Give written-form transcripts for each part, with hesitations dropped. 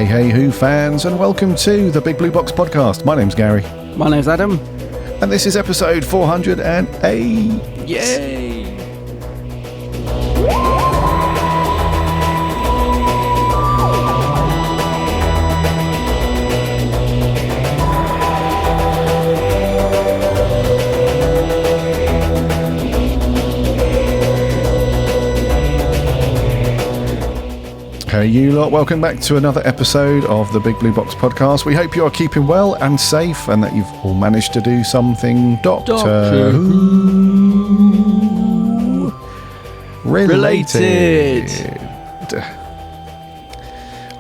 Hey, Who fans, and welcome to the Big Blue Box podcast. My name's Gary. My name's Adam. And this is episode 408. Yay! Hey you lot, welcome back to another episode of the Big Blue Box podcast. We hope you are keeping well and safe and that you've all managed to do something Doctor Who related.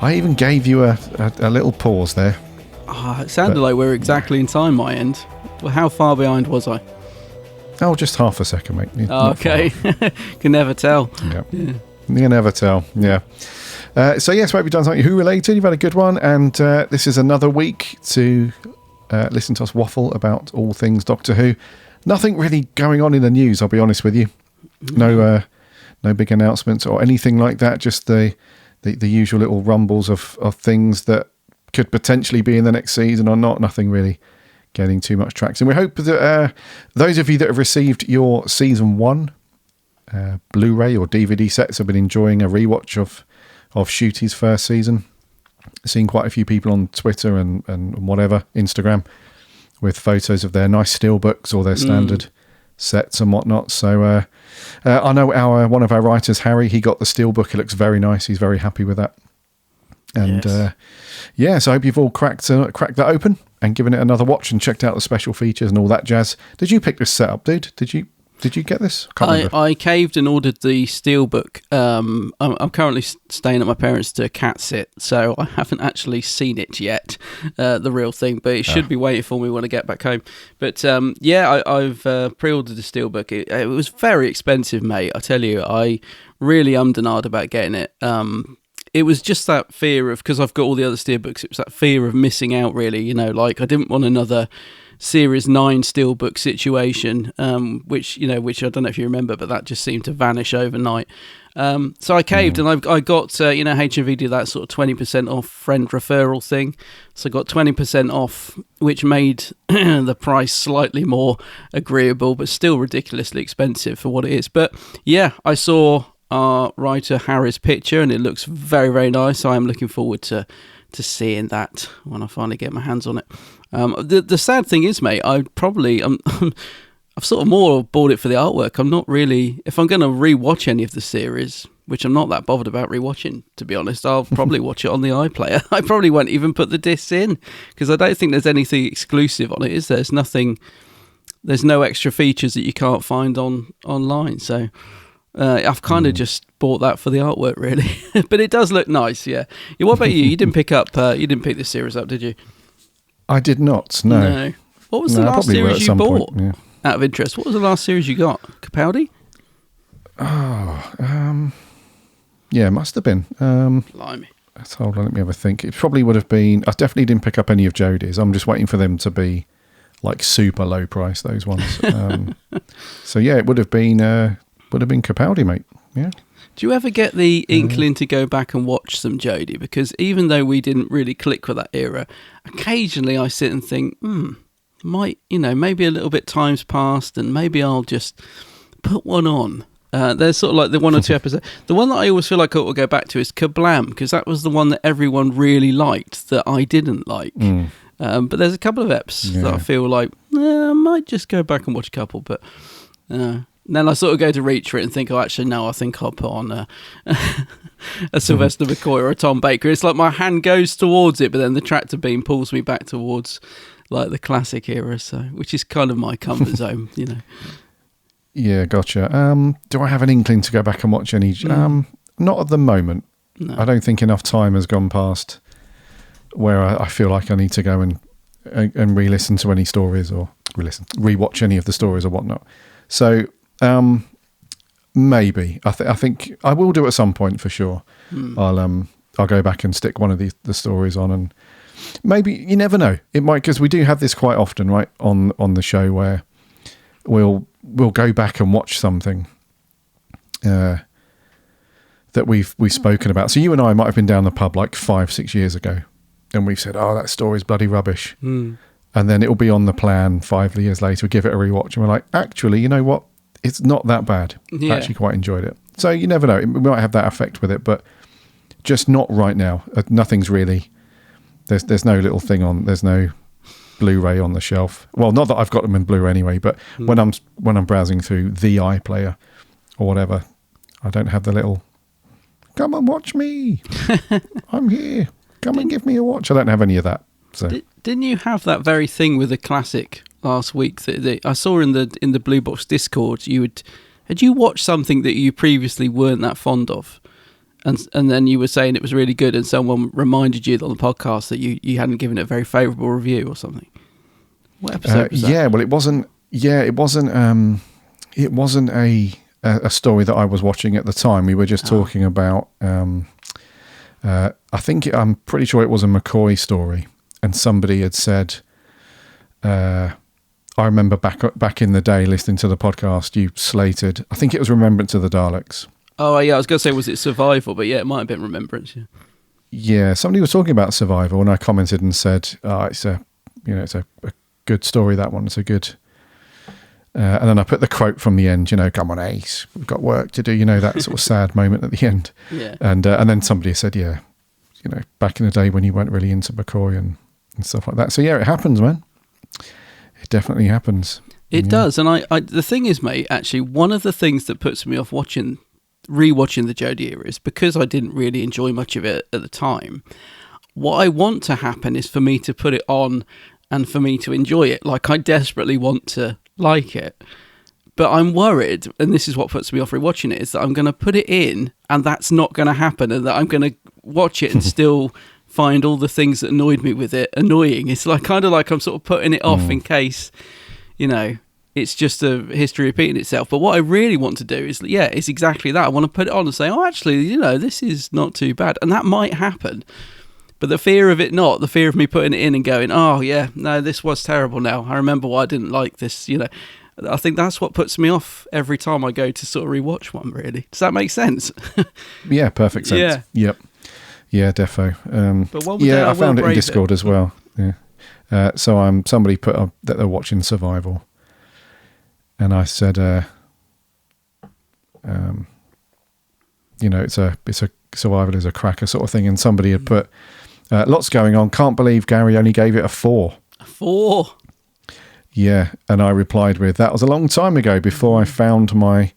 I even gave you a little pause there. It sounded like we were exactly in time, my end. Well, how far behind was I? Oh, just half a second, mate. Okay. Can never tell. Yeah. You can never tell, yeah. So yes, hope you've done something Who related. You've had a good one, and this is another week to listen to us waffle about all things Doctor Who. Nothing really going on in the news, I'll be honest with you. No big announcements or anything like that. Just the usual little rumbles of things that could potentially be in the next season or not. Nothing really getting too much traction. We hope that those of you that have received your season 1 Blu-ray or DVD sets have been enjoying a rewatch of Shooty's first season. Seen quite a few people on Twitter and whatever, Instagram, with photos of their nice steelbooks or their standard sets and whatnot. So I know one of our writers, Harry, he got the steelbook. It looks very nice. He's very happy with that. And so I hope you've all cracked that open and given it another watch and checked out the special features and all that jazz. Did you pick this set up, dude? Did you get this? I caved and ordered the steelbook. I'm currently staying at my parents' to cat sit, so I haven't actually seen it yet, the real thing, but it should be waiting for me when I get back home. But I've pre-ordered the steelbook. It was very expensive, mate. I tell you, I really ummed and ahed about getting it. It was just that fear of, because I've got all the other steelbooks, it was that fear of missing out, really. Like I didn't want another Series 9 steelbook situation, which I don't know if you remember, but that just seemed to vanish overnight. So I caved, and I got HMV did that sort of 20% off friend referral thing, so I got 20% off, which made the price slightly more agreeable, but still ridiculously expensive for what it is. But yeah, I saw our writer Harry's picture, and it looks very, very nice. So I'm looking forward to seeing that when I finally get my hands on it. The sad thing is, mate, I've sort of more bought it for the artwork. I'm not really, if I'm going to rewatch any of the series, which I'm not that bothered about rewatching, to be honest, I'll probably watch it on the iPlayer. I probably won't even put the discs in, because I don't think there's anything exclusive on it, is there? There's no extra features that you can't find online, so I've kind of just bought that for the artwork, really. But it does look nice, yeah. What about you? You didn't pick this series up, did you? I did not, no. What was the last series you bought? Point, yeah. Out of interest, what was the last series you got? Capaldi? Yeah, it must have been. Blimey. Hold on, let me have a think. It probably would have been, I definitely didn't pick up any of Jodie's. I'm just waiting for them to be like super low price, those ones. So yeah, it would have been Capaldi, mate. Yeah. Do you ever get the inkling to go back and watch some Jodie? Because even though we didn't really click with that era, occasionally I sit and think, maybe a little bit time's passed and maybe I'll just put one on. There's sort of like the one or two episodes. The one that I always feel like I will go back to is Kablam, because that was the one that everyone really liked that I didn't like. But there's a couple of eps that I feel like I might just go back and watch a couple, but then I sort of go to reach for it and think, I think I'll put on a Sylvester McCoy or a Tom Baker. It's like my hand goes towards it, but then the tractor beam pulls me back towards like the classic era, so which is kind of my comfort zone, Yeah, gotcha. Do I have an inkling to go back and watch any? Not at the moment. No. I don't think enough time has gone past where I feel like I need to go and re-listen to any stories or re-watch any of the stories or whatnot. So maybe I think I will do at some point for sure. I'll go back and stick one of the stories on, and maybe, you never know, it might, because we do have this quite often, right, on the show, where we'll go back and watch something that we've spoken about. So you and I might have been down the pub like 5-6 years ago, and we've said, oh, that story's bloody rubbish. And then it'll be on the plan 5 years later, we give it a rewatch, and we're like, actually, you know what, it's not that bad. I actually quite enjoyed it. So you never know, we might have that effect with it, but just not right now. Nothing's really, there's no little thing on, there's no Blu-ray on the shelf. Well, not that I've got them in Blu-ray anyway, but when I'm browsing through the iPlayer or whatever, I don't have the little, come and watch me, I'm here, come and give me a watch. I don't have any of that. So didn't you have that very thing with the classic last week that I saw in the Blue Box Discord? Had you watched something that you previously weren't that fond of, and then you were saying it was really good, and someone reminded you on the podcast that you hadn't given it a very favourable review or something? What episode was that? Yeah, well, it wasn't a story that I was watching at the time. We were just talking about. I'm pretty sure it was a McCoy story, and somebody had said. I remember back in the day listening to the podcast, you slated, I think it was Remembrance of the Daleks. Oh, yeah, I was going to say, was it Survival? But yeah, it might have been Remembrance, yeah. Yeah, somebody was talking about Survival, and I commented and said, it's a good story, that one. It's a good... and then I put the quote from the end, come on, Ace, we've got work to do, that sort of sad moment at the end. Yeah. And then somebody said, back in the day when you weren't really into McCoy and stuff like that. So, yeah, it happens, man. It definitely happens. It does. And I the thing is, mate, actually, one of the things that puts me off rewatching the Jodie era is because I didn't really enjoy much of it at the time. What I want to happen is for me to put it on and for me to enjoy it. Like, I desperately want to like it. But I'm worried, and this is what puts me off rewatching it, is that I'm going to put it in and that's not going to happen, and that I'm going to watch it and still... find all the things that annoyed me with it annoying. It's like kind of like I'm sort of putting it off in case, it's just a history repeating itself. But what I really want to do is, it's exactly that. I want to put it on and say, oh, actually, this is not too bad. And that might happen. But the fear of it not, the fear of me putting it in and going, oh, yeah, no, this was terrible now. I remember why I didn't like this, I think that's what puts me off every time I go to sort of rewatch one, really. Does that make sense? Yeah, perfect sense. Yeah. Yep. Yeah, defo. But I found it in Discord as well. Yeah. So somebody put up that they're watching Survival, and I said, it's a Survival is a cracker sort of thing, and somebody had put lots going on. Can't believe Garry only gave it a 4. A 4. Yeah, and I replied with, that was a long time ago. Before I found my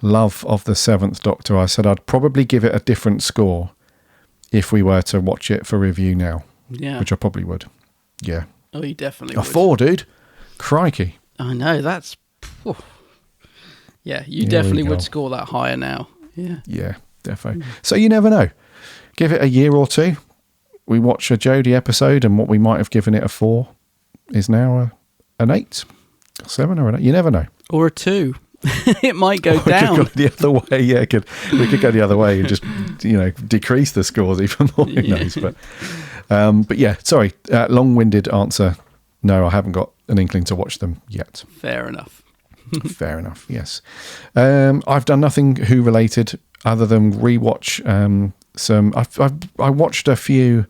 love of the Seventh Doctor, I said I'd probably give it a different score if we were to watch it for review now. Yeah. Which I probably would. Yeah. Oh, you definitely would. A 4, dude. Crikey. I know, that's... Yeah, you definitely would score that higher now. Yeah. Yeah, defo. So you never know. Give it a year or two. We watch a Jodie episode, and what we might have given it a 4 is now an 8, 7 or an 8. You never know. Or a 2. It might go down. We could go the other way. Yeah, we could go the other way and just decrease the scores even more. Who knows? But yeah, sorry, long-winded answer. No, I haven't got an inkling to watch them yet. Fair enough. Fair enough. Yes, I've done nothing Who related other than rewatch some. I watched a few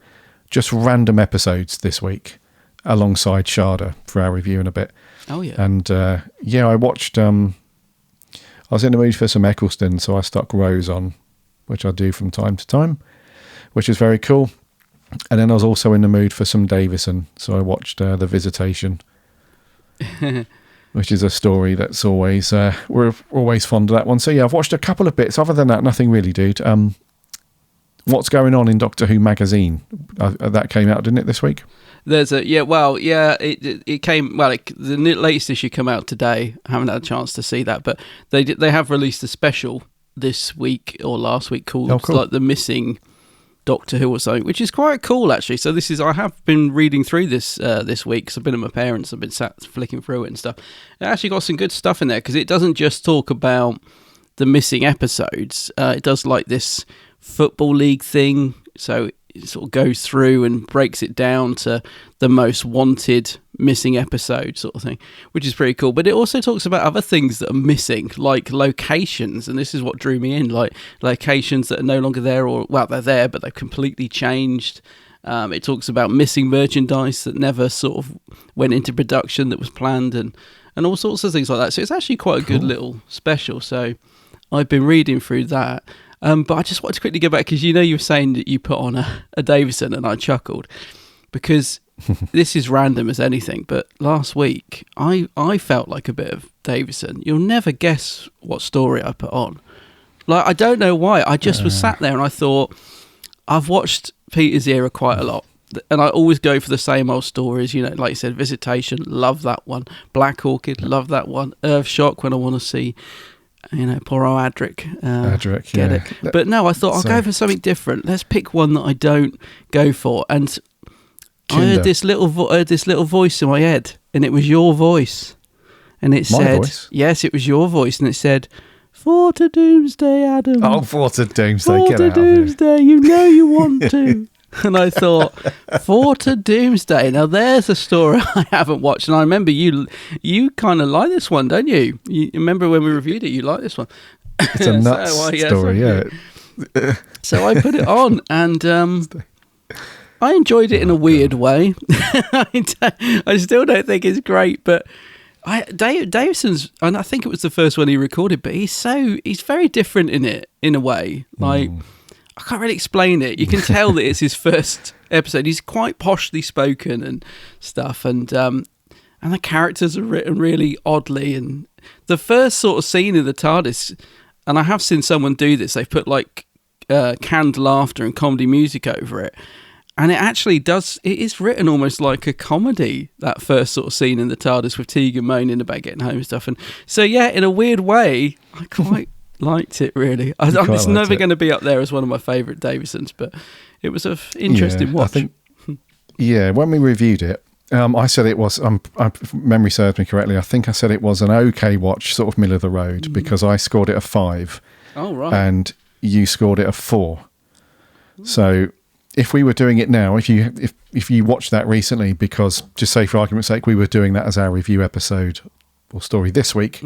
just random episodes this week alongside Shada for our review in a bit. Oh yeah, and I watched. I was in the mood for some Eccleston, so I stuck Rose on, which I do from time to time, which is very cool. And then I was also in the mood for some Davison, so I watched The Visitation, which is a story that's always, we're always fond of that one. So yeah, I've watched a couple of bits. Other than that, nothing really, dude. What's going on in Doctor Who magazine? That came out, didn't it, this week? There's it came, the latest issue came out today. I haven't had a chance to see that, but they have released a special this week or last week called like The Missing Doctor Who or something, which is quite cool actually. So I have been reading through this this week because I've been at my parents'. I've been sat flicking through it and stuff. It actually got some good stuff in there because it doesn't just talk about the missing episodes. It does like this Football League thing So it sort of goes through and breaks it down to the most wanted missing episode sort of thing, which is pretty cool. But it also talks about other things that are missing, like locations, and this is what drew me in, like locations that are no longer there, or well, they're there but they've completely changed. It talks about missing merchandise that never sort of went into production that was planned, and all sorts of things like that. So it's actually quite a good little special. So I've been reading through that. But I just wanted to quickly go back, because you were saying that you put on a Davison, and I chuckled because this is random as anything, but last week I felt like a bit of Davison. You'll never guess what story I put on. Like, I don't know why. I just was sat there and I thought, I've watched Peter's Era quite a lot, and I always go for the same old stories, like you said, Visitation, love that one. Black Orchid, love that one. Earthshock, when I want to see poor old Adric. Get it. But no, I thought I'll go for something different. Let's pick one that I don't go for. And I heard this little voice in my head, and it was your voice. And it said, voice? Yes, it was your voice, and it said, "For to Doomsday, Adam. Oh, for to Doomsday, for get to out Doomsday, you know you want to." And I thought, For to Doomsday. Now there's a story I haven't watched, and I remember you kind of like this one, don't you? You remember when we reviewed it? You like this one. It's a nuts story, yeah. So I put it on, and I enjoyed it in a weird way. I still don't think it's great, but Davison's, and I think it was the first one he recorded, but he's very different in it in a way. Like, I can't really explain it. You can tell that it's his first episode. He's quite poshly spoken and stuff, and the characters are written really oddly. And the first sort of scene in the TARDIS, and I have seen someone do this, they've put like canned laughter and comedy music over it, and it actually does, it is written almost like a comedy, that first sort of scene in the TARDIS with Tegan moaning about getting home and stuff. And so yeah, in a weird way, I quite liked it, really. It's never going to be up there as one of my favourite Davisons, but it was an interesting watch. I think, when we reviewed it, I said it was, if memory serves me correctly, I think I said it was an okay watch, sort of middle of the road, because I scored it a 5. Oh, right. And you scored it a 4. So if we were doing it now, if you watched that recently, because just say for argument's sake, we were doing that as our review episode or story this week,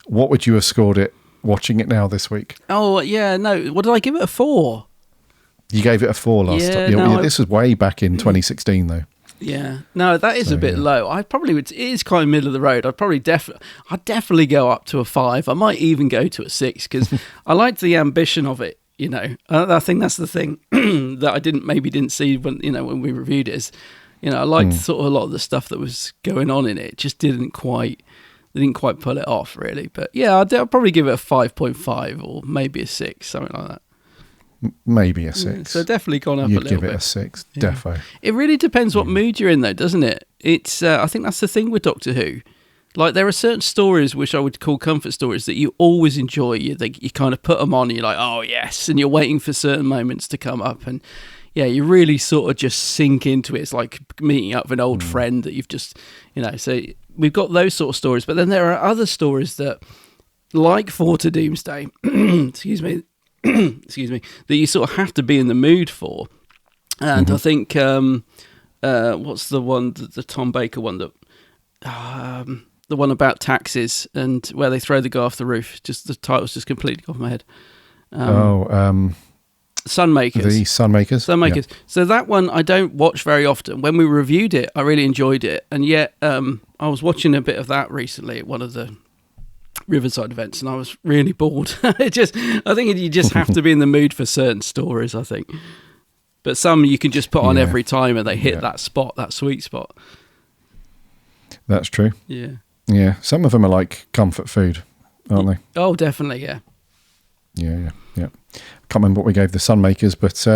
what would you have scored it watching it now this week? Oh, yeah, no. What did I give it, a 4? You gave it a 4 last time. No, this was way back in 2016, though. Yeah. No, that is a bit low. I probably would, it is kind of middle of the road. I'd definitely go up to a 5. I might even go to a 6, because I liked the ambition of it, I think that's the thing that I didn't see when we reviewed it, is, I liked sort of a lot of the stuff that was going on in it. It just didn't quite pull it off, really. But yeah, I'll probably give it a 5.5 or maybe a 6, something like that. Maybe a 6. Yeah, so definitely gone up a little bit. You'd give it a 6, defo. It really depends what mood you're in, though, doesn't it? It's I think that's the thing with Doctor Who. Like, there are certain stories which I would call comfort stories that you always enjoy. You kind of put them on and you're like, oh, yes, and you're waiting for certain moments to come up. And yeah, you really sort of just sink into it. It's like meeting up with an old friend that you've just, so we've got those sort of stories. But then there are other stories that, like For to Doomsday, excuse me, that you sort of have to be in the mood for. And I think, what's the one, the Tom Baker one, that the one about taxes and where they throw the guy off the roof. Just the title's just completely off my head. Sunmakers. The Sunmakers. Sunmakers. Yeah. So that one I don't watch very often. When we reviewed it, I really enjoyed it, and yet I was watching a bit of that recently at one of the Riverside events, and I was really bored. I think you just have to be in the mood for certain stories, I think. But some you can just put on every time, and they hit that spot, that sweet spot. That's true. Yeah. Yeah. Some of them are like comfort food, aren't they? Oh, definitely. Yeah. Yeah. Can't remember what we gave the Sunmakers, but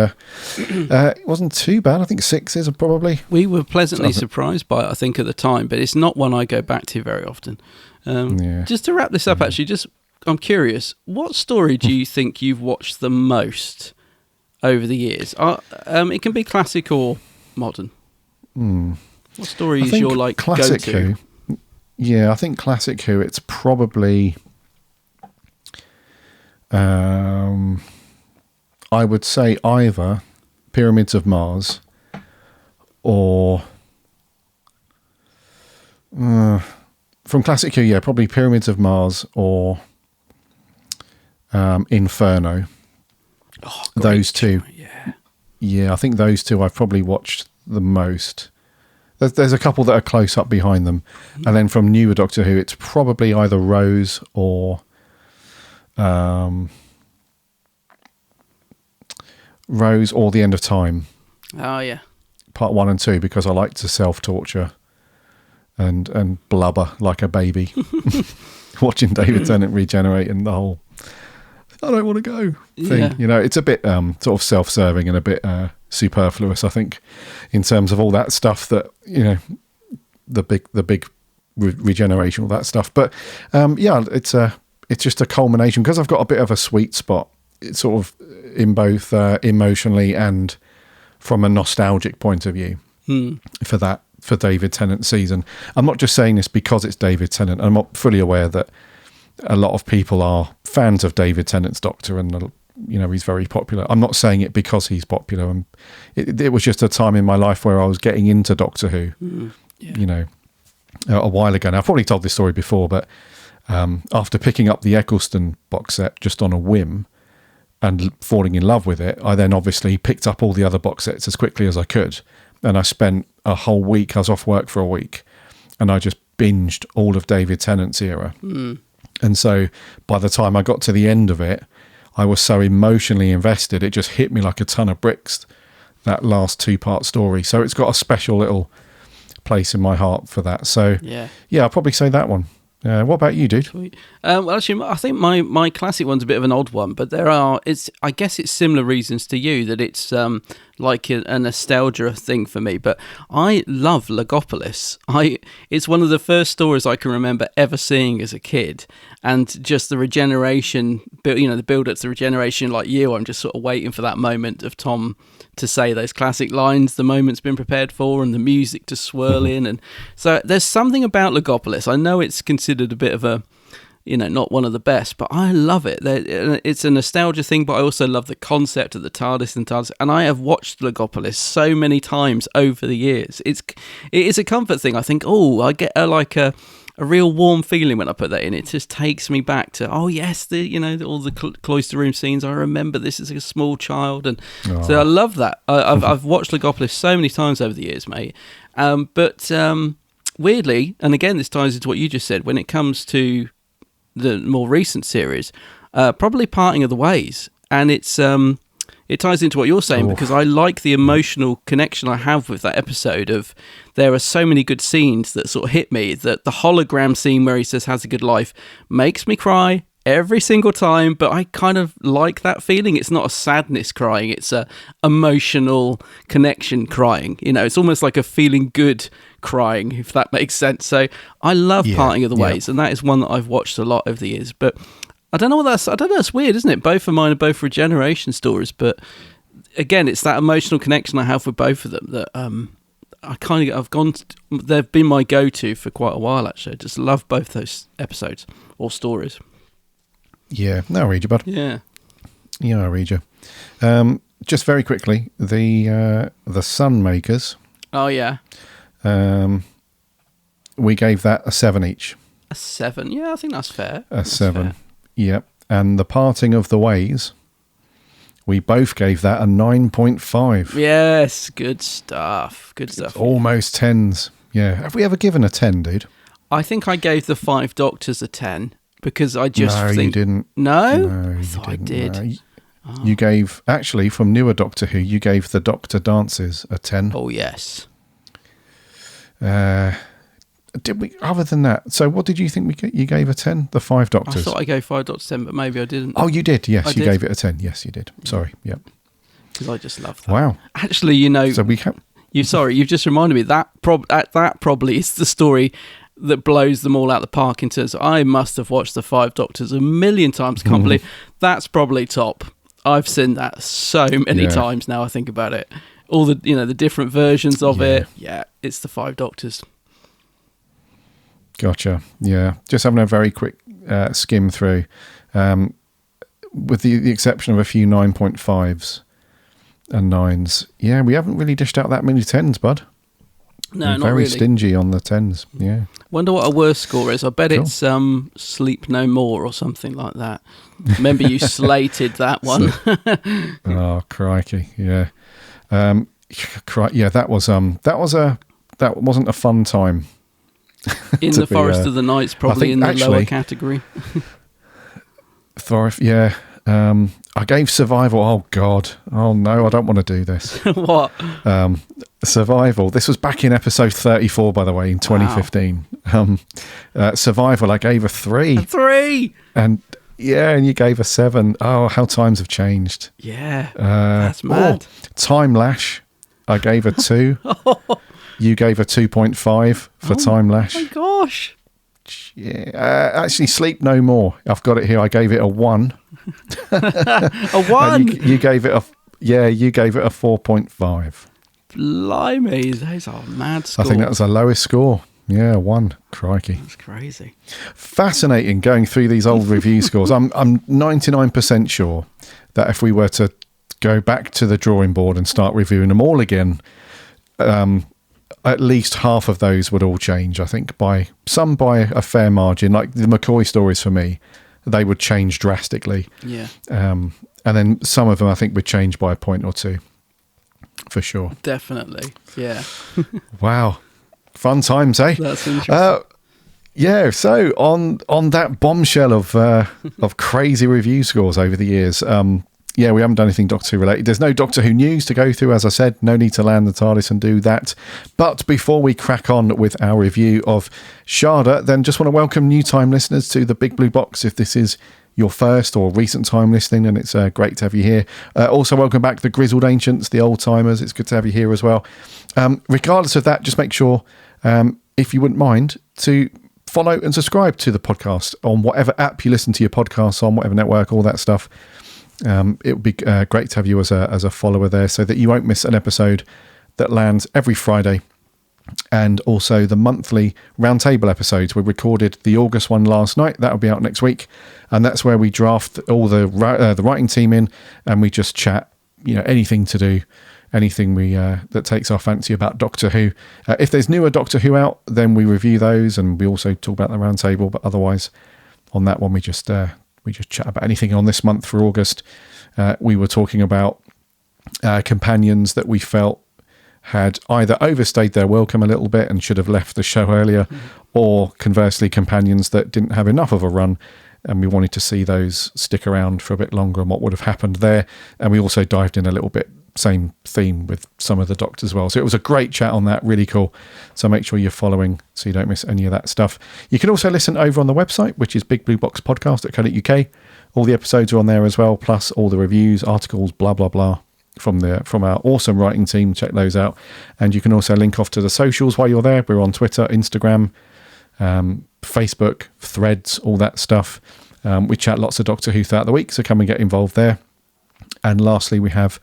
it wasn't too bad. I think 6s probably. We were pleasantly surprised by it, I think, at the time, but it's not one I go back to very often. Just to wrap this up, actually, I'm curious, what story do you think you've watched the most over the years? It can be classic or modern. What story is your classic go-to? Who? Yeah, I think classic Who. It's probably, I would say either Pyramids of Mars, or from Classic Who, yeah, probably Pyramids of Mars or Inferno. Oh, those two. Yeah. Yeah, I think those two I've probably watched the most. There's a couple that are close up behind them. And then from newer Doctor Who, it's probably either Rose or The End of Time. Oh, yeah. Part 1 and 2, because I like to self-torture and blubber like a baby. Watching David Tennant regenerate and the whole I don't want to go thing. Yeah. You know, it's a bit sort of self-serving and a bit superfluous, I think, in terms of all that stuff that, you know, the big regeneration, all that stuff. But yeah, it's just a culmination, because I've got a bit of a sweet spot. It's sort of in both emotionally and from a nostalgic point of view for David Tennant's season. I'm not just saying this because it's David Tennant. I'm not fully aware that a lot of people are fans of David Tennant's Doctor, and you know, he's very popular. I'm not saying it because he's popular. And it was just a time in my life where I was getting into Doctor Who. You know, a while ago. Now, I've probably told this story before, but after picking up the Eccleston box set just on a whim and falling in love with it, I then obviously picked up all the other box sets as quickly as I could, and I spent a whole week. I was off work for a week, and I just binged all of David Tennant's era. And so by the time I got to the end of it, I was so emotionally invested, it just hit me like a ton of bricks, that last 2-part story. So it's got a special little place in my heart for that. So yeah, I'll probably say that one. What about you, dude? Sweet. Well, actually, I think my classic one's a bit of an odd one, but I guess it's similar reasons to you, that it's like a nostalgia thing for me. But I love Logopolis. It's one of the first stories I can remember ever seeing as a kid, and just the regeneration, you know, the build up to the regeneration, like you, I'm just sort of waiting for that moment of Tom to say those classic lines the moment's been prepared for, and the music to swirl in. And so there's something about Logopolis. I know it's considered a bit of a, you know, not one of the best, but I love it. It's a nostalgia thing, but I also love the concept of the TARDIS and TARDIS. And I have watched Logopolis so many times over the years. It is a comfort thing. I think, I get a real warm feeling when I put that in. It just takes me back to, all the cloister room scenes. I remember this as a small child, and so I love that. I've watched Logopolis so many times over the years, mate. But weirdly, and again, this ties into what you just said, when it comes to the more recent series, probably Parting of the Ways, and it ties into what you're saying, because I like the emotional connection I have with that episode. Of there are so many good scenes that sort of hit me, that the hologram scene where he says "has a good life" makes me cry every single time, but I kind of like that feeling. It's not a sadness crying, it's a emotional connection crying. You know, it's almost like a feeling good crying, if that makes sense. So I love Parting of the Ways, and that is one that I've watched a lot over the years. But I don't know, it's weird, isn't it? Both of mine are both regeneration stories, but again, it's that emotional connection I have with both of them that they've been my go-to for quite a while, actually. I just love both those episodes or stories. Yeah, no, I'll read you, bud. Yeah, I'll read you. Just very quickly, the Sunmakers. Oh, yeah. We gave that a 7 each. A 7? Yeah, I think that's fair. That's 7. Fair. Yep. And the Parting of the Ways, we both gave that a 9.5. Yes, good stuff. Good stuff. It's almost 10s. Yeah. Have we ever given a 10, dude? I think I gave the 5 Doctors a 10, because I just think... No, you didn't. No? I thought I did. No. You gave, actually, from newer Doctor Who, you gave the Doctor Dances a 10. Oh, yes. Did we, other than that, so what did you think you gave a 10? The 5 Doctors? I thought I gave 5 Doctors 10, but maybe I didn't. Oh, you did, yes, you gave it a 10. Yes, you did. Sorry, yep. Because I just love that. Wow. Actually, you know, so we have... you've just reminded me, that probably is the story that blows them all out the park in terms of, I must have watched the 5 Doctors a million times. Can't believe that's probably top. I've seen that so many times now I think about it. All the, the different versions of it. Yeah, it's the 5 Doctors. Gotcha. Yeah, just having a very quick skim through, with the exception of a few 9.5s. and 9s. Yeah, we haven't really dished out that many 10s, bud. No, We're not very really. stingy on the 10s. Yeah. Wonder what a worse score is. I bet Cool. it's Sleep No More or something like that. Remember you slated that one. Oh, crikey. Yeah. Yeah, that wasn't a fun time. In to the be, Forest of the Nights, probably think in the actually- lower category. Yeah. I gave Survival. Oh, God. Oh, no, I don't want to do this. What? Survival. This was back in episode 34, by the way, in 2015. Survival, I gave a 3. 3! And you gave a 7. Oh, how times have changed. Yeah, that's mad. Time Lash, I gave a 2. You gave a 2.5 for Time Lash. Oh my gosh. Yeah, actually, Sleep No More. I've got it here. I gave it a 1. A 1? You gave it a 4.5. Blimey, those are mad scores. I think that was the lowest score. Yeah, 1. Crikey. That's crazy. Fascinating going through these old review scores. I'm 99% sure that if we were to go back to the drawing board and start reviewing them all again, at least half of those would all change. I think by a fair margin. Like the McCoy stories for me, they would change drastically. Yeah. And then some of them I think would change by a point or 2, for sure. Definitely. Yeah. Wow, fun times, eh? That's interesting. Yeah, so on that bombshell of crazy review scores over the years, we haven't done anything Doctor Who related. There's no Doctor Who news to go through, as I said. No need to land the TARDIS and do that. But before we crack on with our review of Shada, then just want to welcome new time listeners to the Big Blue Box. If this is your first or recent time listening, and it's great to have you here. Also, welcome back the Grizzled Ancients, the old timers. It's good to have you here as well. Regardless of that, just make sure, if you wouldn't mind, to follow and subscribe to the podcast on whatever app you listen to your podcasts on, whatever network, all that stuff. It would be great to have you as a follower there, so that you won't miss an episode that lands every Friday. And also the monthly roundtable episodes. We recorded the August one last night. That'll be out next week, and that's where we draft all the writing team in, and we just chat. Anything to do, anything that takes our fancy about Doctor Who. If there's newer Doctor Who out, then we review those, and we also talk about the roundtable. But otherwise, on that one, we just chat about anything. On this month for August, we were talking about companions that we felt had either overstayed their welcome a little bit and should have left the show earlier, or conversely, companions that didn't have enough of a run, and we wanted to see those stick around for a bit longer and what would have happened there. And we also dived in a little bit, same theme with some of the Doctors as well. So it was a great chat on that, really cool. So make sure you're following so you don't miss any of that stuff. You can also listen over on the website, which is bigblueboxpodcast.co.uk. All the episodes are on there as well, plus all the reviews, articles, blah, blah, blah, from our awesome writing team. Check those out. And you can also link off to the socials while you're there. We're on Twitter, Instagram, Facebook, Threads, all that stuff. We chat lots of Doctor Who throughout the week, so come and get involved there. And lastly, we have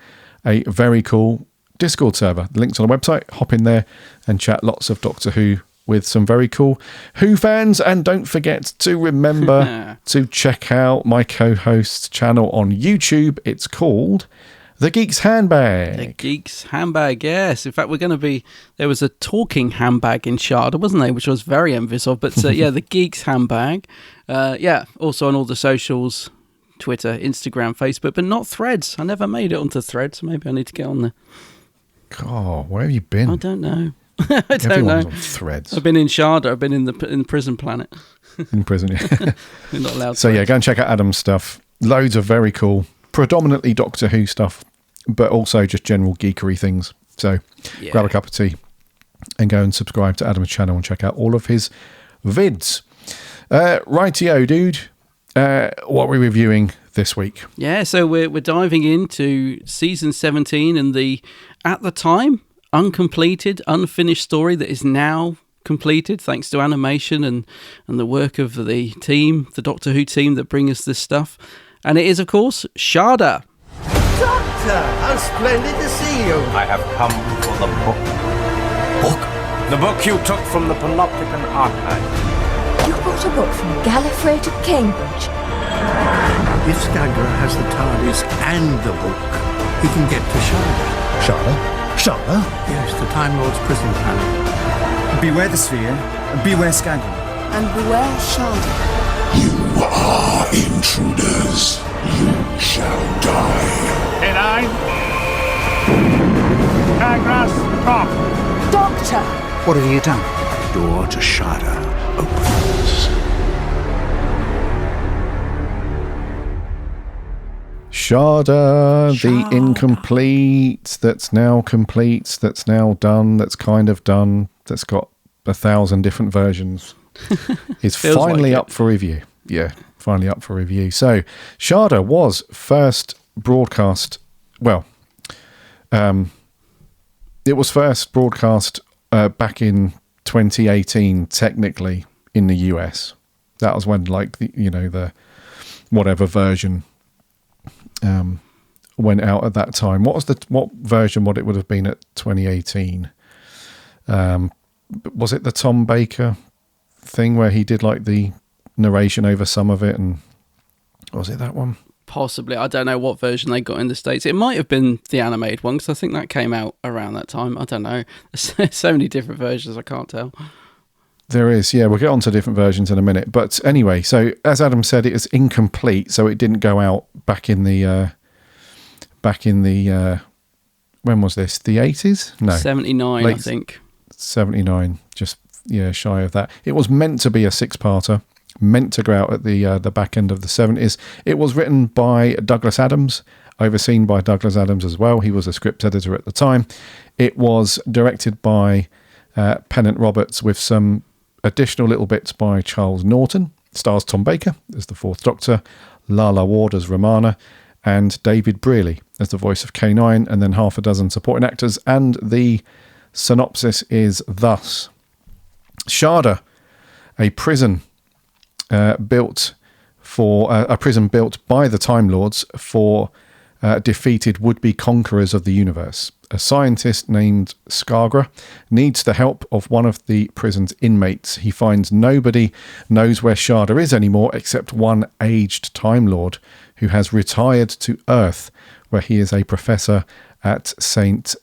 a very cool Discord server. The link's on the website. Hop in there and chat lots of Doctor Who with some very cool Who fans. And don't forget to remember to check out my co-host's channel on YouTube. It's called The Geek's Handbag. The Geek's Handbag, yes. In fact, there was a talking handbag in Shada, wasn't there? Which I was very envious of. But The Geek's Handbag. Also on all the socials, Twitter, Instagram, Facebook, but not Threads. I never made it onto Threads. Maybe I need to get on there. God, where have you been? I don't know. Everyone's on Threads. I've been in Shada. I've been in the prison planet. In prison, yeah. We're not allowed. So go and check out Adam's stuff. Loads of very cool, predominantly Doctor Who stuff, but also just general geekery things. So grab a cup of tea and go and subscribe to Adam's channel and check out all of his vids. Rightio, dude. What are we reviewing this week? Yeah, so we're diving into season 17 and the, at the time, uncompleted, unfinished story that is now completed thanks to animation and the work of the team, the Doctor Who team that bring us this stuff. And it is, of course, Shada. Doctor, how splendid to see you. I have come for the book. Book? The book you took from the Panopticon archive. You brought a book from Gallifrey to Cambridge. If Saga has the TARDIS and the book, he can get to Shada. Shada? Shada? Yes, the Time Lord's prison planet. Beware the sphere, beware Saga. And beware Shada. You are intruders. You shall die. N9. Catastrophe. Doctor! What have you done? Door to Shada opens. Shada, the incomplete, that's now complete, that's now done, that's kind of done, that's got 1,000 different versions, is finally up for review. Yeah, finally up for review. So, Shada was first broadcast, it was first broadcast back in 2018, technically, in the US. That was when, like, the whatever version went out at that time. What version would it would have been at 2018? Was it the Tom Baker thing where he did like the narration over some of it, and was it that one? Possibly. I don't know what version they got in the States. It might have been the animated one, because I think that came out around that time. I don't know. There's so many different versions, I can't tell. There is, yeah. We'll get on to different versions in a minute. But anyway, so as Adam said, it is incomplete, so it didn't go out back in the when was this? The 80s? No. 79, I think. 79, just, shy of that. It was meant to be a 6-parter, meant to go out at the back end of the 70s. It was written by Douglas Adams, overseen by Douglas Adams as well. He was a script editor at the time. It was directed by Pennant Roberts with some additional little bits by Charles Norton. Stars Tom Baker as the Fourth Doctor, Lala Ward as Romana, and David Brearley as the voice of K9, and then half a dozen supporting actors. And the synopsis is thus: Shada, a prison built by the Time Lords for defeated would-be conquerors of the universe. A scientist named Skagra needs the help of one of the prison's inmates. He finds nobody knows where Shada is anymore except one aged Time Lord who has retired to Earth, where he is a professor at St.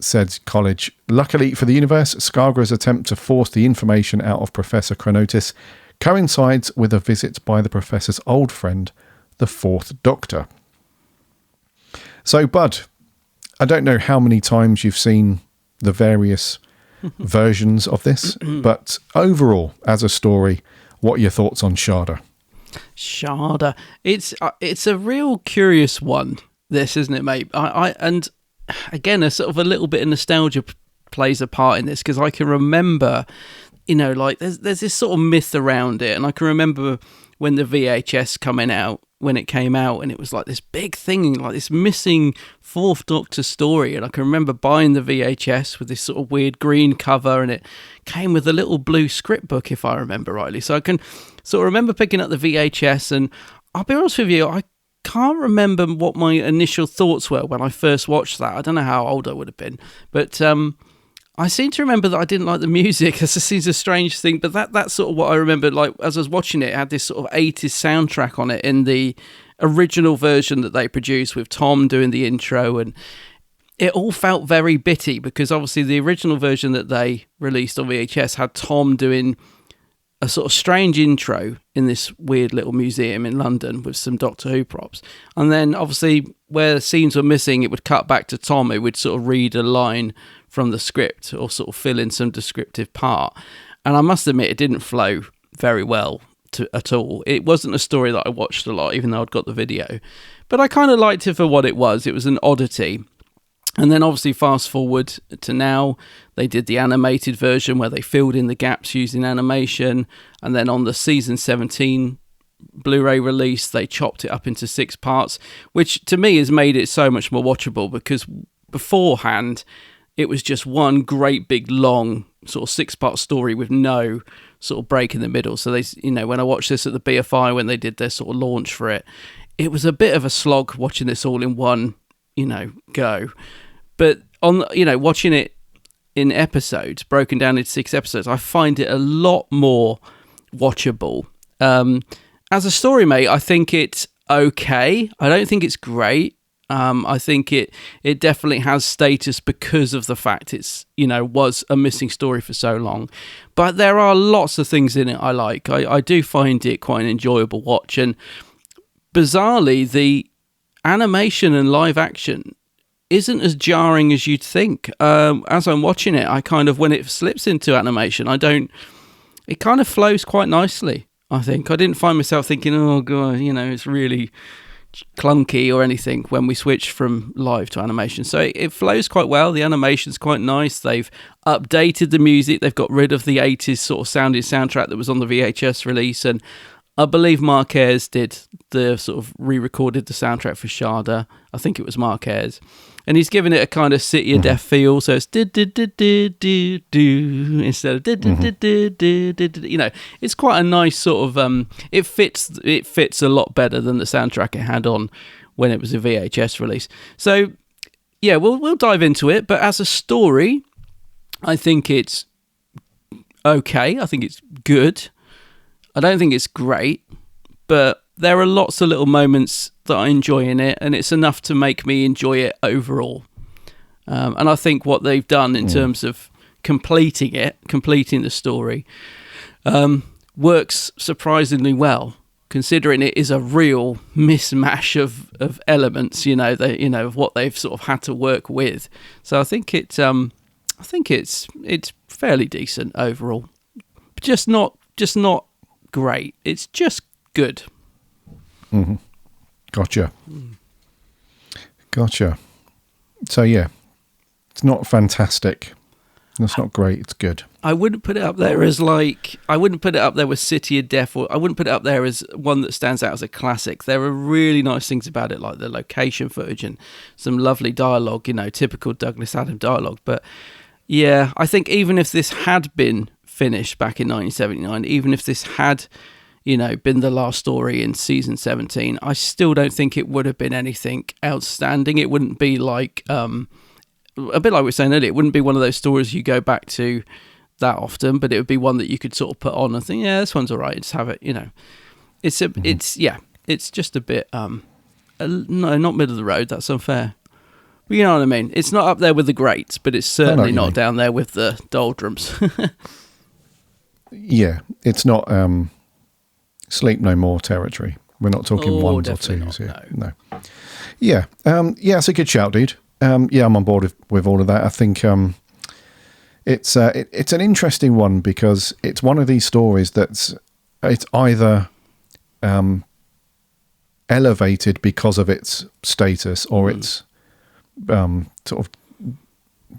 Ced's College. Luckily for the universe, Skagra's attempt to force the information out of Professor Chronotis coincides with a visit by the professor's old friend, the Fourth Doctor. So, Bud, I don't know how many times you've seen the various versions of this, but overall, as a story, what are your thoughts on Shada? Shada, it's a real curious one. This, isn't it, mate? And again, a sort of a little bit of nostalgia plays a part in this, because I can remember, like there's this sort of myth around it, and I can remember when the VHS when it came out, and it was like this big thing, like this missing Fourth Doctor story. And I can remember buying the VHS with this sort of weird green cover, and it came with a little blue script book, if I remember rightly. So I can sort of remember picking up the VHS, and I'll be honest with you, I can't remember what my initial thoughts were when I first watched that. I don't know how old I would have been, but I seem to remember that I didn't like the music. This seems a strange thing, but that's sort of what I remember. Like, as I was watching it, it had this sort of 80s soundtrack on it in the original version that they produced, with Tom doing the intro, and it all felt very bitty, because obviously the original version that they released on VHS had Tom doing a sort of strange intro in this weird little museum in London with some Doctor Who props. And then obviously where scenes were missing, it would cut back to Tom, who would sort of read a line from the script or sort of fill in some descriptive part. And I must admit, it didn't flow very well at all. It wasn't a story that I watched a lot, even though I'd got the video. But I kind of liked it for what it was. It was an oddity. And then obviously fast forward to now, they did the animated version where they filled in the gaps using animation. And then on the season 17 Blu-ray release, they chopped it up into 6 parts, which to me has made it so much more watchable, because beforehand it was just one great big long sort of 6-part story with no sort of break in the middle. So they, when I watched this at the BFI when they did their sort of launch for it, it was a bit of a slog watching this all in one, go. But on, watching it in episodes, broken down into 6 episodes, I find it a lot more watchable. As a story, mate, I think it's okay. I don't think it's great. I think it definitely has status because of the fact it's, was a missing story for so long. But there are lots of things in it I like. I do find it quite an enjoyable watch. And bizarrely, the animation and live action isn't as jarring as you'd think. As I'm watching it, I kind of, when it slips into animation, it kind of flows quite nicely, I think. I didn't find myself thinking, oh, God, it's really clunky or anything when we switch from live to animation. So it flows quite well. The animation's quite nice. They've updated the music. They've got rid of the 80s sort of sounding soundtrack that was on the VHS release, and I believe Marquez did the sort of re-recorded the soundtrack for Shada. I think it was Marquez, and he's given it a kind of City of Death feel. So it's do instead of It's quite a nice sort of it fits a lot better than the soundtrack it had on when it was a VHS release. So yeah, we'll dive into it. But as a story, I think it's okay. I think it's good. I don't think it's great, but there are lots of little moments that I enjoy in it, and it's enough to make me enjoy it overall. And I think what they've done in terms of completing the story, works surprisingly well, considering it is a real mismatch of elements, of what they've sort of had to work with. So I think it's fairly decent overall, just not great. It's just good. Mm-hmm. Gotcha. So yeah, it's not fantastic. It's not great. It's good. I wouldn't put it up there as I wouldn't put it up there with City of Death, or I wouldn't put it up there as one that stands out as a classic. There are really nice things about it, like the location footage and some lovely dialogue, typical Douglas Adam dialogue. But yeah, I think even if this had been finished back in 1979, even if this had been the last story in season 17, I still don't think it would have been anything outstanding. It wouldn't be like a bit like we were saying earlier, it wouldn't be one of those stories you go back to that often, but it would be one that you could sort of put on and think, yeah, this one's all right, just have it. It's just a bit no, not middle of the road, that's unfair, but you know what I mean. It's not up there with the greats, but it's certainly not down there with the doldrums. Yeah, it's not Sleep No More territory. We're not talking ones or twos here. No. Yeah. It's a good shout, dude. I'm on board with all of that. I think it's an interesting one because it's one of these stories it's either elevated because of its status, or it's sort of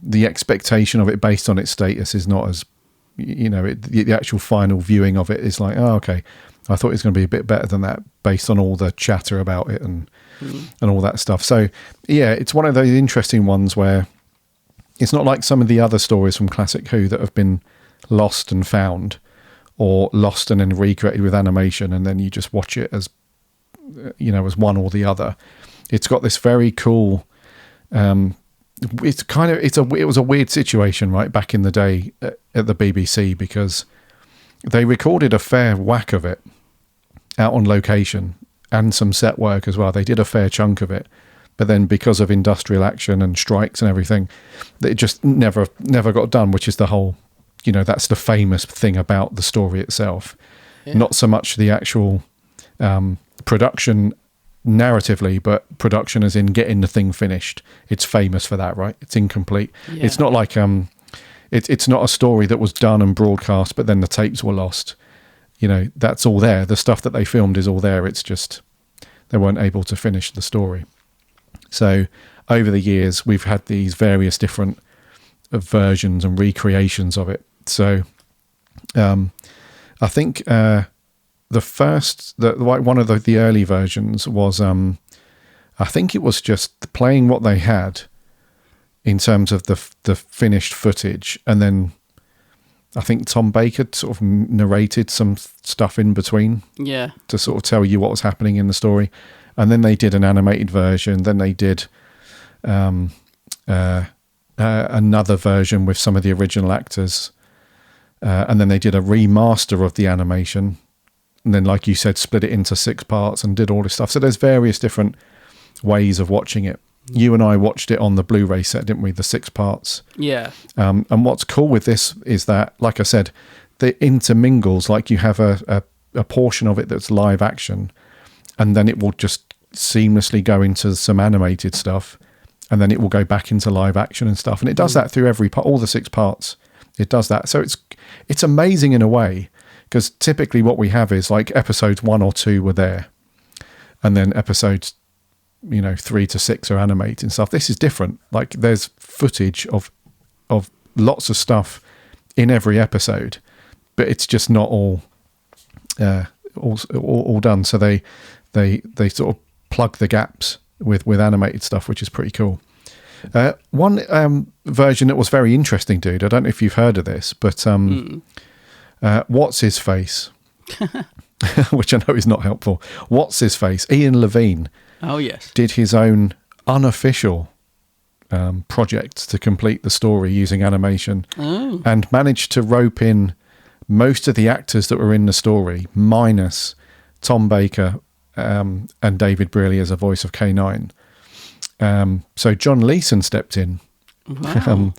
the expectation of it based on its status is not as, the actual final viewing of it is like, oh, okay, I thought it was going to be a bit better than that based on all the chatter about it and all that stuff. So yeah, it's one of those interesting ones where it's not like some of the other stories from Classic Who that have been lost and found, or lost and then recreated with animation, and then you just watch it as, as one or the other. It's got this very cool, it was a weird situation, right, back in the day at the BBC, because they recorded a fair whack of it out on location and some set work as well. They did a fair chunk of it, but then because of industrial action and strikes and everything, it just never got done, which is the whole, that's the famous thing about the story itself. Yeah. Not so much the actual production narratively, but production as in getting the thing finished. It's famous for that, right? It's incomplete. Yeah. It's not like it's not a story that was done and broadcast, but then the tapes were lost. That's all there. The stuff that they filmed is all there. It's just they weren't able to finish the story. So over the years, we've had these various different versions and recreations of it. So I think one of the early versions was, I think it was just playing what they had in terms of the finished footage, and then I think Tom Baker sort of narrated some stuff in between, to sort of tell you what was happening in the story. And then they did an animated version. Then they did another version with some of the original actors, and then they did a remaster of the animation. And then, like you said, split it into 6 parts and did all this stuff. So there's various different ways of watching it. You and I watched it on the Blu-ray set, didn't we? The 6 parts. Yeah. And what's cool with this is that, like I said, it intermingles. Like you have a portion of it that's live action, and then it will just seamlessly go into some animated stuff, and then it will go back into live action and stuff. And it does that through every part, all the 6 parts. It does that. So it's amazing in a way, because typically what we have is like episodes 1 or 2 were there, and then episodes 3 to 6 are animated and stuff. This is different. Like there's footage of lots of stuff in every episode, but it's just not all done. So they sort of plug the gaps with animated stuff, which is pretty cool. One version that was very interesting, dude. I don't know if you've heard of this, but what's his face, which I know is not helpful. What's his face? Ian Levine. Oh yes. Did his own unofficial project to complete the story using animation, and managed to rope in most of the actors that were in the story, minus Tom Baker and David Brearley as a voice of K9. So John Leeson stepped in to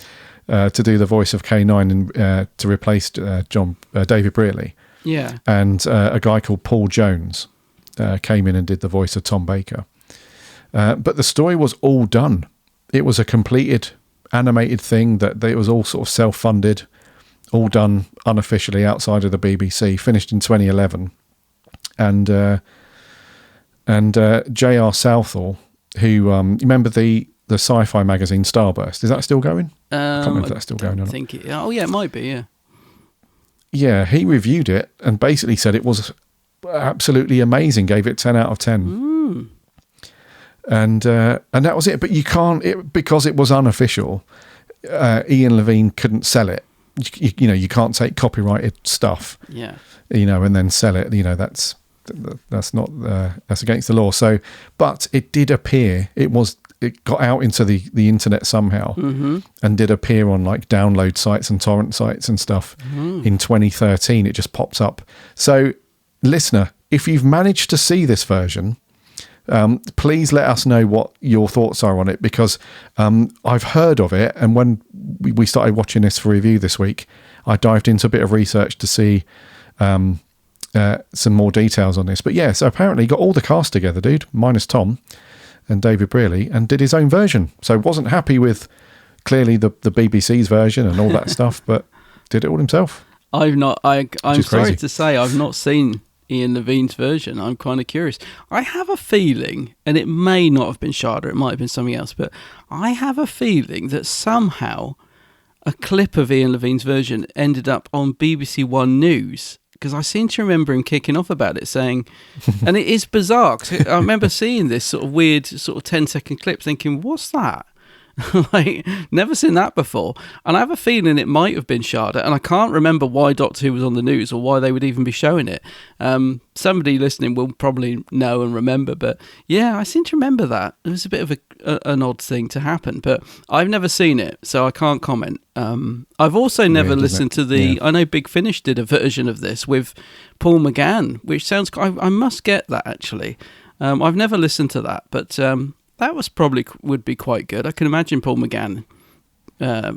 do the voice of K9 and to replace David Brearley. Yeah. And a guy called Paul Jones came in and did the voice of Tom Baker. But the story was all done. It was a completed animated thing that it was all sort of self-funded, all done unofficially outside of the BBC, finished in 2011. And J.R. Southall, who remember the sci-fi magazine Starburst, is that still going? I can't remember if that's still going or not. It might be, yeah. Yeah, he reviewed it and basically said it was absolutely amazing, gave it 10 out of 10. And that was it. But you can't, because it was unofficial, Ian Levine couldn't sell it. You can't take copyrighted stuff, and then sell it. That's not that's against the law. So, but it did appear. It got out into the internet somehow, and did appear on like download sites and torrent sites and stuff. In 2013, it just popped up. So, listener, if you've managed to see this version, please let us know what your thoughts are on it, because I've heard of it, and when we started watching this for review this week, I dived into a bit of research to see some more details on this. But yeah, so apparently he got all the cast together, dude, minus Tom and David Brearley, and did his own version. So wasn't happy with clearly the BBC's version and all that stuff, but did it all himself. I'm sorry to say I've not seen Ian Levine's version. I'm kind of curious. I have a feeling, and it may not have been Shada, it might have been something else, but I have a feeling that somehow a clip of Ian Levine's version ended up on BBC One News, because I seem to remember him kicking off about it, saying, and it is bizarre, 'cause I remember seeing this sort of weird sort of 10-second clip thinking, what's that? Like, never seen that before. And I have a feeling it might have been Shada, and I can't remember why Doctor Who was on the news or why they would even be showing it. Somebody listening will probably know and remember, but yeah, I seem to remember that. It was a bit of an odd thing to happen, but I've never seen it, so I can't comment. I've also never listened to I know Big Finish did a version of this with Paul McGann, which sounds, I must get that actually. I've never listened to that, but that would be quite good. I can imagine Paul McGann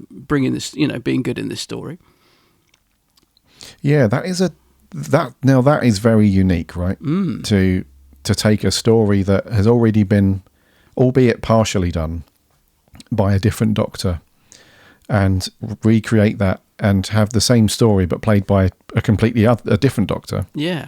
bringing this, being good in this story. Yeah, that is very unique, right? To take a story that has already been, albeit partially done, by a different Doctor, and recreate that and have the same story but played by a completely a different Doctor. Yeah,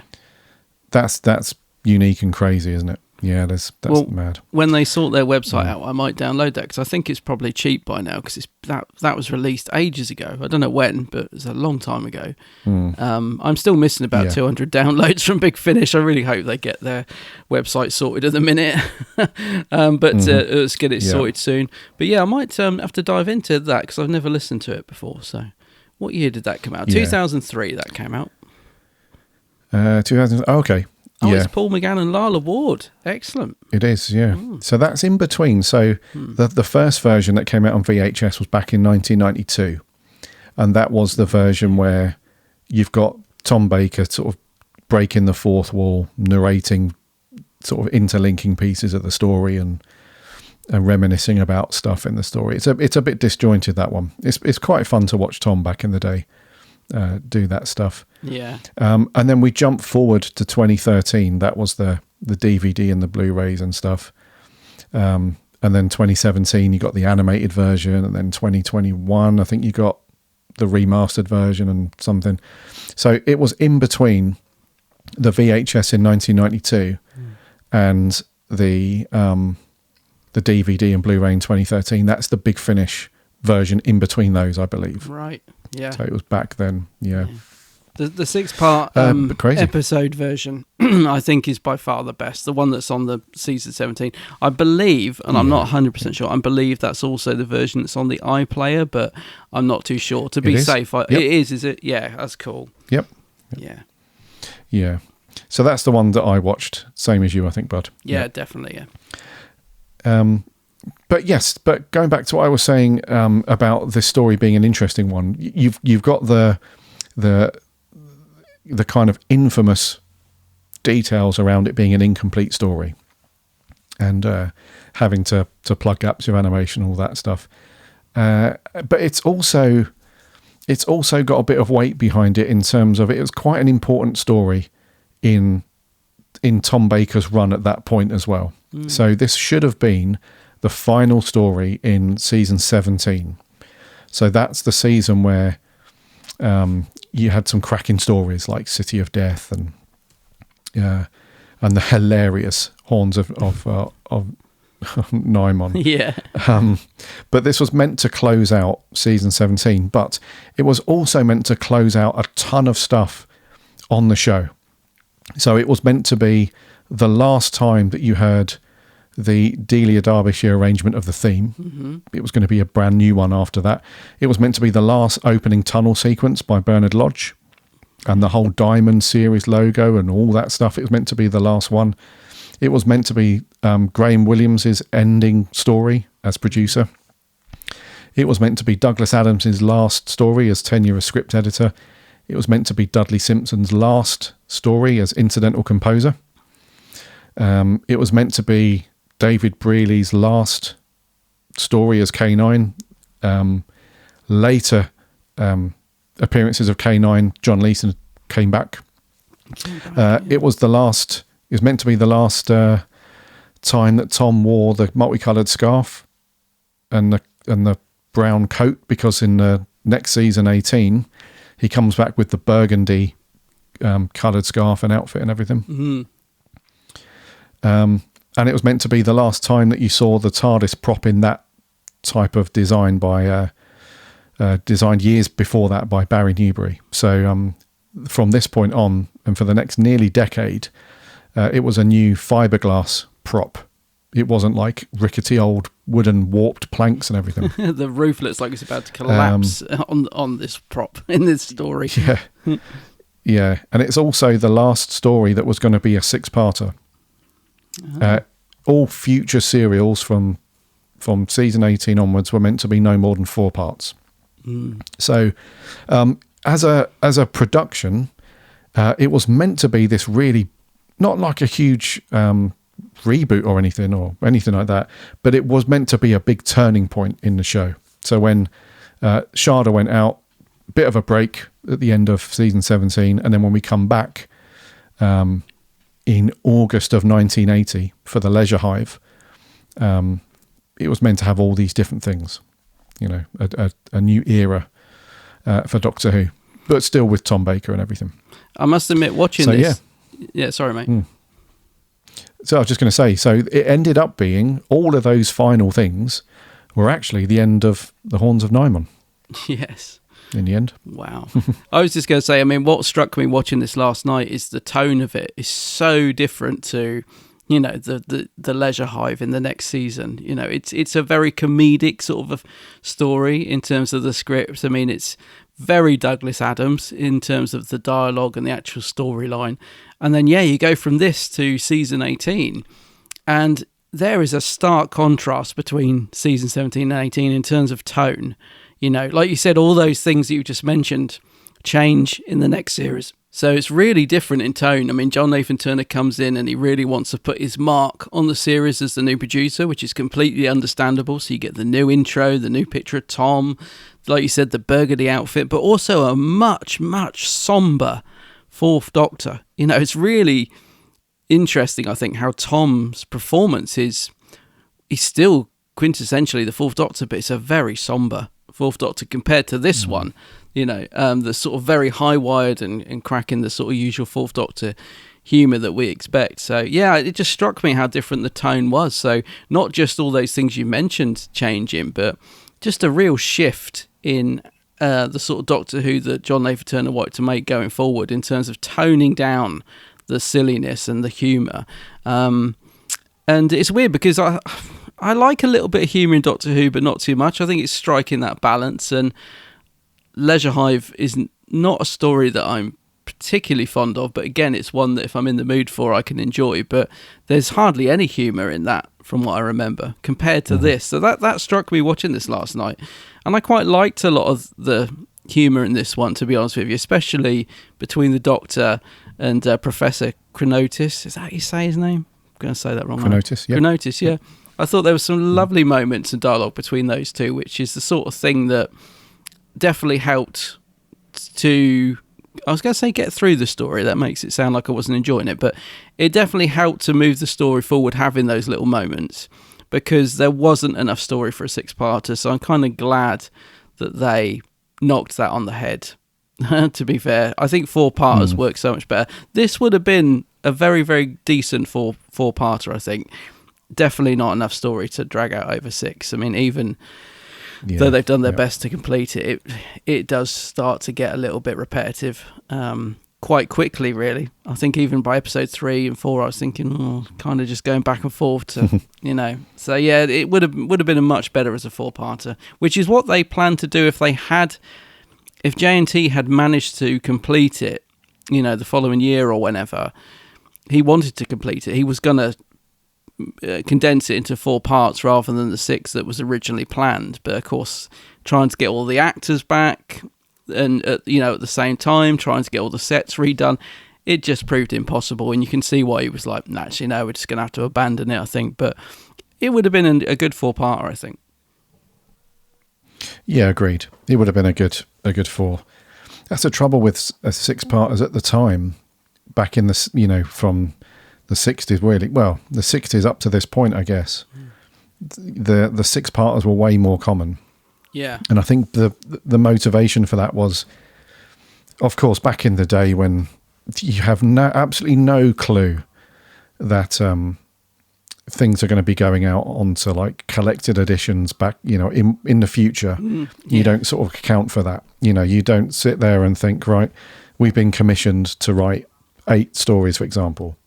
that's unique and crazy, isn't it? Yeah, that's mad. When they sort their website out, I might download that, because I think it's probably cheap by now, because that was released ages ago. I don't know when, but it was a long time ago. I'm still missing about 200 downloads from Big Finish. I really hope they get their website sorted at the minute. But let's get it sorted soon. But yeah, I might have to dive into that, because I've never listened to it before. So what year did that come out? 2003 that came out. 2000. Okay. Oh, it's Paul McGann and Lala Ward. Excellent. It is, yeah. So that's in between. So the first version that came out on VHS was back in 1992. And that was the version where you've got Tom Baker sort of breaking the fourth wall, narrating, sort of interlinking pieces of the story. And reminiscing about stuff in the story. It's a bit disjointed, that one. It's quite fun to watch Tom back in the day do that stuff. Yeah. And then we jump forward to 2013. That was the DVD and the Blu-rays and stuff. And then 2017, you got the animated version, and then 2021, I think you got the remastered version and something. So it was in between the VHS in 1992 and the DVD and Blu-ray in 2013. That's the Big Finish version in between those, I believe. Right. Yeah. So it was back then. Yeah. The 6-part episode version, I think, is by far the best. The one that's on the season 17. I believe, and I'm not 100% sure, I believe that's also the version that's on the iPlayer, but I'm not too sure. To be safe, it is it? Yeah, that's cool. Yep. Yeah. Yeah. So that's the one that I watched, same as you, I think, Bud. Yeah, definitely, yeah. But going back to what I was saying about this story being an interesting one, you've got the kind of infamous details around it being an incomplete story and having to plug gaps of animation, all that stuff. But it's also got a bit of weight behind it in terms of it was quite an important story in Tom Baker's run at that point as well. So this should have been the final story in season 17. So that's the season where you had some cracking stories like City of Death and the hilarious Horns of Nymon. Yeah. But this was meant to close out season 17, but it was also meant to close out a ton of stuff on the show. So it was meant to be the last time that you heard the Delia Derbyshire arrangement of the theme. Mm-hmm. It was going to be a brand new one after that. It was meant to be the last opening tunnel sequence by Bernard Lodge and the whole Diamond series logo and all that stuff. It was meant to be the last one. It was meant to be Graham Williams's ending story as producer. It was meant to be Douglas Adams' last story as tenure as script editor. It was meant to be Dudley Simpson's last story as incidental composer. It was meant to be David Brealey's last story as K9. Later appearances of K9, John Leeson came back. It was meant to be the last time that Tom wore the multicoloured scarf and the brown coat, because in the next season 18 he comes back with the burgundy coloured scarf and outfit and everything. Mm-hmm. And it was meant to be the last time that you saw the TARDIS prop in that type of design designed years before that by Barry Newbury. So from this point on, and for the next nearly decade, it was a new fiberglass prop. It wasn't like rickety old wooden warped planks and everything. The roof looks like it's about to collapse on this prop in this story. Yeah. Yeah. And it's also the last story that was going to be a 6-parter. All future serials from season 18 onwards were meant to be no more than 4 parts. So as a production, it was meant to be this really, not like a huge reboot or anything like that, but it was meant to be a big turning point in the show. So when Shada went out, bit of a break at the end of season 17, and then when we come back in August of 1980 for the Leisure Hive, it was meant to have all these different things, a new era for Doctor Who, but still with Tom Baker and everything. I must admit, watching this... Yeah, sorry, mate. So I was just going to say, so it ended up being all of those final things were actually the end of the Horns of Nymon. Yes. In the end. Wow. I was just going to say, I mean, what struck me watching this last night is the tone of it is so different to, the Leisure Hive in the next season. It's a very comedic sort of story in terms of the script. I mean, it's very Douglas Adams in terms of the dialogue and the actual storyline. And then, you go from this to season 18, and there is a stark contrast between season 17 and 18 in terms of tone. Like you said, all those things that you just mentioned change in the next series. So it's really different in tone. I mean, John Nathan Turner comes in and he really wants to put his mark on the series as the new producer, which is completely understandable. So you get the new intro, the new picture of Tom, like you said, the burgundy outfit, but also a much, much somber Fourth Doctor. You know, it's really interesting, I think, how Tom's performance is. He's still quintessentially the Fourth Doctor, but it's a very somber Fourth Doctor compared to this one. You know, the sort of very high-wired and cracking the sort of usual Fourth Doctor humour that we expect. So, yeah, it just struck me how different the tone was. So, not just all those things you mentioned changing, but just a real shift in the sort of Doctor Who that John Nathan Turner wanted to make going forward in terms of toning down the silliness and the humour. And it's weird because I like a little bit of humour in Doctor Who, but not too much. I think it's striking that balance, and Leisure Hive is not a story that I'm particularly fond of, but again, it's one that if I'm in the mood for, I can enjoy. But there's hardly any humour in that, from what I remember, compared to this. So that struck me watching this last night, and I quite liked a lot of the humour in this one, to be honest with you, especially between the Doctor and Professor Chronotis. Is that how you say his name? I'm going to say that wrong. Chronotis, yeah. Chronotis, yeah. I thought there was some lovely moments and dialogue between those two, which is the sort of thing that definitely helped to, I was going to say get through the story. That makes it sound like I wasn't enjoying it, but it definitely helped to move the story forward, having those little moments, because there wasn't enough story for a six-parter. So I'm kind of glad that they knocked that on the head. To be fair, I think four-parters work so much better. This would have been a very, very decent four-parter, I think. Definitely not enough story to drag out over six. I mean, even though they've done their best to complete it, it does start to get a little bit repetitive quite quickly, really. I think even by episode 3 and 4, I was thinking, kind of just going back and forth to, you know. So, yeah, it would have been a much better as a four-parter, which is what they planned to do if J&T had managed to complete it, you know, the following year or whenever. He wanted to complete it. He was going to condense it into 4 parts rather than the 6 that was originally planned. But of course, trying to get all the actors back and you know, at the same time trying to get all the sets redone, it just proved impossible. And you can see why he was like, actually no, we're just gonna have to abandon it, I think. But it would have been a good 4-parter, I think. Yeah, agreed. It would have been a good 4. That's the trouble with 6-parters at the time, back in the, you know, from the 60s, really. Well, the 60s up to this point, I guess. The 6-parters were way more common. Yeah. And I think the motivation for that was, of course, back in the day when you have absolutely no clue that things are going to be going out onto like collected editions back, you know, in the future. You don't sort of account for that. You know, you don't sit there and think, right, we've been commissioned to write 8 stories, for example,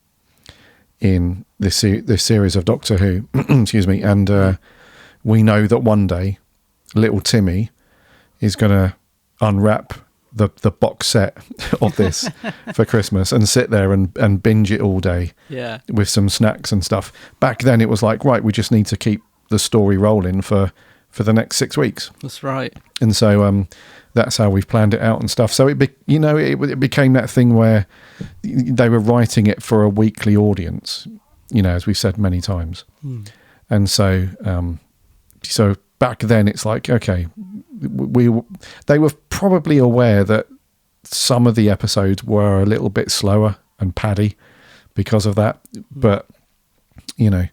in this series of Doctor Who, excuse me, and we know that one day little Timmy is going to unwrap the box set of this for Christmas and sit there and binge it all day with some snacks and stuff. Back then it was like, right, we just need to keep the story rolling for the next 6 weeks. That's right. And so that's how we've planned it out and stuff. So it became that thing where they were writing it for a weekly audience, you know, as we've said many times. And so back then it's like, okay, they were probably aware that some of the episodes were a little bit slower and paddy because of that, but you know,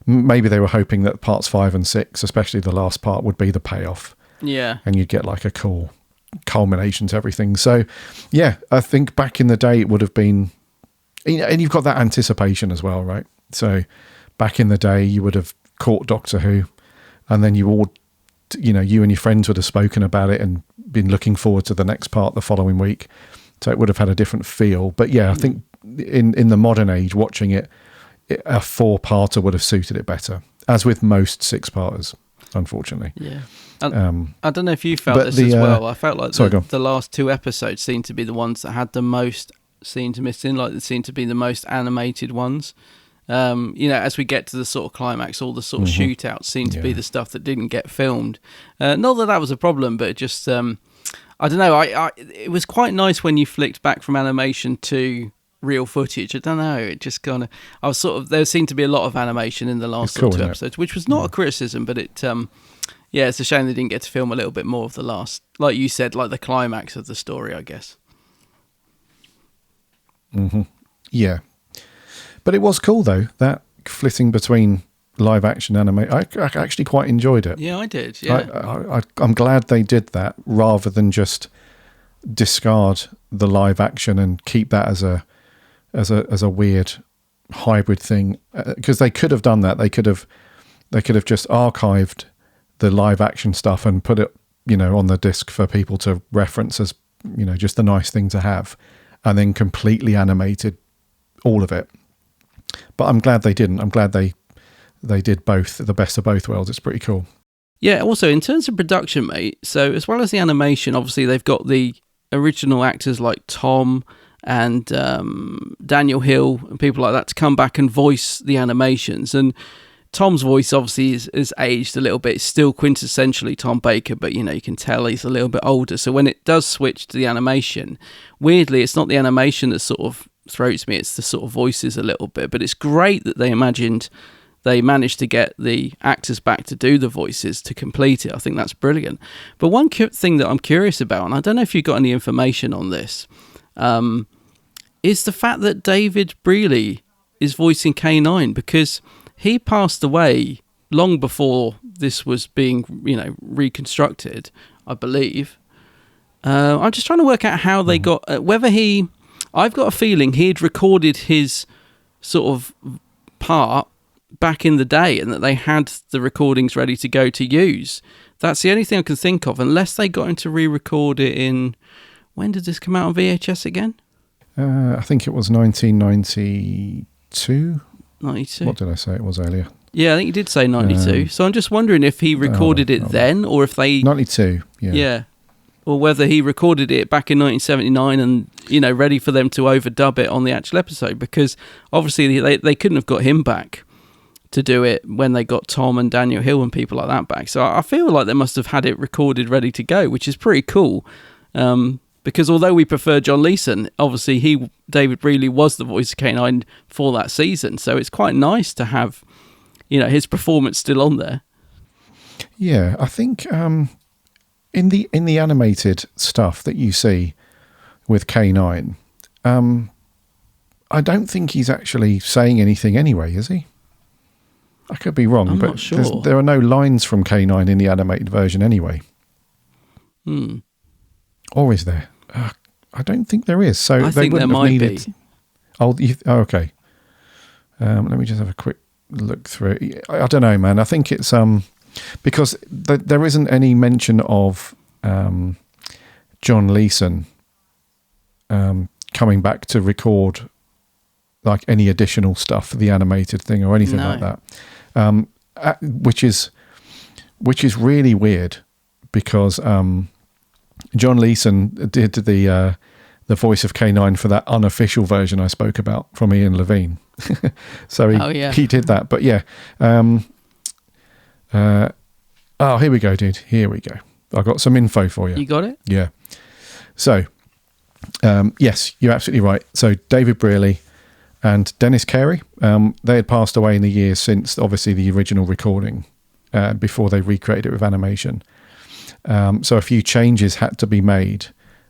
maybe they were hoping that parts 5 and 6, especially the last part, would be the payoff. Yeah. And you'd get like a cool culmination to everything. So yeah, I think back in the day it would have been, and you've got that anticipation as well, right? So back in the day you would have caught Doctor Who, and then you all, you know, you and your friends would have spoken about it and been looking forward to the next part the following week. So it would have had a different feel. But yeah, I think in the modern age, watching it, a 4-parter would have suited it better, as with most 6-parters, unfortunately. Yeah. I don't know if you felt this as well. I felt like the last 2 episodes seemed to be the ones that had the most scenes missing, like they seemed to be the most animated ones. You know, as we get to the sort of climax, all the sort of shootouts seem to be the stuff that didn't get filmed. Not that was a problem, but it just, I don't know. It was quite nice when you flicked back from animation to real footage. I don't know. It just kind of. I was sort of. There seemed to be a lot of animation in the last cool, two isn't it? episodes, which was not a criticism, but it. Yeah, it's a shame they didn't get to film a little bit more of the last, like you said, like the climax of the story, I guess. Mm-hmm. Yeah, but it was cool though, that flitting between live action anime. I actually quite enjoyed it. Yeah, I did. Yeah, I'm glad they did that rather than just discard the live action and keep that as a weird hybrid thing. Because they could have done that. They could have just archived the live action stuff and put it, on the disc for people to reference as, just a nice thing to have, and then completely animated all of it. But I'm glad they didn't. I'm glad they did both, the best of both worlds. It's pretty cool. Yeah, also in terms of production, mate, so as well as the animation, obviously they've got the original actors like Tom and Daniel Hill and people like that to come back and voice the animations. And Tom's voice obviously is aged a little bit. It's still quintessentially Tom Baker, but you can tell he's a little bit older. So when it does switch to the animation, weirdly, it's not the animation that sort of throws me, it's the sort of voices a little bit. But it's great that they managed to get the actors back to do the voices to complete it. I think that's brilliant. But one thing that I'm curious about, and I don't know if you've got any information on this, is the fact that David Brealey is voicing K9, because he passed away long before this was being, reconstructed, I believe. I'm just trying to work out how they got, I've got a feeling he'd recorded his sort of part back in the day and that they had the recordings ready to go to use. That's the only thing I can think of, unless they got him to re-record it in... When did this come out on VHS again? I think it was 1992. 92. What did I say it was earlier? Yeah, I think you did say 92. So I'm just wondering if he recorded it then, or if they... 92, yeah. Yeah. Or whether he recorded it back in 1979 and, ready for them to overdub it on the actual episode, because obviously they couldn't have got him back to do it when they got Tom and Daniel Hill and people like that back. So I feel like they must have had it recorded ready to go, which is pretty cool. Because although we prefer John Leeson, obviously David Brealey was the voice of K9 for that season. So it's quite nice to have, his performance still on there. Yeah, I think in the animated stuff that you see with K9, I don't think he's actually saying anything anyway, is he? I could be wrong, I'm but not sure. There are no lines from K9 in the animated version anyway. Or is there? I don't think there is. So I think there might be. Okay. Let me just have a quick look through. I don't know, man. I think it's because there isn't any mention of John Leeson coming back to record like any additional stuff for the animated thing or anything like that, which is really weird because John Leeson did the voice of K9 for that unofficial version I spoke about from Ian Levine. So he did that. But yeah. Here we go, dude. Here we go. I've got some info for you. You got it? Yeah. So, yes, you're absolutely right. So David Brealey and Dennis Carey, they had passed away in the years since, obviously, the original recording, before they recreated it with animation. So a few changes had to be made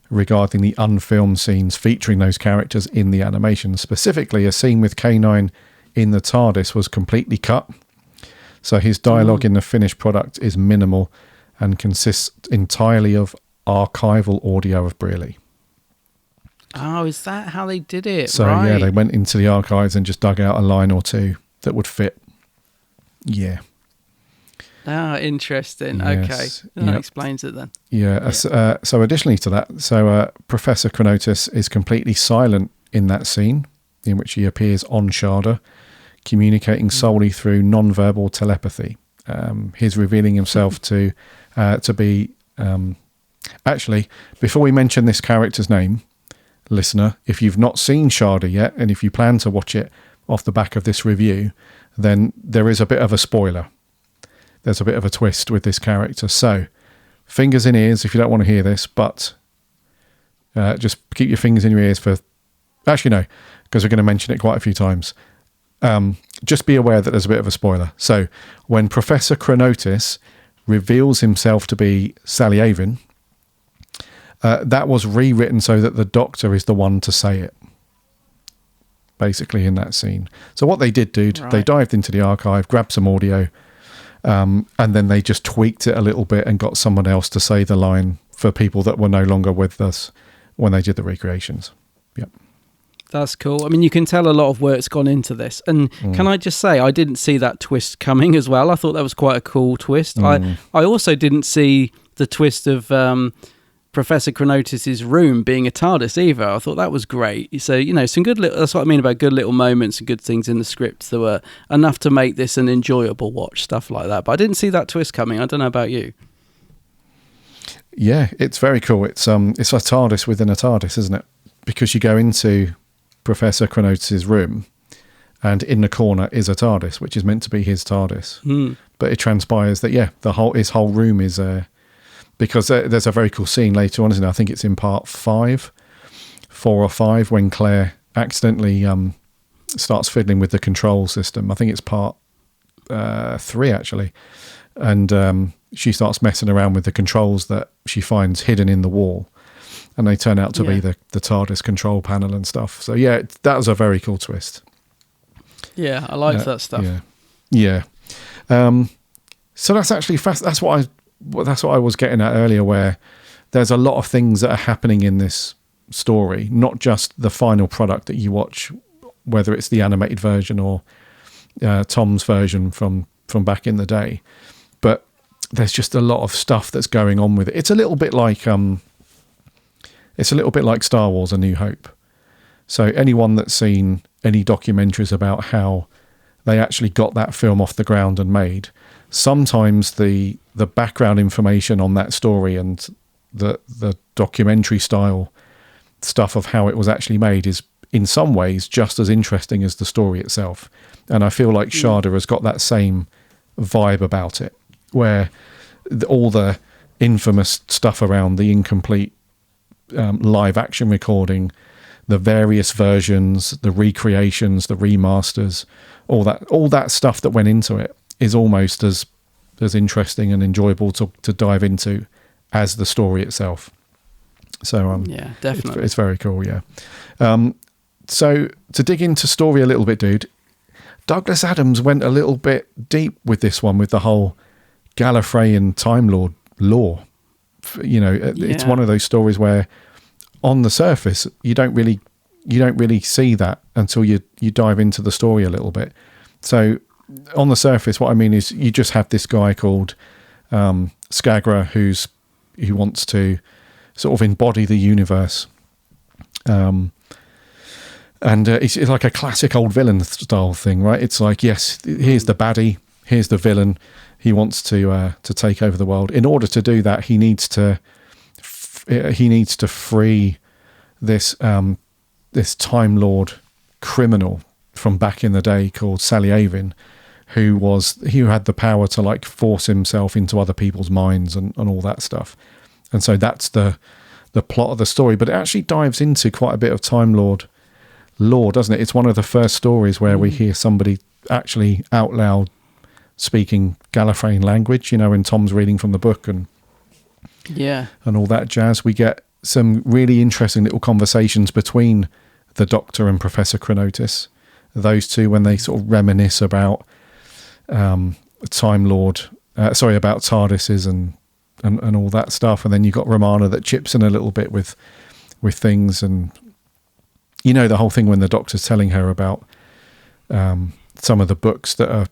regarding the unfilmed scenes featuring those characters in the animation. Specifically, a scene with K9 in the TARDIS was completely cut. So his dialogue in the finished product is minimal and consists entirely of archival audio of Brealey. Oh, is that how they did it? So right. Yeah, they went into the archives and just dug out a line or two that would fit. Yeah. Ah, interesting. Yes. Okay. That explains it then. Yeah. So additionally to that, Professor Chronotis is completely silent in that scene in which he appears on Shada, communicating solely through non-verbal telepathy. He's revealing himself to be... actually, before we mention this character's name, listener, if you've not seen Shada yet, and if you plan to watch it off the back of this review, then there is a bit of a spoiler. There's a bit of a twist with this character. So, fingers in ears if you don't want to hear this, but just keep your fingers in your ears for... Actually, no, because we're going to mention it quite a few times. Just be aware that there's a bit of a spoiler. So when Professor Chronotis reveals himself to be Salyavin, that was rewritten so that the Doctor is the one to say it, basically, in that scene. So what they did, dude, they dived into the archive, grabbed some audio, and then they just tweaked it a little bit and got someone else to say the line for people that were no longer with us when they did the recreations. Yep. That's cool. I mean, you can tell a lot of work's gone into this. And can I just say, I didn't see that twist coming as well. I thought that was quite a cool twist. I also didn't see the twist of Professor Chronotis' room being a TARDIS either. I thought that was great. So, you know, some good little... That's what I mean about good little moments and good things in the script that were enough to make this an enjoyable watch, stuff like that. But I didn't see that twist coming. I don't know about you. Yeah, it's very cool. It's a TARDIS within a TARDIS, isn't it? Because you go into Professor Chronotis' room, and in the corner is a TARDIS, which is meant to be his TARDIS. But it transpires that his whole room is because there's a very cool scene later on, isn't it? I think it's in part 4 or 5, when Claire accidentally starts fiddling with the control system. I think it's part 3 actually, and she starts messing around with the controls that she finds hidden in the wall. And they turn out to be the TARDIS control panel and stuff. So yeah, that was a very cool twist. Yeah, I liked that stuff. Yeah. So that's actually that's what I was getting at earlier, where there's a lot of things that are happening in this story, not just the final product that you watch, whether it's the animated version or Tom's version from back in the day, but there's just a lot of stuff that's going on with it. It's a little bit like Star Wars: A New Hope. So anyone that's seen any documentaries about how they actually got that film off the ground and made, sometimes the background information on that story and the documentary style stuff of how it was actually made is in some ways just as interesting as the story itself. And I feel like Shada has got that same vibe about it, where all the infamous stuff around the incomplete live action recording, the various versions, the recreations, the remasters, all that stuff that went into it is almost as interesting and enjoyable to dive into as the story itself. So yeah, definitely, it's very cool. Yeah. So to dig into story a little bit, dude, Douglas Adams went a little bit deep with this one, with the whole Gallifreyan Time Lord lore. You know, it's one of those stories where on the surface you don't really see that until you dive into the story a little bit. So on the surface, what I mean is you just have this guy called Skagra who wants to sort of embody the universe, and it's like a classic old villain style thing, right? It's like, yes, here's the baddie, here's the villain. He wants to take over the world. In order to do that, he needs to free this Time Lord criminal from back in the day called Salyavin, who had the power to like force himself into other people's minds and all that stuff. And so that's the plot of the story. But it actually dives into quite a bit of Time Lord lore, doesn't it? It's one of the first stories where we hear somebody actually out loud speaking Gallifreyan language, you know, when Tom's reading from the book and all that jazz. We get some really interesting little conversations between the Doctor and Professor Chronotis, those two, when they sort of reminisce about Time Lord, about TARDISes and all that stuff. And then you've got Romana that chips in a little bit with things, and you know, the whole thing when the Doctor's telling her about some of the books that are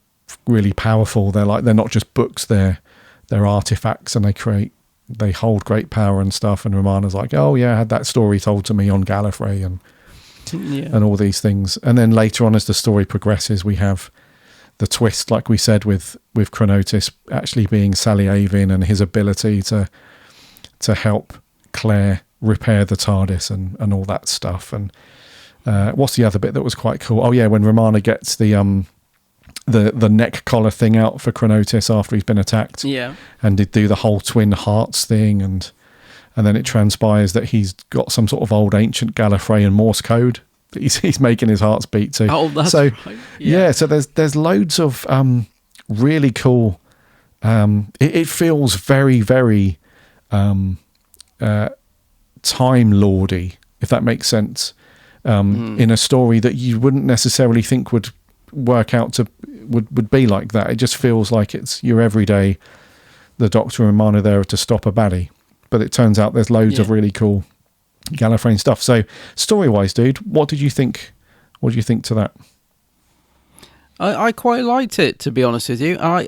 really powerful. They're not just books, they're artifacts, and they hold great power and stuff. And Romana's like, oh yeah, I had that story told to me on Gallifrey and all these things. And then later on, as the story progresses, we have the twist, like we said, with Chronotis actually being Salyavin and his ability to help Claire repair the TARDIS and all that stuff. And what's the other bit that was quite cool? Oh yeah, when Romana gets the the neck collar thing out for Chronotis after he's been attacked. Yeah. And did do the whole twin hearts thing, and then it transpires that he's got some sort of old ancient Gallifreyan Morse code that he's making his hearts beat to. Oh, that's so, right. Yeah, so there's loads of really cool. It feels very, very Time Lordy, if that makes sense, in a story that you wouldn't necessarily think would work out to would be like that. It just feels like it's your everyday, the Doctor and Mana there to stop a baddie. But it turns out there's loads of really cool Gallifreyan stuff. So story-wise, dude, what did you think? What do you think to that? I quite liked it, to be honest with you. I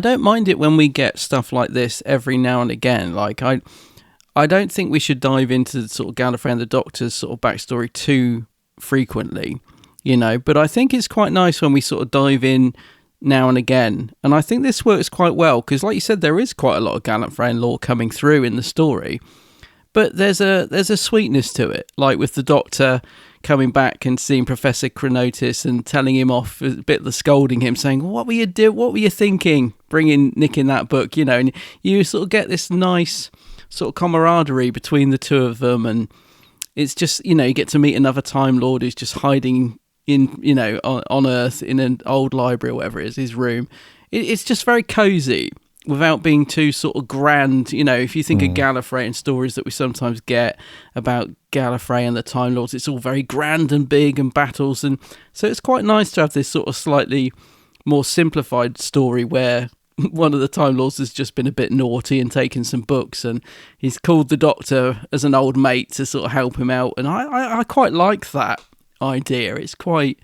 don't mind it when we get stuff like this every now and again. Like I don't think we should dive into the sort of Gallifrey and the Doctor's sort of backstory too frequently, but I think it's quite nice when we sort of dive in now and again. And I think this works quite well because, like you said, there is quite a lot of Gallifreyan lore coming through in the story. But there's a sweetness to it, like with the Doctor coming back and seeing Professor Chronotis and telling him off, a bit of scolding him, saying, "What were you What were you thinking? Nicking that book?" And you sort of get this nice sort of camaraderie between the two of them, and it's just you get to meet another Time Lord who's just hiding in on Earth in an old library or whatever it is, his room. It's just very cozy, without being too sort of grand. If you think of Gallifreyan stories that we sometimes get about Gallifrey and the Time Lords, it's all very grand and big and battles. And so it's quite nice to have this sort of slightly more simplified story where one of the Time Lords has just been a bit naughty and taken some books, and he's called the Doctor as an old mate to sort of help him out. And I quite like that idea. It's quite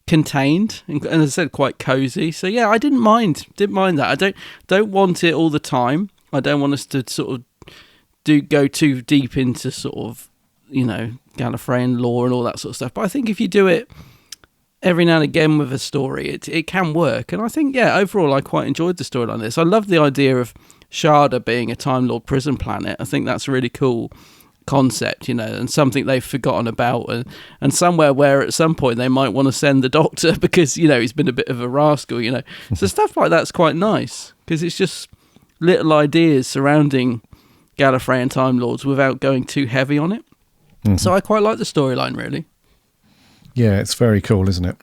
contained and, as I said, quite cozy. So yeah, I didn't mind that. I don't want it all the time. I don't want us to sort of go too deep into sort of Gallifreyan lore and all that sort of stuff. But I think if you do it every now and again with a story, it can work. And I think overall I quite enjoyed the storyline of this. I love the idea of Shada being a Time Lord prison planet. I think that's a really cool concept, and something they've forgotten about, and somewhere where at some point they might want to send the Doctor because he's been a bit of a rascal. So stuff like that's quite nice because it's just little ideas surrounding Gallifrey and Time Lords without going too heavy on it. So I quite like the storyline, really. Yeah, it's very cool, isn't it?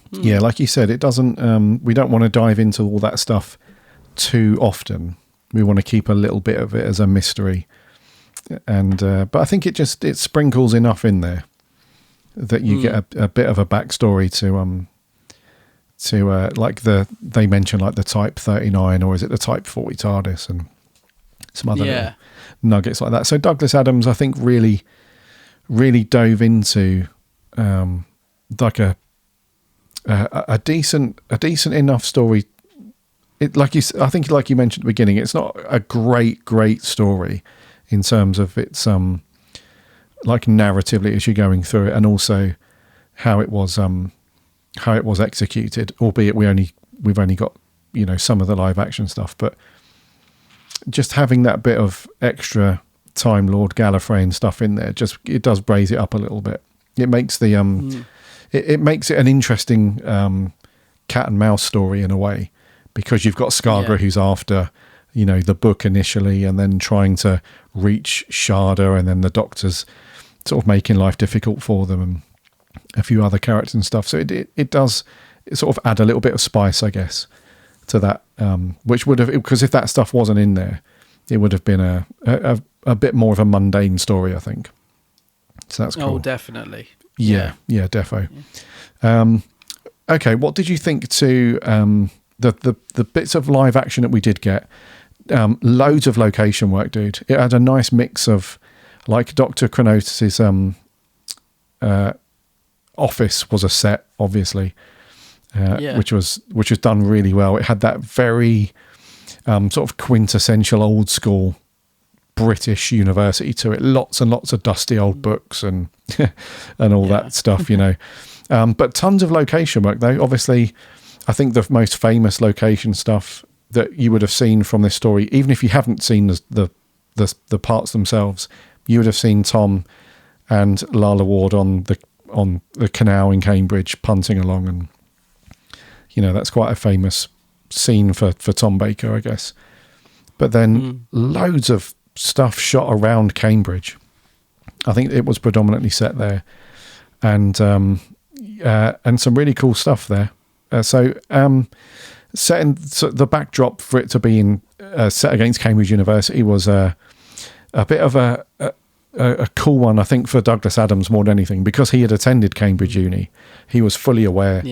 Yeah, like you said, it doesn't we don't want to dive into all that stuff too often. We want to keep a little bit of it as a mystery. And but I think it sprinkles enough in there that you get a bit of a backstory to like they mention like the Type 39, or is it the Type 40 TARDIS, and some other little nuggets like that. So Douglas Adams, I think, really dove into like a decent enough story. I think like you mentioned at the beginning, it's not a great story in terms of its like narratively as you're going through it, and also how it was executed. Albeit we've only got some of the live action stuff, but just having that bit of extra Time Lord Gallifreyan stuff in there, it does braise it up a little bit. It makes the it makes it an interesting cat and mouse story in a way, because you've got Skagra who's after the book initially, and then trying to reach Shada, and then the Doctor's sort of making life difficult for them, and a few other characters and stuff. So it does sort of add a little bit of spice, I guess, to that, which would have, because if that stuff wasn't in there, it would have been a bit more of a mundane story, I think. So that's cool. Oh, definitely. Yeah, defo. Okay, what did you think to the bits of live action that we did get? Loads of location work, dude. It had a nice mix of, like, Dr. Chronotis' office was a set, obviously, which was done really well. It had that very sort of quintessential old school British university to it. Lots and lots of dusty old books and and all that stuff, but tons of location work, though. Obviously, I think the most famous location stuff that you would have seen from this story, even if you haven't seen the parts themselves, you would have seen Tom and Lalla Ward on the canal in Cambridge punting along, and that's quite a famous scene for Tom Baker, I guess. But then loads of stuff shot around Cambridge. I think it was predominantly set there, and some really cool stuff there. So the backdrop for it to be in set against Cambridge University was a bit of a cool one, I think, for Douglas Adams more than anything, because he had attended Cambridge Uni. He was fully aware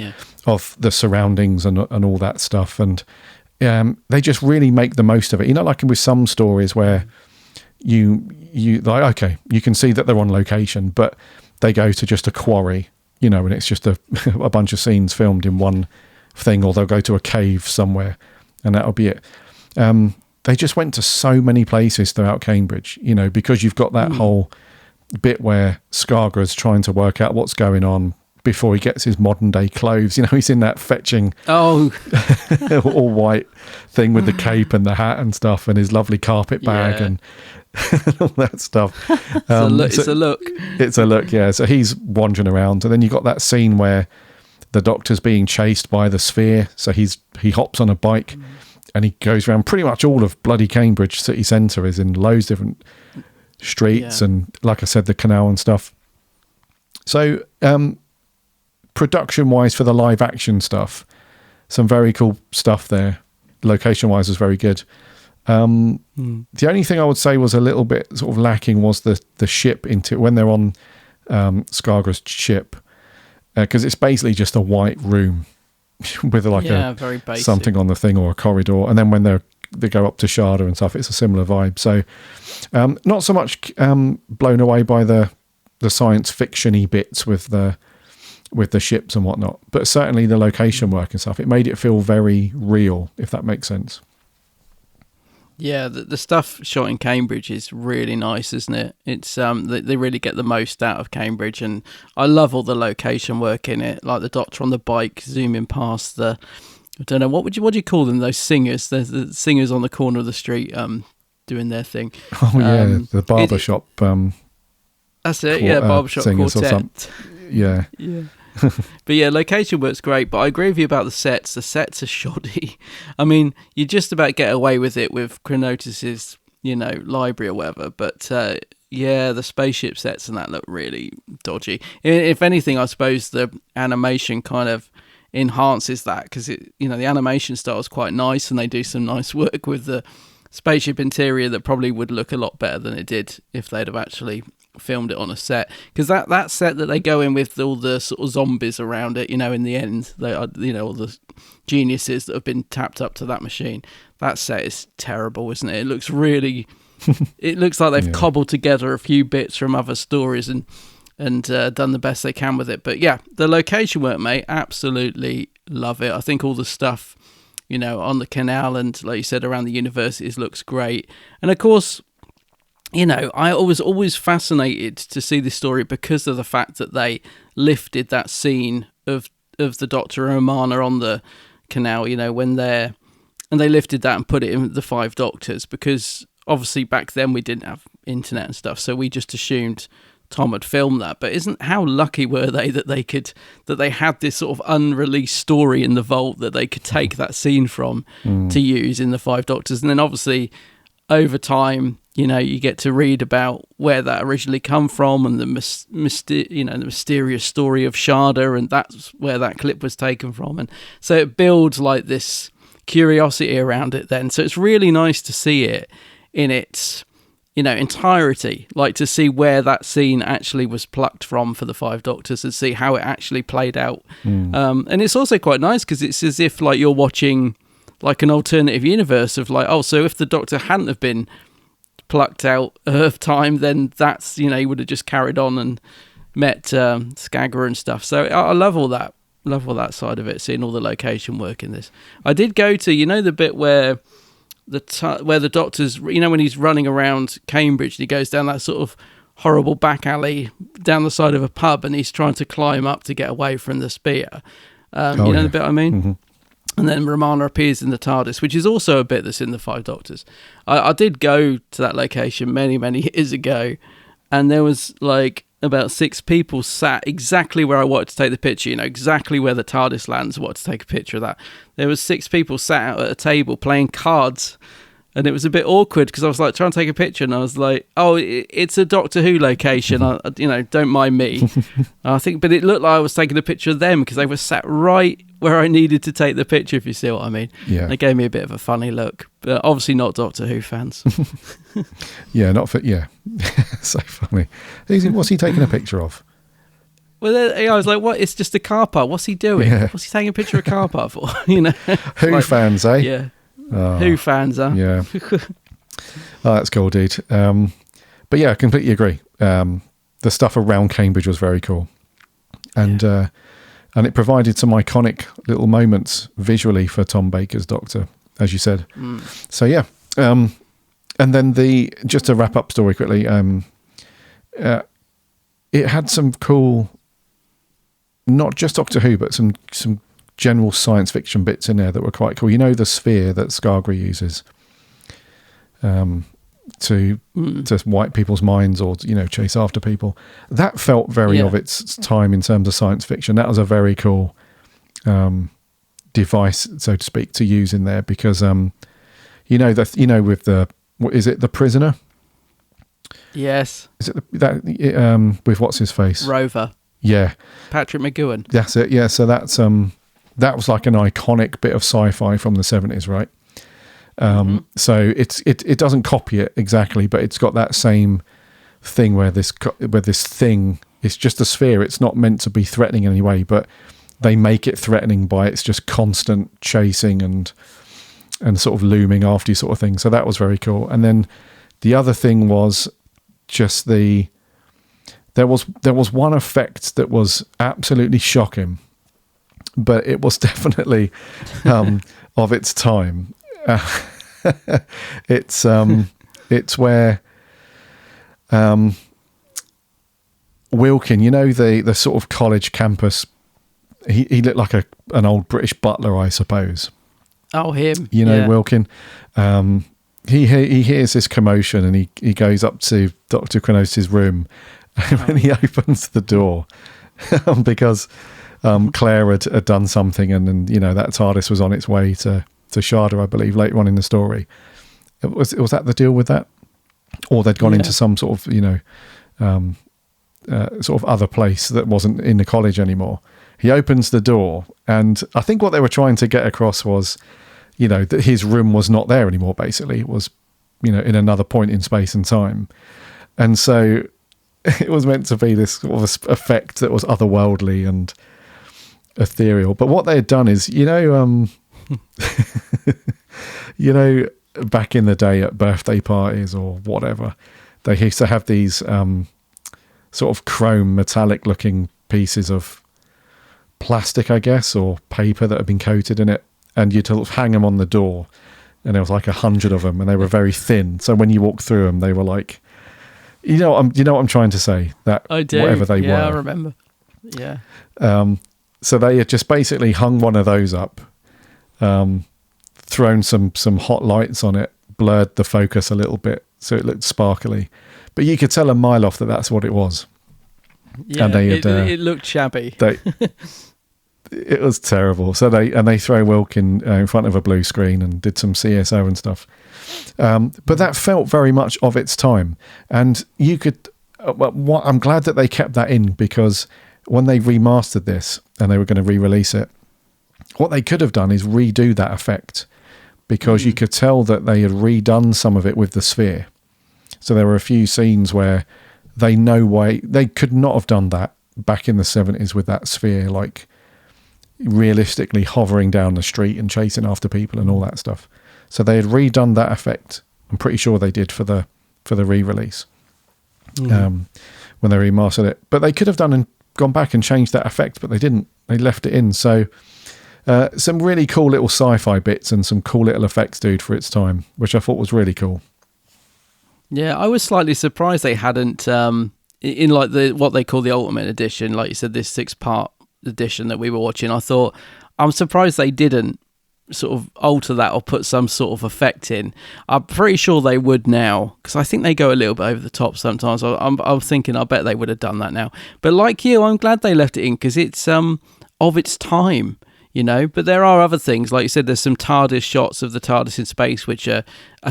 of the surroundings and all that stuff, and they just really make the most of it. Like with some stories where you like, okay, you can see that they're on location, but they go to just a quarry, and it's just a bunch of scenes filmed in one thing, or they'll go to a cave somewhere and that'll be it. They just went to so many places throughout Cambridge, because you've got that whole bit where Skagara's trying to work out what's going on before he gets his modern day clothes. He's in that fetching all white thing with the cape and the hat and stuff, and his lovely carpet bag and all that stuff. It's a look. It's a look, yeah. So he's wandering around, and then you got that scene where the Doctor's being chased by the sphere. So he hops on a bike and he goes around pretty much all of bloody Cambridge city centre, is in loads of different streets and, like I said, the canal and stuff. So production wise for the live action stuff, some very cool stuff there. Location wise was very good. The only thing I would say was a little bit sort of lacking was the ship into when they're on Skagara's ship, because it's basically just a white room with like very basic. Something on the thing or a corridor, and then when they go up to Shada and stuff, it's a similar vibe. So not so much blown away by the science fiction-y bits with the ships and whatnot, but certainly the location work and stuff, it made it feel very real, if that makes sense. Yeah, the stuff shot in Cambridge is really nice, isn't it? It's they really get the most out of Cambridge, and I love all the location work in it, like the Doctor on the bike zooming past the, I don't know, what do you call them? Those singers, the singers on the corner of the street, doing their thing. Oh yeah, the barbershop. That's it. Barbershop quartet. Yeah. But yeah, location work's great, but I agree with you about the sets. The sets are shoddy. I mean, you just about get away with it with Chronotis's, library or whatever, but the spaceship sets and that look really dodgy. If anything, I suppose the animation kind of enhances that, because the animation style is quite nice, and they do some nice work with the spaceship interior that probably would look a lot better than it did if they'd have actually filmed it on a set, because that set that they go in with all the sort of zombies around it, in the end, they are, all the geniuses that have been tapped up to that machine, that set is terrible, isn't it? It looks really it looks like they've cobbled together a few bits from other stories and done the best they can with it. But yeah, the location work, mate, absolutely love it. I think all the stuff on the canal and, like you said, around the universities looks great. And of course, I was always fascinated to see this story because of the fact that they lifted that scene of the Doctor and Romana on the canal, when they lifted that and put it in the Five Doctors, because obviously back then we didn't have internet and stuff, so we just assumed Tom had filmed that. But how lucky were they that they had this sort of unreleased story in the vault that they could take that scene from to use in the Five Doctors, and then obviously over time, you get to read about where that originally come from and the mysterious story of Shada, and that's where that clip was taken from. And so it builds like this curiosity around it then. So it's really nice to see it in its, entirety, like to see where that scene actually was plucked from for the Five Doctors and see how it actually played out. And it's also quite nice because it's as if like you're watching like an alternative universe of like, so if the Doctor hadn't have been plucked out of time, then that's, he would have just carried on and met Skagara and stuff. So I love all that side of it, seeing all the location work in this. I did go to, the bit where the Doctor's, when he's running around Cambridge and he goes down that sort of horrible back alley down the side of a pub and he's trying to climb up to get away from the spear. The bit I mean? Mm-hmm. And then Romana appears in the TARDIS, which is also a bit that's in the Five Doctors. I did go to that location many, many years ago, and there was like about 6 people sat exactly where I wanted to take the picture, exactly where the TARDIS lands. I wanted to take a picture of that. There was 6 people sat out at a table playing cards, and it was a bit awkward because I was like trying to take a picture, and I was like, "Oh, it's a Doctor Who location, don't mind me." I think, but it looked like I was taking a picture of them because they were sat right where I needed to take the picture. If you see what I mean? Yeah. They gave me a bit of a funny look, but obviously not Doctor Who fans. Yeah, not for so funny. What's he taking a picture of? Well, I was like, "What? It's just a car park. What's he doing? Yeah. What's he taking a picture of a car park for?" Who like, fans, eh? Yeah. Oh, Who fans are? Yeah. Oh, that's cool, dude. But yeah, I completely agree. The stuff around Cambridge was very cool, and it provided some iconic little moments visually for Tom Baker's Doctor, as you said. So yeah, and then just to wrap up story quickly, it had some cool, not just Doctor Who, but some general science fiction bits in there that were quite cool. The sphere that Skagra uses to wipe people's minds or chase after people. That felt very of its time in terms of science fiction. That was a very cool device, so to speak, to use in there because with the prisoner. Yes. Is it that with what's his face? Rover. Yeah. Patrick McGowan. That's it. Yeah. So that's that was like an iconic bit of sci-fi from the 70s, right? So it doesn't copy it exactly, but it's got that same thing where this thing is just a sphere. It's not meant to be threatening in any way, but they make it threatening by its just constant chasing and sort of looming after you sort of thing. So that was very cool. And then the other thing was just there was one effect that was absolutely shocking, but it was definitely of its time. It's where Wilkin, the sort of college campus, he looked like an old British butler, I suppose. Oh, him. Wilkin. He hears this commotion and he goes up to Dr. Chronotis' room and when he opens the door because Claire had done something and then that TARDIS was on its way to Shada, I believe, later on in the story. Was that the deal with that? Or they'd gone into some sort of, sort of other place that wasn't in the college anymore. He opens the door and I think what they were trying to get across was, that his room was not there anymore, basically. It was, in another point in space and time. And so it was meant to be this sort of effect that was otherworldly and ethereal. But what they had done is, back in the day at birthday parties or whatever, they used to have these sort of chrome metallic looking pieces of plastic, I guess, or paper that had been coated in it. And you'd hang them on the door, and there was like 100 of them, and they were very thin. So when you walk through them, they were like, you know what I'm trying to say? That I do. Whatever they were. Yeah, I remember. Yeah. So they had just basically hung one of those up, thrown some hot lights on it, blurred the focus a little bit so it looked sparkly, but you could tell a mile off that that's what it was. Yeah, and it looked shabby. It was terrible. So they throw Wilkin in front of a blue screen and did some CSO and stuff. But that felt very much of its time. And you could, I'm glad that they kept that in because when they remastered this and they were going to re-release it, what they could have done is redo that effect because you could tell that they had redone some of it with the sphere. So there were a few scenes where they could not have done that back in the 70s with that sphere, like realistically hovering down the street and chasing after people and all that stuff. So they had redone that effect. I'm pretty sure they did for the re-release when they remastered it. But they could have done and gone back and changed that effect, but they didn't. They left it in. So some really cool little sci-fi bits and some cool little effects, dude, for its time, which I thought was really cool. Yeah, I was slightly surprised they hadn't in like what they call the Ultimate Edition, like you said, this 6-part edition that we were watching. I'm surprised they didn't sort of alter that or put some sort of effect in. I'm pretty sure they would now, because I think they go a little bit over the top sometimes. I'm thinking, I bet they would have done that now. But like you, I'm glad they left it in, because it's of its time, you know. But there are other things, like you said, there's some TARDIS shots of the TARDIS in space which are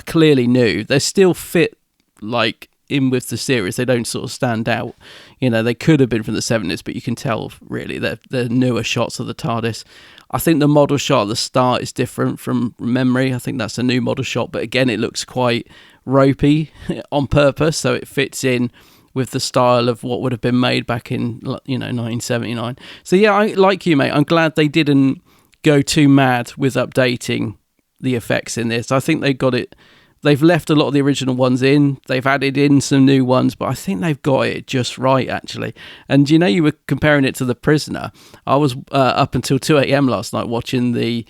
clearly new. They still fit like in with the series. They don't sort of stand out, you know. They could have been from the 70s, but you can tell really they're newer shots of the TARDIS. I think the model shot at the start is different from memory. I think that's a new model shot, but again, it looks quite ropey on purpose, so it fits in with the style of what would have been made back in, you know, 1979. So yeah, I like you, mate. I'm glad they didn't go too mad with updating the effects in this. I think they got it. They've left a lot of the original ones in. They've added in some new ones, but I think they've got it just right, actually. And, you know, you were comparing it to The Prisoner. I was up until 2 a.m. last night watching the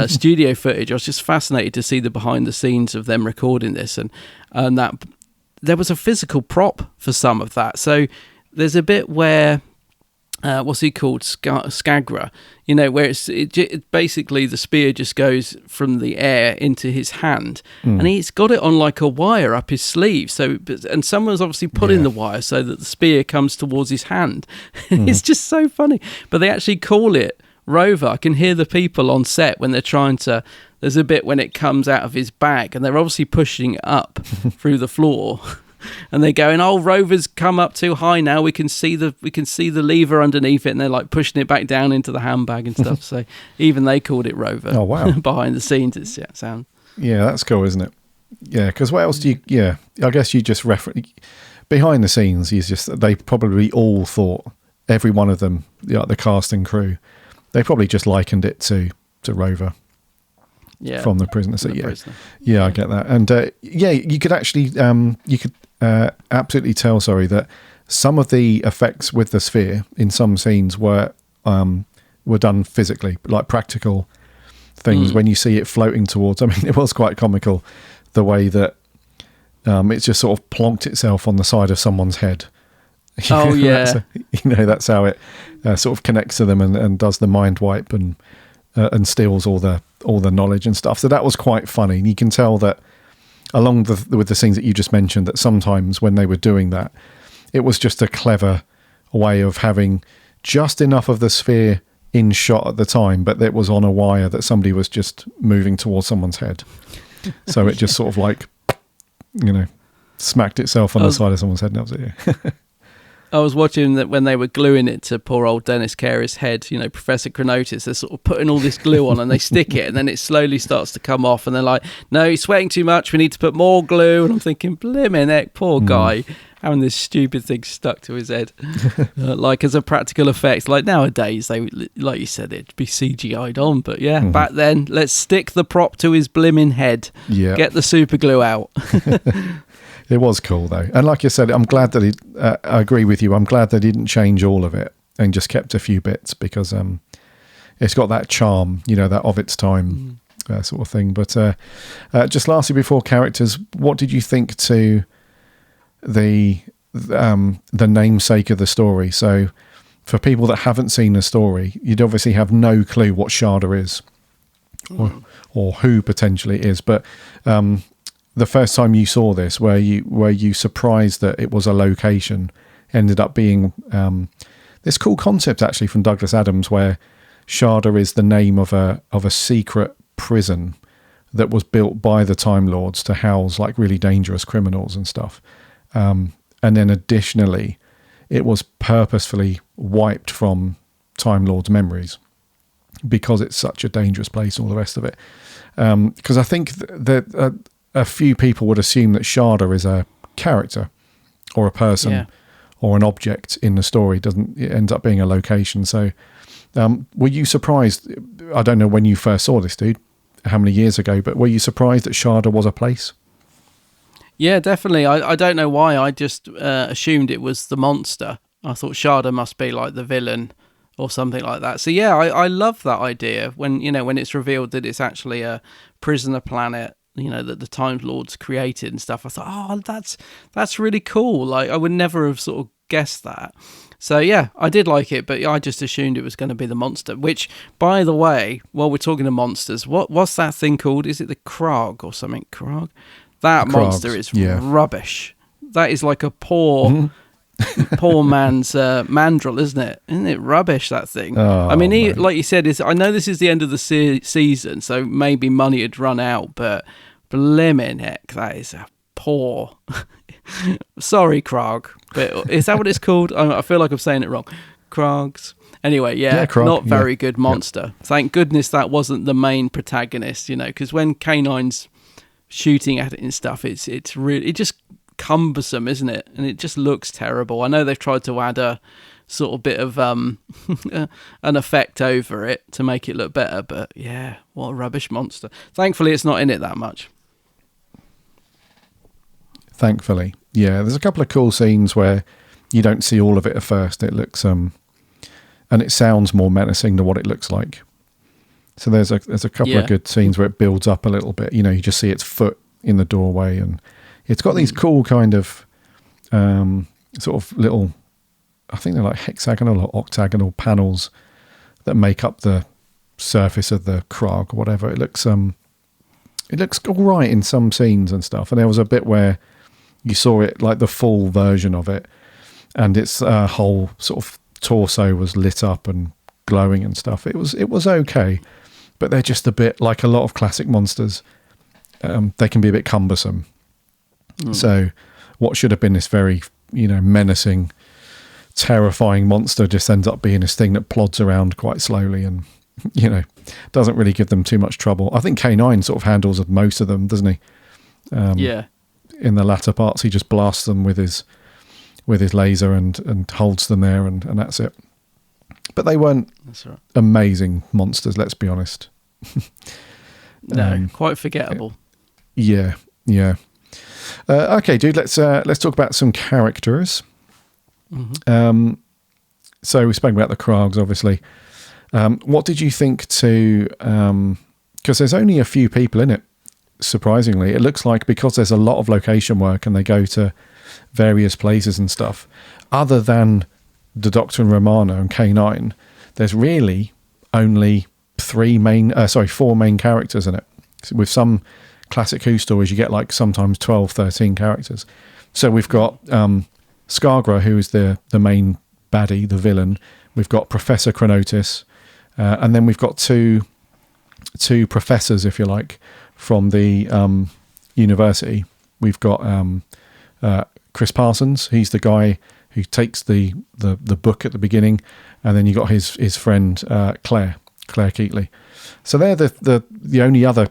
studio footage. I was just fascinated to see the behind the scenes of them recording this. And that there was a physical prop for some of that. So there's a bit where... what's he called? Skagra, you know, where it basically the spear just goes from the air into his hand, and he's got it on like a wire up his sleeve. So, and someone's obviously put in the wire so that the spear comes towards his hand. It's just so funny. But they actually call it Rover. I can hear the people on set when they're trying to. There's a bit when it comes out of his bag, and they're obviously pushing it up through the floor. And they're going, "Oh, Rover's come up too high now. We can see the lever underneath it," and they're like pushing it back down into the handbag and stuff. So even they called it Rover. Oh wow! Behind the scenes, it's sound. Yeah, that's cool, isn't it? Yeah, because what else do you? Yeah, I guess you just reference behind the scenes. They probably all thought, every one of them, the cast and crew, they probably just likened it to Rover. Yeah, from The Prisoner. So Prisoner. I get that. And you could actually absolutely tell, that some of the effects with the sphere in some scenes were done physically, like practical things. When you see it floating towards, I mean, it was quite comical the way that it just sort of plonked itself on the side of someone's head. Oh yeah, that's how it sort of connects to them and does the mind wipe and steals all the knowledge and stuff. So that was quite funny. And you can tell that along with the scenes that you just mentioned, that sometimes when they were doing that, it was just a clever way of having just enough of the sphere in shot at the time, but it was on a wire that somebody was just moving towards someone's head. So it just sort of like, smacked itself on the side of someone's head. And that was it. Yeah. I was watching that when they were gluing it to poor old Dennis Carey's head, Professor Chronotis, they're sort of putting all this glue on and they stick it and then it slowly starts to come off and they're like, "No, he's sweating too much, we need to put more glue." And I'm thinking, blimmin' heck, poor guy, having this stupid thing stuck to his head. Like as a practical effect, like nowadays, they, like you said, it'd be CGI'd on, but back then, let's stick the prop to his blimmin' head. Yeah. Get the super glue out. It was cool though, and like I said, I'm glad that I agree with you. I'm glad they didn't change all of it and just kept a few bits because it's got that charm, that of its time sort of thing. But just lastly, before characters, what did you think to the namesake of the story? So, for people that haven't seen the story, you'd obviously have no clue what Shada is, or who potentially is, but. The first time you saw this, were you surprised that it was a location, ended up being this cool concept actually from Douglas Adams, where Shada is the name of a secret prison that was built by the Time Lords to house like really dangerous criminals and stuff, and then additionally, it was purposefully wiped from Time Lords' memories because it's such a dangerous place and all the rest of it. Because I think that. A few people would assume that Shada is a character or a person or an object in the story. It ends up being a location. So were you surprised? I don't know when you first saw this, dude, how many years ago, but were you surprised that Shada was a place? Yeah, definitely. I don't know why. I just assumed it was the monster. I thought Shada must be like the villain or something like that. So yeah, I love that idea when it's revealed that it's actually a prisoner planet. that the Time Lords created and stuff. I thought, oh, that's really cool. Like, I would never have sort of guessed that. So yeah, I did like it, but I just assumed it was going to be the monster. Which, by the way, while we're talking to monsters, what's that thing called? Is it the Krog or something? Krog? That monster is rubbish. That is like a poor man's mandrill, isn't it? Isn't it rubbish, that thing? Oh, I mean, like you said, I know this is the end of the season, so maybe money had run out, but blimmin' heck, that is a poor... Sorry, Krog, but is that what it's called? I feel like I'm saying it wrong. Krogs. Anyway, Krog, not very good monster. Yeah. Thank goodness that wasn't the main protagonist, because when K9's shooting at it and stuff, it's really just cumbersome, isn't it? And it just looks terrible. I know they've tried to add a sort of bit of an effect over it to make it look better, but yeah, what a rubbish monster. Thankfully, it's not in it that much. Thankfully, yeah. There's a couple of cool scenes where you don't see all of it at first. It looks and it sounds more menacing than what it looks like. So there's a couple of good scenes where it builds up a little bit. You just see its foot in the doorway, and it's got these cool kind of sort of little, I think they're like hexagonal or octagonal panels that make up the surface of the Krog or whatever. It looks all right in some scenes and stuff. And there was a bit where you saw it, like the full version of it, and its whole sort of torso was lit up and glowing and stuff. It was okay, but they're just a bit like a lot of classic monsters. They can be a bit cumbersome. So what should have been this very, menacing, terrifying monster just ends up being this thing that plods around quite slowly and, doesn't really give them too much trouble. I think K9 sort of handles most of them, doesn't he? In the latter parts, he just blasts them with his laser and holds them there, and that's it. But they weren't amazing monsters, let's be honest. No, quite forgettable. Yeah. Okay, dude. Let's talk about some characters. Mm-hmm. So we spoke about the Krogs, obviously. What did you think to? Because there's only a few people in it. Surprisingly, it looks like, because there's a lot of location work and they go to various places and stuff. Other than the Doctor and Romana and K9, there's really only four main characters in it. With some classic Who stories, you get like sometimes 12, 13 characters. So we've got Skagra, who is the main baddie, the villain. We've got Professor Chronotis, and then we've got two professors, if you like, from the university. We've got Chris Parsons. He's the guy who takes the book at the beginning, and then you got his friend Claire Keatley. So they're the only other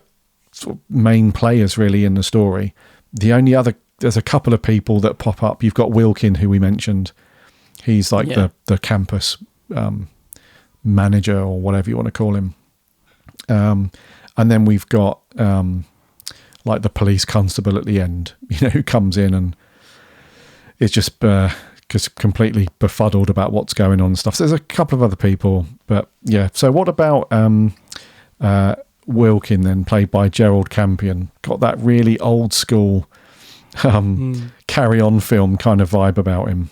sort of main players really in the story. There's a couple of people that pop up. You've got Wilkin, who we mentioned. He's like the campus manager, or whatever you want to call him. And then we've got like the police constable at the end, who comes in and is just completely befuddled about what's going on and stuff. So there's a couple of other people, but yeah. So what about Wilkin then, played by Gerald Campion? Got that really old school Carry On film kind of vibe about him.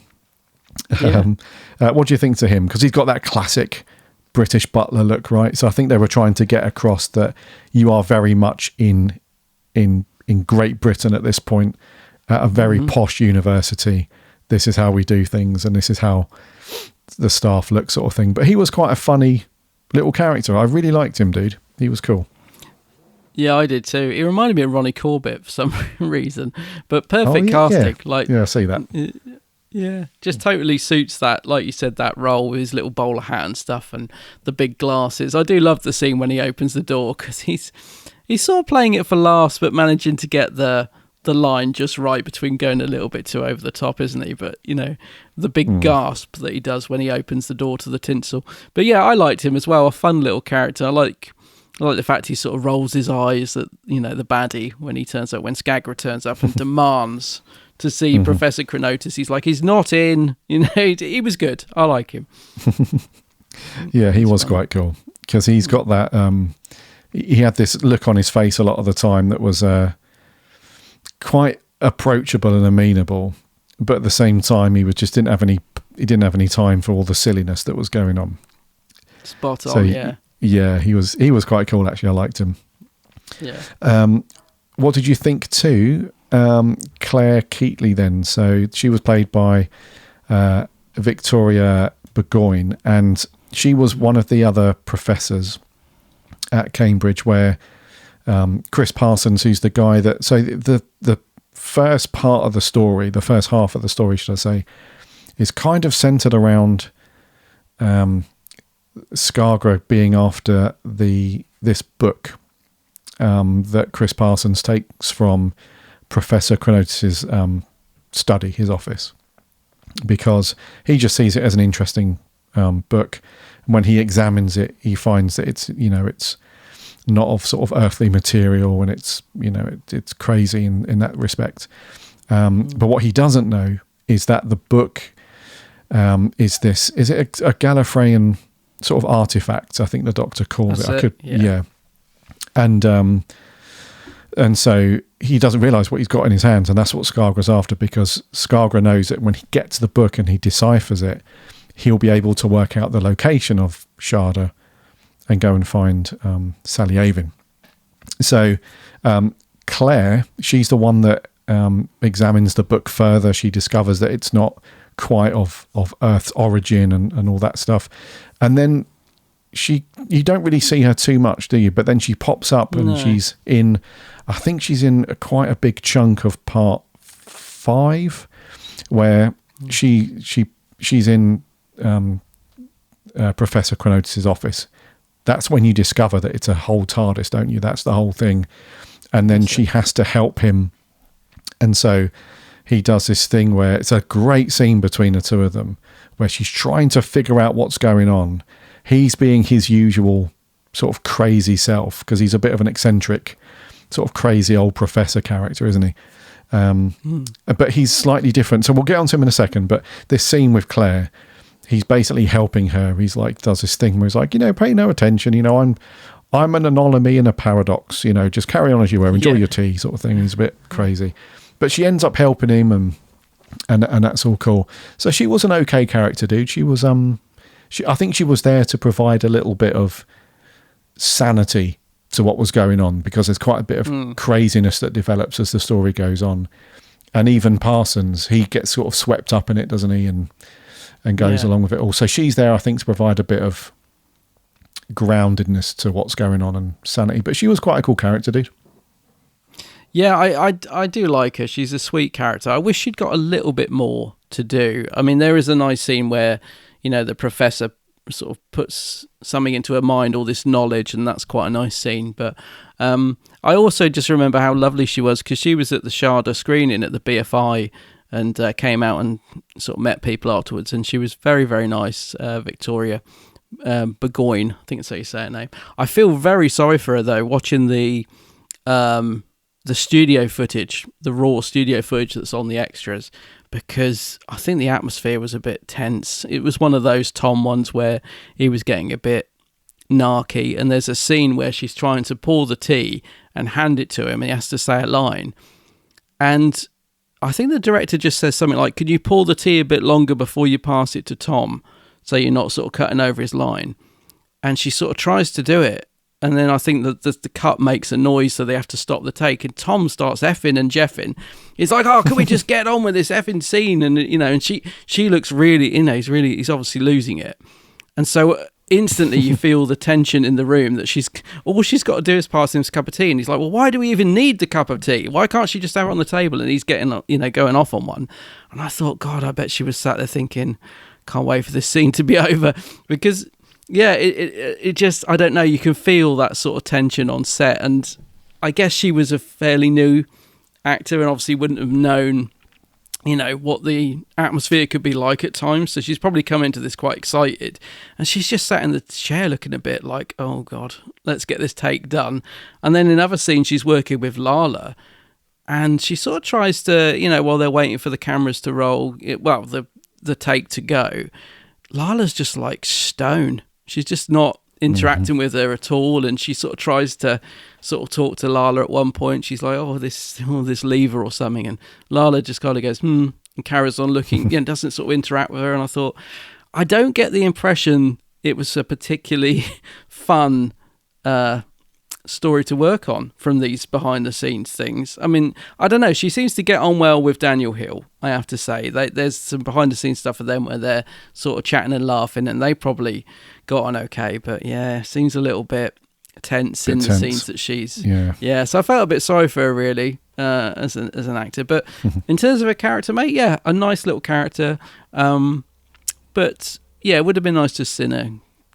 What do you think to him? Because he's got that classic British butler look, right? So I think they were trying to get across that you are very much in Great Britain at this point, at a very posh university. This is how we do things, and this is how the staff look, sort of thing. But he was quite a funny little character. I really liked him, dude. He was cool. Yeah, I did too. He reminded me of Ronnie Corbett for some reason, but perfect casting. I see that. Yeah, just totally suits that, like you said, that role with his little bowler hat and stuff and the big glasses. I do love the scene when he opens the door, because he's sort of playing it for laughs, but managing to get the line just right between going a little bit too over the top, isn't he? But, the big gasp that he does when he opens the door to the tinsel. But yeah, I liked him as well. A fun little character. I like the fact he sort of rolls his eyes at, the baddie when Skagra turns up and demands to see Professor Chronotis. He's like, he's not in, he was good. I like him. Yeah, he was quite cool, because he's got that, he had this look on his face a lot of the time that was quite approachable and amenable, but at the same time he didn't have any time for all the silliness that was going on. Spot on. Yeah, he was quite cool, actually. I liked him. Yeah. What did you think too, Claire Keatley then? So she was played by Victoria Burgoyne, and she was one of the other professors at Cambridge, where Chris Parsons, who's the guy that... So the first part of the story, the first half of the story, should I say, is kind of centred around Saga being after this book that Chris Parsons takes from Professor Chronotis' study, his office, because he just sees it as an interesting book. When he examines it, he finds that it's not of sort of earthly material, and it's it's crazy in that respect. But what he doesn't know is that the book is it a Gallifreyan sort of artifact? I think the Doctor calls it. And so he doesn't realise what he's got in his hands, and that's what Skargra's after, because Skargra knows that when he gets the book and he deciphers it, he'll be able to work out the location of Shada and go and find Sally Avon. So Claire, she's the one that examines the book further. She discovers that it's not quite of Earth's origin and all that stuff. And then you don't really see her too much, do you? But then she pops up and she's in quite a big chunk of part 5, where she's in Professor Chronotis' office. That's when you discover that it's a whole TARDIS, don't you? That's the whole thing. And then she has to help him. And so he does this thing where it's a great scene between the two of them, where she's trying to figure out what's going on. He's being his usual sort of crazy self, because he's a bit of an eccentric, sort of crazy old professor character, isn't he? But he's slightly different. So we'll get onto him in a second. But this scene with Claire, he's basically helping her. He's like, does this thing where he's like, pay no attention. I'm an anomaly and a paradox. Just carry on as you were. Enjoy your tea, sort of thing. He's a bit crazy, but she ends up helping him, and that's all cool. So she was an okay character, dude. She was I think she was there to provide a little bit of sanity to what was going on, because there's quite a bit of craziness that develops as the story goes on. And even Parsons, he gets sort of swept up in it, doesn't he? And goes along with it all. So she's there, I think, to provide a bit of groundedness to what's going on and sanity. But she was quite a cool character, dude. Yeah, I do like her. She's a sweet character. I wish she'd got a little bit more to do. I mean, there is a nice scene where, the professor sort of puts something into her mind, all this knowledge, and that's quite a nice scene. But I also just remember how lovely she was, because she was at the Shada screening at the BFI, and came out and sort of met people afterwards, and she was very, very nice, Victoria Burgoyne, I think that's how you say her name. I feel very sorry for her, though, watching the studio footage, the raw studio footage that's on the extras, because I think the atmosphere was a bit tense. It was one of those Tom ones where he was getting a bit narky, and there's a scene where she's trying to pour the tea and hand it to him, and he has to say a line, and I think the director just says something like, could you pour the tea a bit longer before you pass it to Tom, so you're not sort of cutting over his line? And she sort of tries to do it, and then I think that the cut makes a noise, so they have to stop the take, and Tom starts effing and jeffing. He's like, can we just get on with this effing scene? And and she looks really, he's obviously losing it. And so instantly you feel the tension in the room, that all she's got to do is pass him a cup of tea, and he's like, well, why do we even need the cup of tea? Why can't she just have it on the table? And he's getting, going off on one. And I thought, God, I bet she was sat there thinking, can't wait for this scene to be over, because it just, I don't know, you can feel that sort of tension on set. And I guess she was a fairly new actor and obviously wouldn't have known what the atmosphere could be like at times, so she's probably come into this quite excited, and she's just sat in the chair looking a bit like, oh God, let's get this take done. And then in other scenes she's working with Lala, and she sort of tries to, while they're waiting for the cameras to roll, the take to go, Lala's just like stone. She's just not interacting with her at all, and she sort of tries to sort of talk to Lala at one point. She's like, this lever or something, and Lala just kind of goes and carries on looking and doesn't sort of interact with her. And I thought, I don't get the impression it was a particularly fun story to work on from these behind the scenes things. I mean, I don't know, she seems to get on well with Daniel Hill, I have to say. There's some behind the scenes stuff for them where they're sort of chatting and laughing, and they probably got on okay, but yeah, seems a little bit tense in the scenes that she's so I felt a bit sorry for her, really, as an actor. But in terms of a character, mate, yeah, a nice little character, but yeah, it would have been nice to see her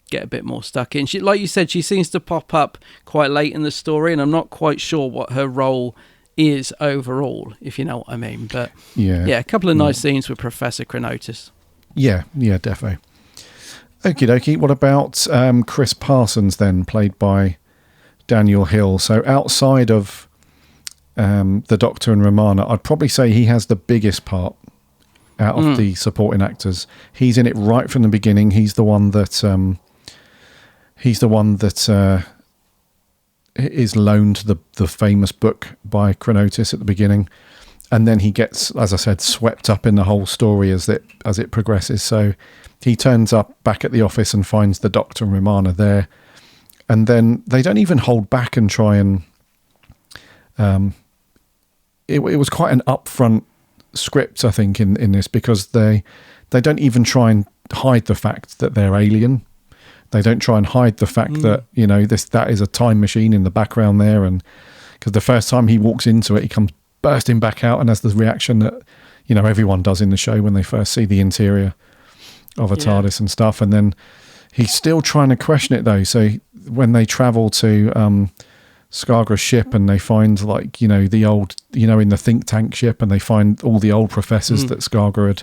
get a bit more stuck in. She, like you said, she seems to pop up quite late in the story, and I'm not quite sure what her role is overall, if you know what I mean. But yeah, a couple of nice scenes with Professor Chronotis. Yeah, definitely. Okie dokie. What about Chris Parsons then, played by Daniel Hill? So outside of the Doctor and Romana, I'd probably say he has the biggest part out of the supporting actors. He's in it right from the beginning. He's the one that is loaned the famous book by Chronotis at the beginning, and then he gets, as I said, swept up in the whole story as it progresses. So he turns up back at the office and finds the Doctor and Romana there, and then they don't even hold back and try and it was quite an upfront script, I think, in this, because they don't even try and hide the fact that they're alien. They don't try and hide the fact that, that is a time machine in the background there. And because the first time he walks into it, he comes bursting back out and has the reaction that, everyone does in the show when they first see the interior of a TARDIS and stuff. And then he's still trying to question it, though. So when they travel to Skagara's ship and they find, the old, in the think tank ship, and they find all the old professors that Skagara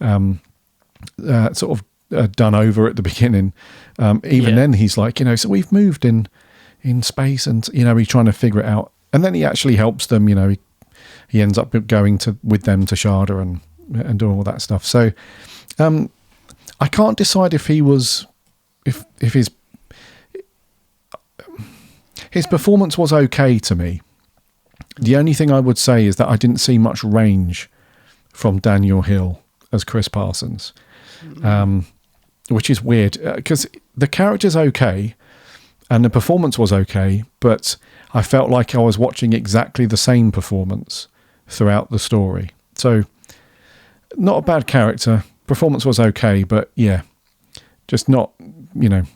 had sort of done over at the beginning. Then he's like, so we've moved in space, and he's trying to figure it out, and then he actually helps them. He ends up going with them to Shada and doing all that stuff. So I can't decide if he was if his performance was okay to me. The only thing I would say is that I didn't see much range from Daniel Hill as Chris Parsons. Which is weird, because the character's okay and the performance was okay, but I felt like I was watching exactly the same performance throughout the story. So not a bad character, performance was okay, but yeah, just not, do you know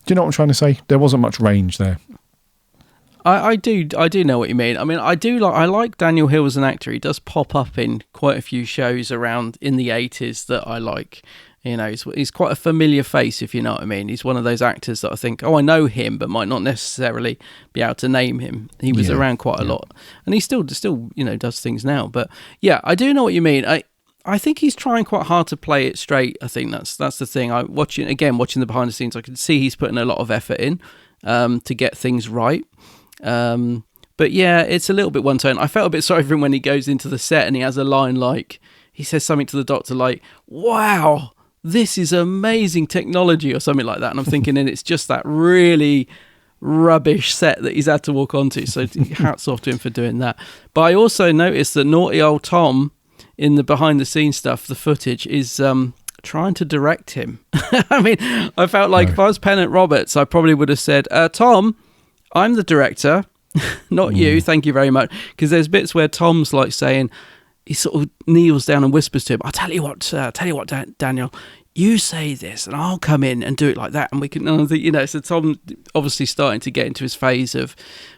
what I'm trying to say? There wasn't much range there. I do know what you mean. I mean, I like Daniel Hill as an actor. He does pop up in quite a few shows around in the 80s that I like. He's quite a familiar face, if you know what I mean. He's one of those actors that I think, I know him, but might not necessarily be able to name him. He was around quite a lot, and he still does things now. But yeah, I do know what you mean. I think he's trying quite hard to play it straight. I think that's the thing. Watching the behind the scenes, I can see he's putting a lot of effort in to get things right. But yeah, it's a little bit one tone. I felt a bit sorry for him when he goes into the set and he has a line like, he says something to the Doctor like, "Wow, this is amazing technology," or something like that. And I'm thinking, and it's just that really rubbish set that he's had to walk onto. So hats off to him for doing that. But I also noticed that naughty old Tom in the behind the scenes stuff, the footage, is trying to direct him. I mean, I felt like if I was Pennant Roberts, I probably would have said, Tom, I'm the director, not you, thank you very much. Because there's bits where Tom's like saying, he sort of kneels down and whispers to him, I'll tell you what, Daniel, you say this and I'll come in and do it like that. And we can, so Tom obviously starting to get into his phase of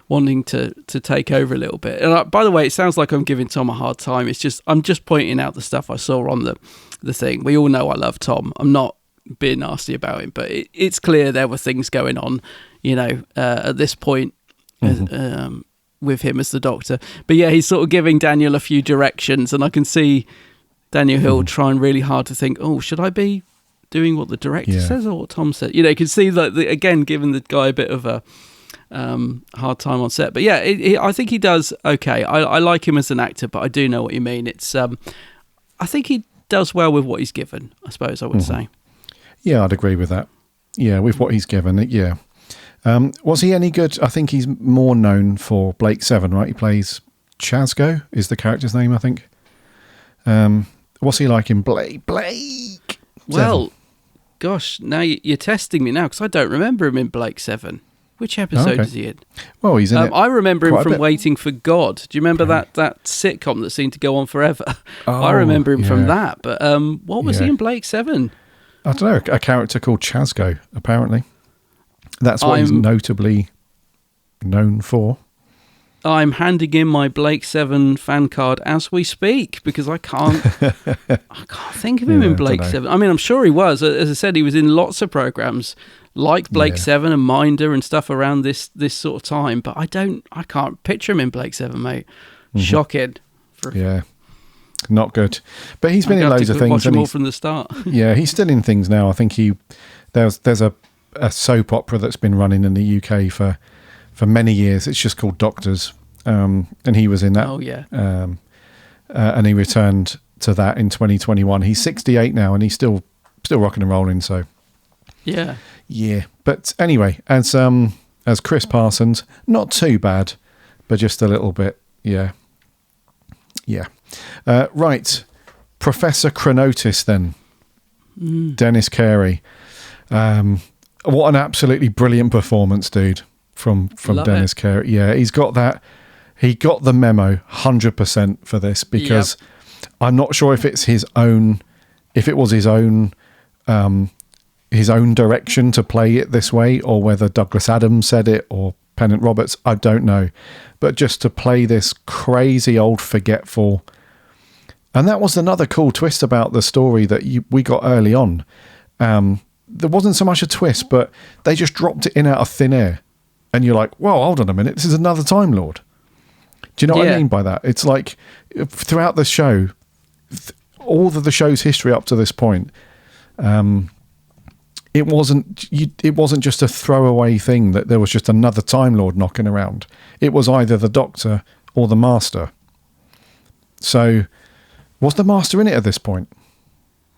wanting to take over a little bit. And by the way, it sounds like I'm giving Tom a hard time. It's just, I'm just pointing out the stuff I saw on the thing. We all know I love Tom. I'm not being nasty about him, but it's clear there were things going on, at this point with him as the Doctor. But yeah, he's sort of giving Daniel a few directions, and I can see Daniel Hill trying really hard to think, should I be doing what the director says or what Tom said? You can see that, again, giving the guy a bit of a hard time on set. But yeah, I think he does okay. I like him as an actor, but I do know what you mean. It's I think he does well with what he's given, I suppose I would say. Yeah, I'd agree with that. Yeah, with what he's given. Yeah. Was he any good? I think he's more known for Blake 7, right? He plays Chazgo, is the character's name, I think. What's he like in Blake? Well, gosh, now you're testing me now because I don't remember him in Blake 7. Which episode is he in? Well, he's in it. I remember him from bit. Waiting for God. Do you remember that sitcom that seemed to go on forever? I remember him from that. But what was he in Blake 7? I don't know. A character called Chazgo, apparently. That's what he's notably known for. I'm handing in my Blake 7 fan card as we speak because I can't think of him in Blake 7. I mean, I'm sure he was. As I said, he was in lots of programs like Blake 7 and Minder and stuff around this sort of time, but I can't picture him in Blake 7, mate. Shocking. Not good. But he's been in loads of things. Watch him all from the start. Yeah, he's still in things now. I think there's a soap opera that's been running in the UK for many years. It's just called Doctors, and he was in that. Oh yeah. And he returned to that in 2021. He's 68 now, and he's still rocking and rolling. So yeah. But anyway, as Chris Parsons, not too bad, but just a little bit. Yeah. Right, Professor Chronotis then. Dennis Carey. What an absolutely brilliant performance, dude, from Dennis Carey. Yeah, he got the memo 100% for this because I'm not sure if it was his own direction to play it this way, or whether Douglas Adams said it or Pennant Roberts, I don't know. But just to play this crazy old forgetful, and that was another cool twist about the story that we got early on. There wasn't so much a twist, but they just dropped it in out of thin air. And you're like, whoa, hold on a minute. This is another Time Lord. Do you know what I mean by that? It's like throughout the show, all of the show's history up to this point, it wasn't just a throwaway thing that there was just another Time Lord knocking around. It was either the Doctor or the Master. So was the Master in it at this point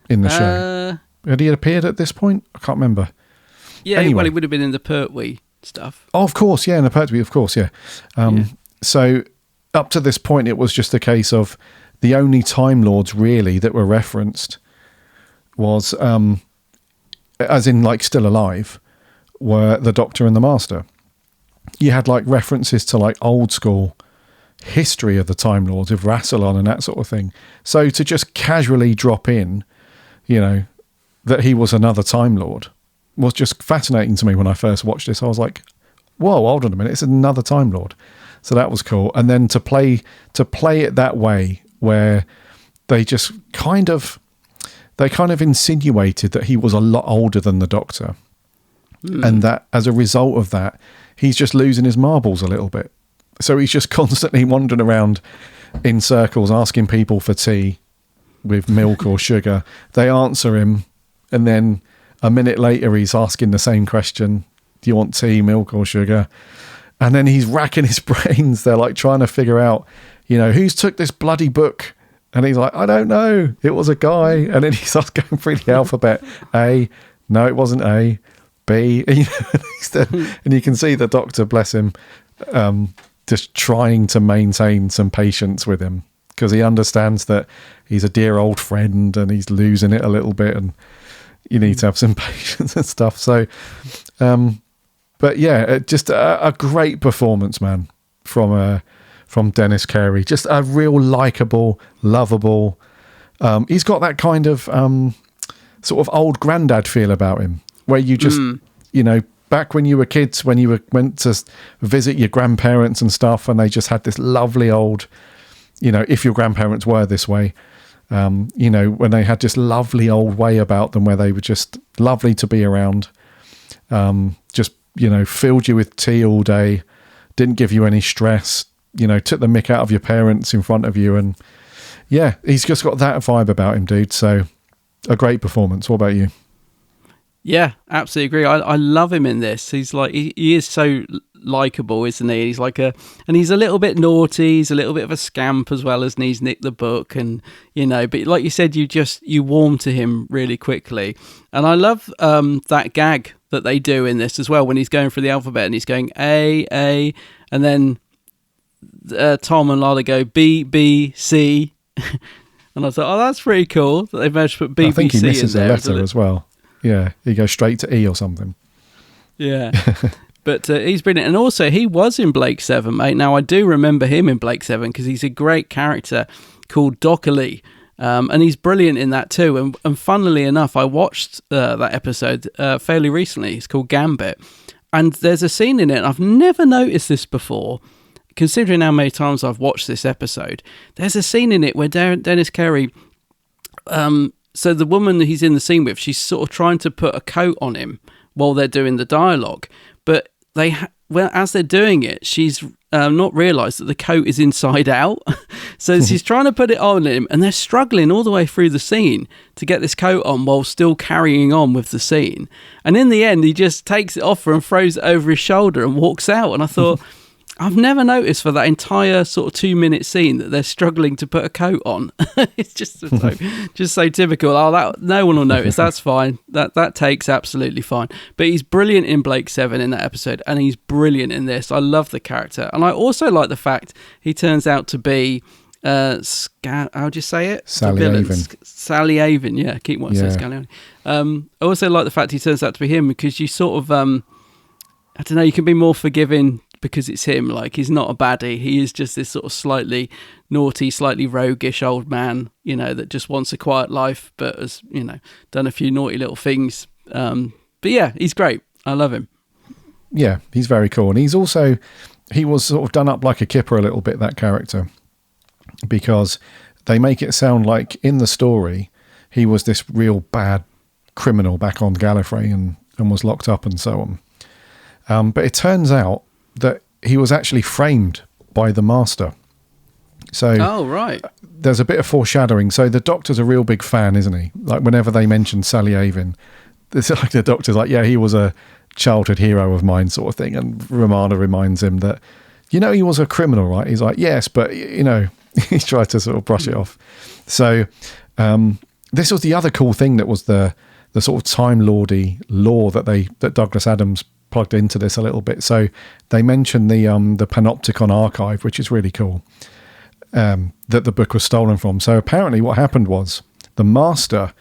in the show? Had he appeared at this point? I can't remember. Yeah, anyway. Well, he would have been in the Pertwee stuff. Oh, of course, yeah, in the Pertwee, of course, yeah. So up to this point, it was just a case of the only Time Lords really that were referenced was, as in like still alive, were the Doctor and the Master. You had like references to like old school history of the Time Lords, of Rassilon and that sort of thing. So to just casually drop in, that he was another Time Lord was just fascinating to me when I first watched this. I was like, whoa, hold on a minute, it's another Time Lord. So that was cool. And then to play it that way, where they just kind of insinuated that he was a lot older than the Doctor. And that as a result of that, he's just losing his marbles a little bit. So he's just constantly wandering around in circles asking people for tea with milk or sugar. They answer him, and then a minute later he's asking the same question, do you want tea, milk or sugar? And then he's racking his brains. They're like trying to figure out, who's took this bloody book? And he's like, I don't know, it was a guy. And then he starts going through the alphabet. A, no, it wasn't A. B, and you can see the Doctor, bless him, just trying to maintain some patience with him, because he understands that he's a dear old friend and he's losing it a little bit, and you need to have some patience and stuff. So, but yeah, just a great performance, man, from Dennis Carey. Just a real likable, lovable. He's got that kind of sort of old granddad feel about him, where you just, back when you were kids, when you went to visit your grandparents and stuff, and they just had this lovely old, if your grandparents were this way, when they had this lovely old way about them, where they were just lovely to be around, just, filled you with tea all day, didn't give you any stress, took the mick out of your parents in front of you. And yeah, he's just got that vibe about him, dude. So a great performance. What about you? Yeah, absolutely agree. I love him in this. He's like, he is so likable, isn't he? He's like and he's a little bit naughty. He's a little bit of a scamp as well, as he's nicked the book, and but like you said, you warm to him really quickly. And I love that gag that they do in this as well, when he's going through the alphabet and he's going A, and then Tom and Lala go B, B, C. And I thought, oh, that's pretty cool that they've managed to put BBC I think he misses in a there, letter as well. Yeah, he goes straight to E or something. Yeah. But he's brilliant. And also, he was in Blake 7, mate. Now, I do remember him in Blake 7 because he's a great character called Dockerly. And he's brilliant in that too. And funnily enough, I watched that episode fairly recently. It's called Gambit. And there's a scene in it, and I've never noticed this before, considering how many times I've watched this episode. There's a scene in it where Dennis Carey... so the woman he's in the scene with, she's sort of trying to put a coat on him while they're doing the dialogue. But as they're doing it, she's not realised that the coat is inside out. So she's trying to put it on him, and they're struggling all the way through the scene to get this coat on while still carrying on with the scene. And in the end, he just takes it off her and throws it over his shoulder and walks out. And I thought... I've never noticed for that entire sort of 2-minute scene that they're struggling to put a coat on. It's just so typical. Oh, no one will notice. That's fine. That take's absolutely fine. But he's brilliant in Blake 7 in that episode, and he's brilliant in this. I love the character, and I also like the fact he turns out to be how do you say it? Sally Avon. Sally Avon. Yeah, keep wanting to say Sally Avon. I also like the fact he turns out to be him because you sort of I don't know. You can be more forgiving. Because it's him, like he's not a baddie. He is just this sort of slightly naughty, slightly roguish old man, that just wants a quiet life, but has, done a few naughty little things. But yeah, he's great. I love him. Yeah, he's very cool. And he was sort of done up like a kipper a little bit, that character, because they make it sound like in the story, he was this real bad criminal back on Gallifrey and was locked up and so on. But it turns out that he was actually framed by the Master. So right. There's a bit of foreshadowing. So the Doctor's a real big fan, isn't he? Like whenever they mention Sally Avon, it's like the Doctor's like, yeah, he was a childhood hero of mine sort of thing. And Romana reminds him that, he was a criminal, right? He's like, yes, but, he tried to sort of brush it off. So this was the other cool thing that was the sort of Time Lordy lore that Douglas Adams plugged into this a little bit. So they mentioned the Panopticon archive, which is really cool, that the book was stolen from. So apparently what happened was the Master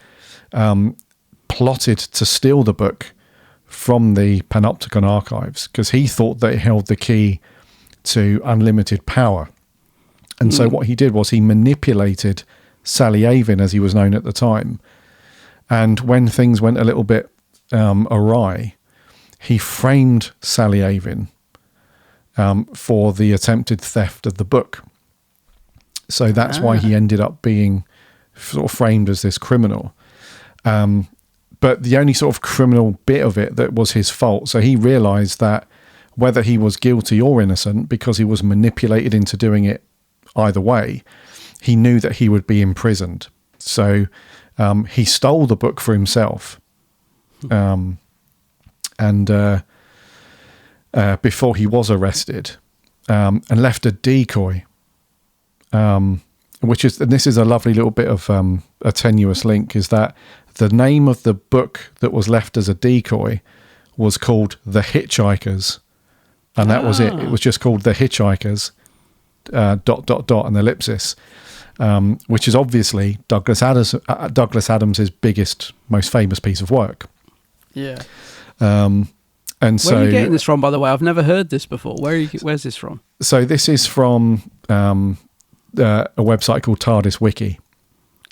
plotted to steal the book from the Panopticon archives because he thought that it held the key to unlimited power. And so what he did was he manipulated Sally Avon, as he was known at the time. And when things went a little bit awry, he framed Sally Avon for the attempted theft of the book. So that's why he ended up being sort of framed as this criminal. But the only sort of criminal bit of it that was his fault. So he realised that whether he was guilty or innocent, because he was manipulated into doing it either way, he knew that he would be imprisoned. So he stole the book for himself. And before he was arrested, and left a decoy, and this is a lovely little bit of a tenuous link, is that the name of the book that was left as a decoy was called The Hitchhikers, and that was it. It was just called The Hitchhikers, ... and ellipsis, which is obviously Douglas Adams' biggest, most famous piece of work. Yeah. And where so, are you getting this from, by the way? I've never heard this before. Where's this from? So this is from a website called TARDIS Wiki.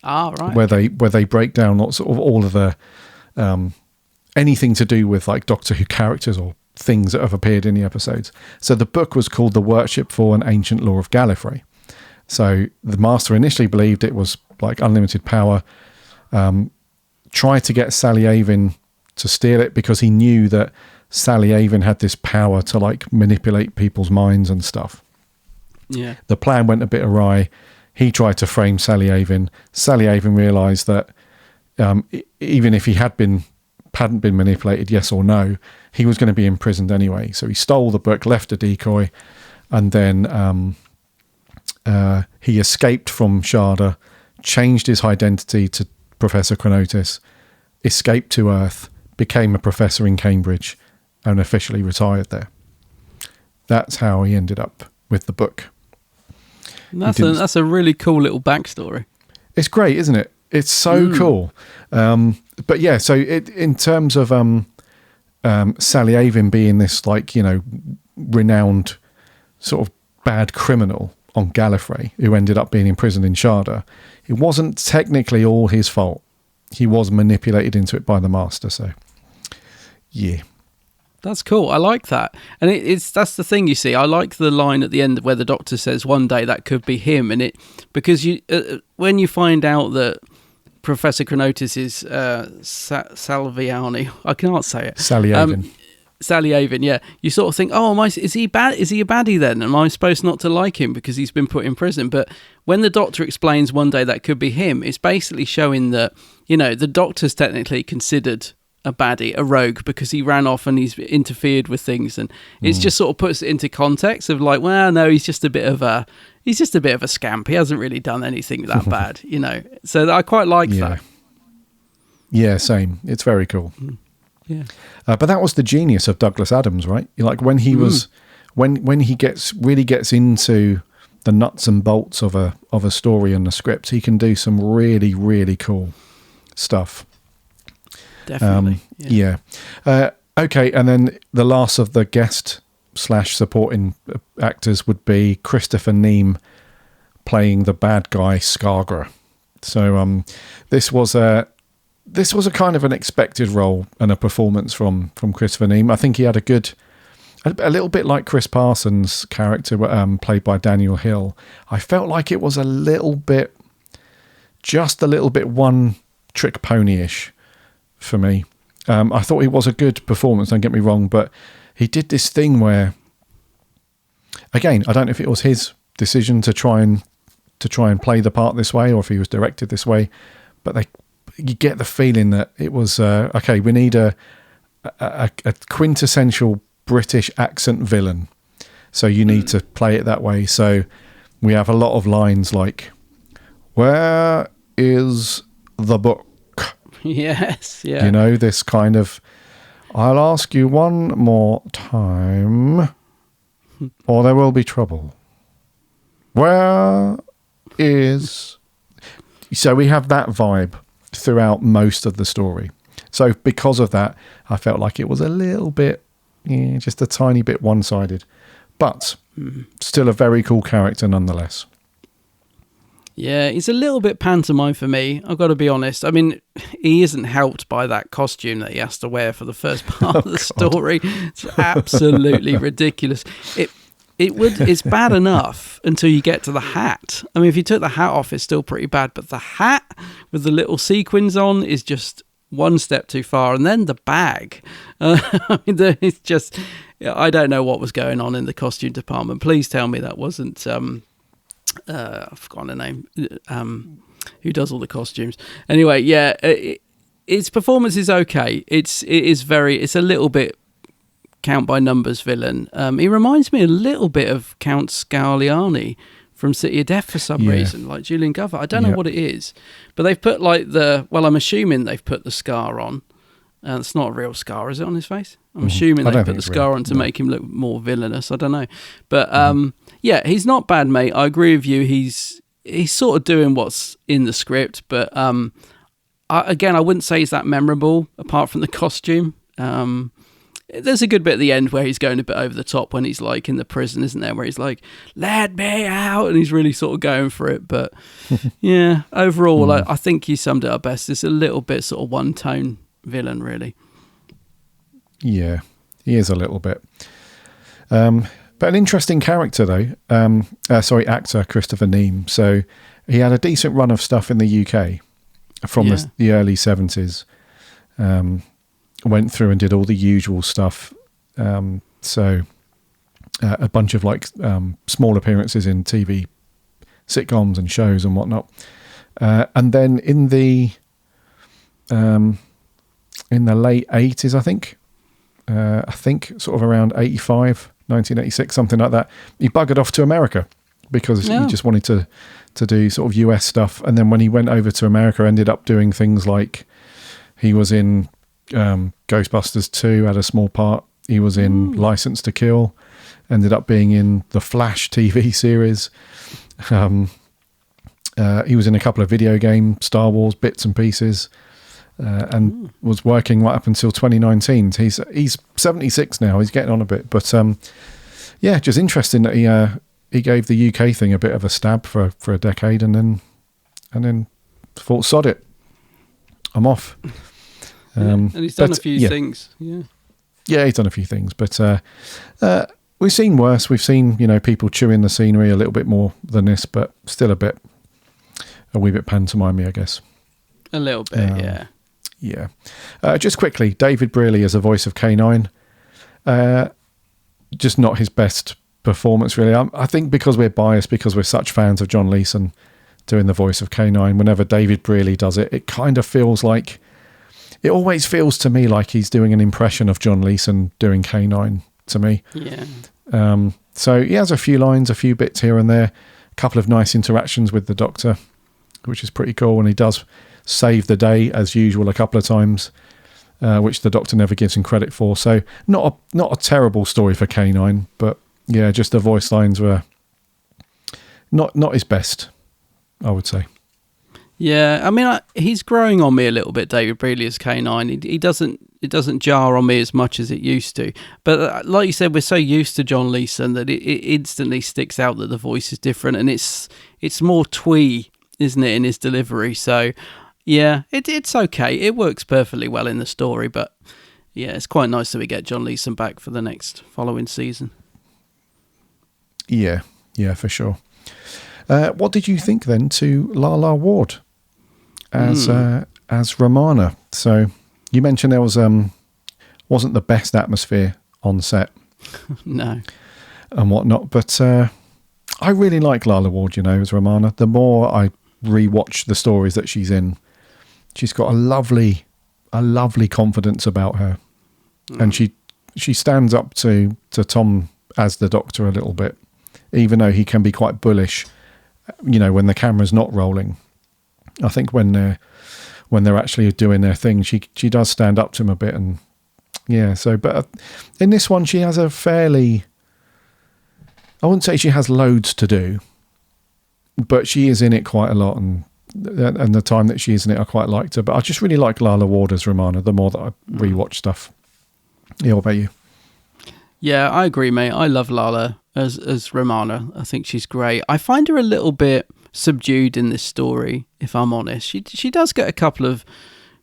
Right. Where they break down lots of all of the anything to do with like Doctor Who characters or things that have appeared in the episodes. So the book was called The Worship for an Ancient Lore of Gallifrey. So the Master initially believed it was like unlimited power, tried to get Sally Avon to steal it because he knew that Sally Avon had this power to like manipulate people's minds and stuff. Yeah. The plan went a bit awry. He tried to frame Sally Avon. Sally Avon realised that even if he hadn't been manipulated, yes or no, he was going to be imprisoned anyway. So he stole the book, left a decoy, and then he escaped from Shada, changed his identity to Professor Chronotis, escaped to Earth, became a professor in Cambridge and officially retired there. That's how he ended up with the book. That's a really cool little backstory. It's great, isn't it? It's so cool. But yeah, so in terms of Sally Avon being this, like, you know, renowned sort of bad criminal on Gallifrey who ended up being imprisoned in Shada, it wasn't technically all his fault. He was manipulated into it by the Master. So, yeah. That's cool. I like that. And that's the thing, you see. I like the line at the end where the Doctor says one day that could be him. And because you when you find out that Professor Chronotis is Salviani, I can't say it. Sally Avon. Sally Avon, yeah. You sort of think, oh, is he bad? Is he a baddie then? Am I supposed not to like him because he's been put in prison? But when the Doctor explains one day that could be him, it's basically showing that, you know, the Doctor's technically considered a baddie, a rogue, because he ran off and he's interfered with things, and it's just sort of puts it into context of like, well, no, he's just a bit of a scamp. He hasn't really done anything that bad, you know. So I quite like that. Yeah, same. It's very cool. Yeah. But that was the genius of Douglas Adams, right? Like when he was, when he gets into the nuts and bolts of a story and the script, he can do some really, really cool stuff. Definitely. Okay, and then the last of the guest / supporting actors would be Christopher Neame playing the bad guy Skagra. So this was a kind of an expected role and a performance from Christopher Neame. I think he had a little bit like Chris Parsons' character played by Daniel Hill. I felt like it was just a little bit one trick pony-ish for me. I thought it was a good performance, don't get me wrong, but he did this thing where, again, I don't know if it was his decision to try and play the part this way or if he was directed this way, but you get the feeling that it was okay, we need a quintessential British accent villain, so you need to play it that way. So we have a lot of lines like, where is the book? Yes, yeah. You know, this kind of, I'll ask you one more time or there will be trouble. Where is... So we have that vibe throughout most of the story. So because of that, I felt like it was a little bit, just a tiny bit one-sided. But still a very cool character nonetheless. Yeah, he's a little bit pantomime for me, I've got to be honest. I mean, he isn't helped by that costume that he has to wear for the first part of the story. It's absolutely ridiculous. It's bad enough until you get to the hat. I mean, if you took the hat off, it's still pretty bad, but the hat with the little sequins on is just one step too far. And then the bag. I mean, it's just... I don't know what was going on in the costume department. Please tell me that wasn't... I've forgotten her name, who does all the costumes. Anyway, yeah, its performance is okay. It's a little bit Count by Numbers villain. He reminds me a little bit of Count Scarliani from City of Death for some reason, like Julian Glover. I don't know what it is, but they've put like I'm assuming they've put the scar on. It's not a real scar, is it, on his face? I'm assuming they put the scar on to make him look more villainous. I don't know. But yeah, he's not bad, mate. I agree with you. He's sort of doing what's in the script. But I wouldn't say he's that memorable, apart from the costume. There's a good bit at the end where he's going a bit over the top when he's like in the prison, isn't there? Where he's like, let me out. And he's really sort of going for it. But yeah, overall, I think you summed it up best. It's a little bit sort of one-tone villain, really. Yeah, he is a little bit. But an interesting character, though. Actor Christopher Neame. So he had a decent run of stuff in the UK from the early 70s. Went through and did all the usual stuff. So a bunch of like small appearances in TV sitcoms and shows and whatnot. And then in the late 80s, I think sort of around 85, 1986, something like that, he buggered off to America because he just wanted to do sort of US stuff. And then when he went over to America, ended up doing things like he was in Ghostbusters 2 had a small part. He was in License to Kill, ended up being in the Flash TV series. He was in a couple of video game Star Wars bits and pieces, and was working right up until 2019. He's 76 now. He's getting on a bit, but just interesting that he gave the UK thing a bit of a stab for a decade, and then thought, sod it, I'm off. And he's done a few things. Yeah, he's done a few things, but we've seen worse. We've seen, people chewing the scenery a little bit more than this, but still a wee bit pantomime-y, I guess. A little bit, yeah. Yeah. Just quickly, David Brearley as a voice of K9. Just not his best performance, really. I think because we're biased, because we're such fans of John Leeson doing the voice of K9, whenever David Brearley does it, it kind of feels like... It always feels to me like he's doing an impression of John Leeson doing K9 to me. Yeah. So he has a few lines, a few bits here and there, a couple of nice interactions with the Doctor, which is pretty cool. And he does save the day as usual a couple of times, which the Doctor never gives him credit for. So not a terrible story for K9, but yeah, just the voice lines were not his best, I would say. Yeah, I mean, he's growing on me a little bit, David Brearley as K9. It doesn't jar on me as much as it used to. But like you said, we're so used to John Leeson that it instantly sticks out that the voice is different, and it's more twee, isn't it, in his delivery? So yeah, it's okay. It works perfectly well in the story, but yeah, it's quite nice that we get John Leeson back for the next following season. Yeah, for sure. What did you think then to Lala Ward as Romana? So you mentioned there wasn't the best atmosphere on set. No. And whatnot, but I really like Lala Ward, as Romana. The more I rewatch the stories that she's in, she's got a lovely confidence about her, and she stands up to Tom as the Doctor a little bit, even though he can be quite bullish. When the camera's not rolling. I think when they're actually doing their thing, she does stand up to him a bit, and yeah. So, but in this one, she has a fairly. I wouldn't say she has loads to do, but she is in it quite a lot, and the time that she is in it, I quite liked her. But I just really like Lala Ward as Romana. The more that I rewatch stuff. Yeah, what about you? Yeah, I agree, mate. I love Lala as Romana. I think she's great. I find her a little bit subdued in this story, if I'm honest. She does get a couple of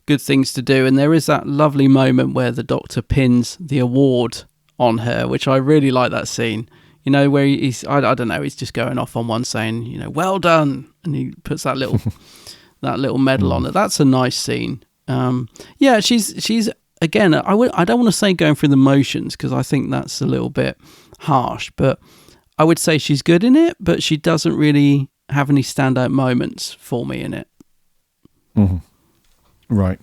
good things to do, and there is that lovely moment where the Doctor pins the award on her, which I really like that scene. Where he's, I don't know, he's just going off on one saying, well done, and he puts that little medal on it. That's a nice scene. Yeah, she's again, I don't want to say going through the motions, because I think that's a little bit harsh, but I would say she's good in it, but she doesn't really have any standout moments for me in it. Mm-hmm. Right.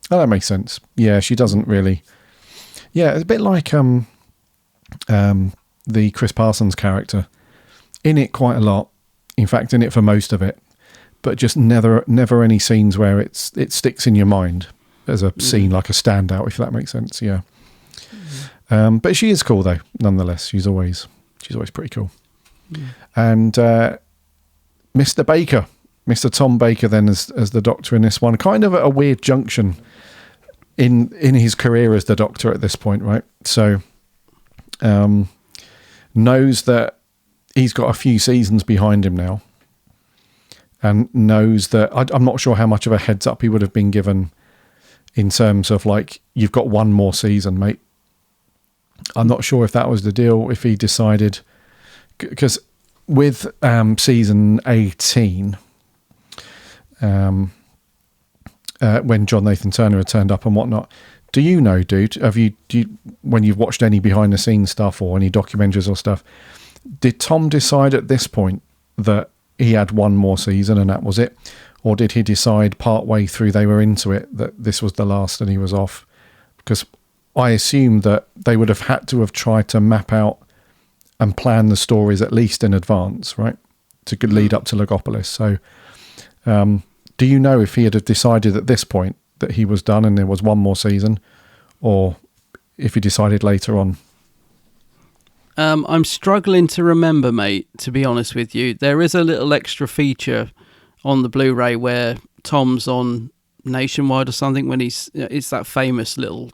Oh, that makes sense. Yeah, she doesn't really. Yeah, it's a bit like the Chris Parsons character, in it quite a lot. In fact, in it for most of it, but just never any scenes where it sticks in your mind as a scene, like a standout, if that makes sense. Yeah. But she is cool though, nonetheless. She's always pretty cool. And Mr. Baker, Mr. Tom Baker, then as the Doctor in this one, kind of at a weird junction in his career as the Doctor at this point, right? So knows that he's got a few seasons behind him now, and knows that I'm not sure how much of a heads up he would have been given in terms of like, you've got one more season, mate. I'm not sure if that was the deal, if he decided, because with season 18, when John Nathan Turner had turned up and whatnot, do you know, dude, when you've watched any behind the scenes stuff or any documentaries or stuff, did Tom decide at this point that he had one more season and that was it? Or did he decide partway through they were into it that this was the last and he was off? Because I assume that they would have had to have tried to map out and plan the stories at least in advance, right? To lead up to Logopolis. So do you know if he had decided at this point that he was done and there was one more season, or if he decided later on. I'm struggling to remember, mate, to be honest with you. There is a little extra feature on the Blu-ray where Tom's on Nationwide or something when it's that famous little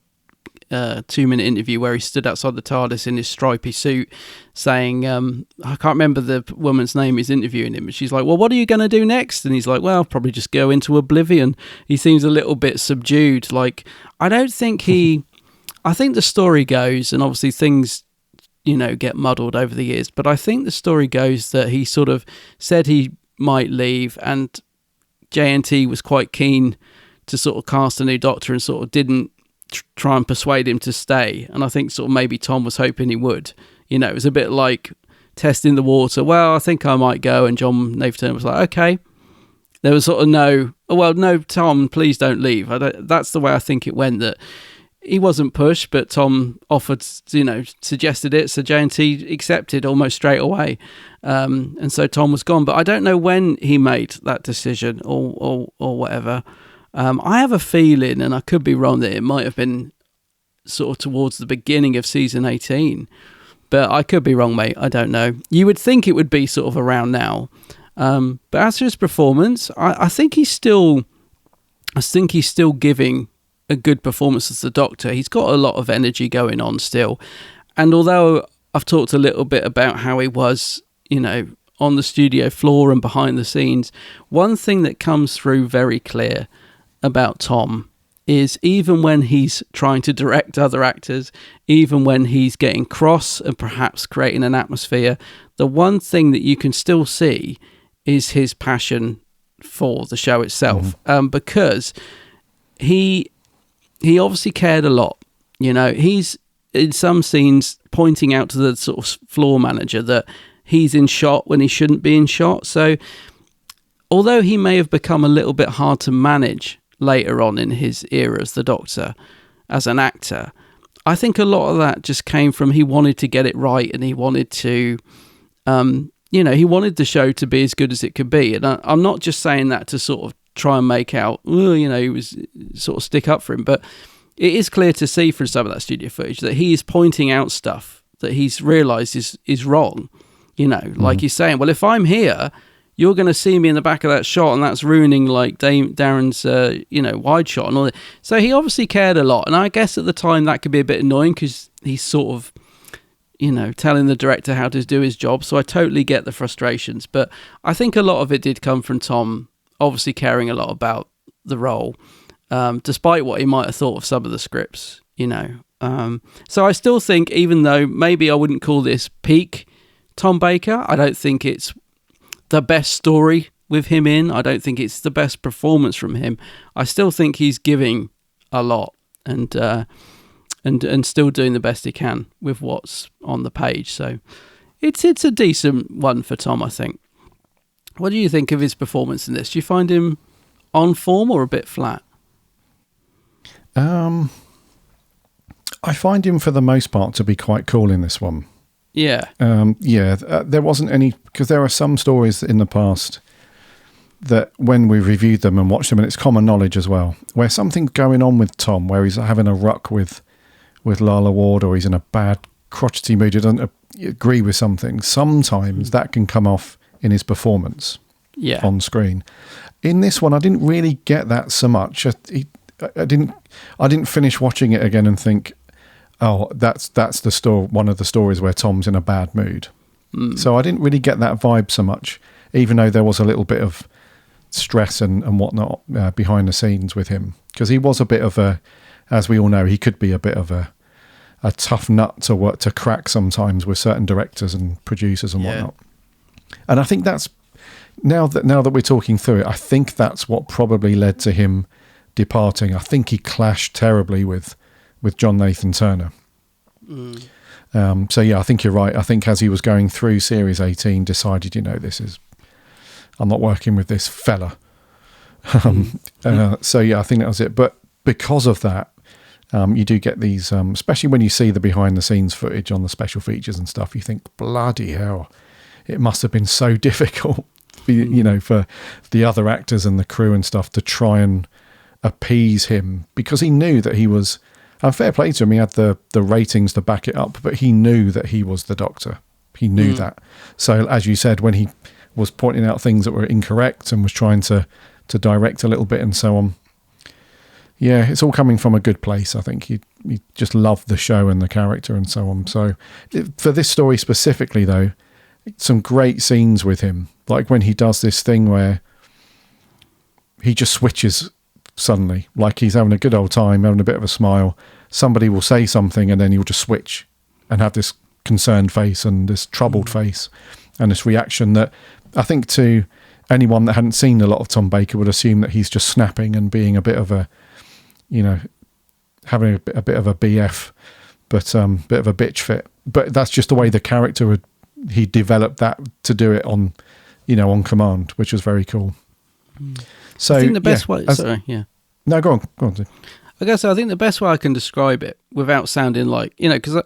2-minute interview where he stood outside the TARDIS in his stripy suit saying, I can't remember the woman's name he's interviewing him, but she's like, well, what are you going to do next? And he's like, well, I'll probably just go into oblivion. He seems a little bit subdued. Like, I don't think I think the story goes, and obviously things, get muddled over the years, but I think the story goes that he sort of said he might leave, and JNT was quite keen to sort of cast a new Doctor and sort of didn't try and persuade him to stay. And I think sort of maybe Tom was hoping he would. It was a bit like testing the water. Well, I think I might go. And John Nathan Turner was like, okay. There was sort of no, Tom, please don't leave. That's the way I think it went, that he wasn't pushed, but Tom offered, suggested it. So JNT accepted almost straight away. And so Tom was gone. But I don't know when he made that decision or whatever. I have a feeling, and I could be wrong, that it might have been sort of towards the beginning of season 18. But I could be wrong, mate. I don't know. You would think it would be sort of around now. But as for his performance, I think he's still giving a good performance as the Doctor. He's got a lot of energy going on still. And although I've talked a little bit about how he was, on the studio floor and behind the scenes, one thing that comes through very clear about Tom is even when he's trying to direct other actors, even when he's getting cross and perhaps creating an atmosphere, the one thing that you can still see is his passion for the show itself. Because he obviously cared a lot. He's in some scenes pointing out to the sort of floor manager that he's in shot when he shouldn't be in shot. So although he may have become a little bit hard to manage later on in his era as the Doctor, as an actor, I think a lot of that just came from he wanted to get it right, and he wanted to, he wanted the show to be as good as it could be. And I'm not just saying that to sort of try and make out, he was sort of stick up for him, but it is clear to see from some of that studio footage that he is pointing out stuff that he's realised is wrong. Like he's saying, well, if I'm here, you're going to see me in the back of that shot, and that's ruining like Darren's, wide shot and all that. So he obviously cared a lot, and I guess at the time that could be a bit annoying because he's sort of, telling the director how to do his job. So I totally get the frustrations, but I think a lot of it did come from Tom obviously caring a lot about the role, despite what he might have thought of some of the scripts, So I still think, even though maybe I wouldn't call this peak Tom Baker, I don't think it's the best story with him in. I don't think it's the best performance from him. I still think he's giving a lot and still doing the best he can with what's on the page. So it's a decent one for Tom, I think. What do you think of his performance in this? Do you find him on form or a bit flat? I find him for the most part to be quite cool in this one. Yeah. There wasn't any, because there are some stories in the past that when we reviewed them and watched them, and it's common knowledge as well, where something's going on with Tom, where he's having a ruck with Lala Ward, or he's in a bad crotchety mood, he doesn't agree with something. Sometimes that can come off in his performance on screen. In this one, I didn't really get that so much. I didn't finish watching it again and think, oh, that's the story, one of the stories where Tom's in a bad mood. So I didn't really get that vibe so much, even though there was a little bit of stress and whatnot behind the scenes with him, because he was a bit of a, as we all know, he could be a bit of a tough nut to crack sometimes with certain directors and producers and whatnot. And I think that's now that we're talking through it, I think that's what probably led to him departing. I think he clashed terribly with John Nathan Turner. So yeah, I think you're right. I think as he was going through Series 18, decided, I'm not working with this fella. So yeah, I think that was it. But because of that, you do get these, especially when you see the behind the scenes footage on the special features and stuff, you think, bloody hell, it must have been so difficult, for the other actors and the crew and stuff to try and appease him, because he knew that he was, and fair play to him, he had the ratings to back it up, but he knew that he was the Doctor. He knew that. So as you said, when he was pointing out things that were incorrect and was trying to direct a little bit and so on, yeah, it's all coming from a good place. I think he just loved the show and the character and so on. So for this story specifically, though, some great scenes with him, like when he does this thing where he just switches suddenly, like he's having a good old time, having a bit of a smile. Somebody will say something and then he'll just switch and have this concerned face and this troubled face and this reaction that I think to anyone that hadn't seen a lot of Tom Baker would assume that he's just snapping and being a bit of a, you know, having a bit of a BF, but bit of a bitch fit. But that's just the way the character he developed that to do it on, you know, on command, which was very cool. So I think the best way. No, go on. Dude. I guess I think the best way I can describe it without sounding like, you know, because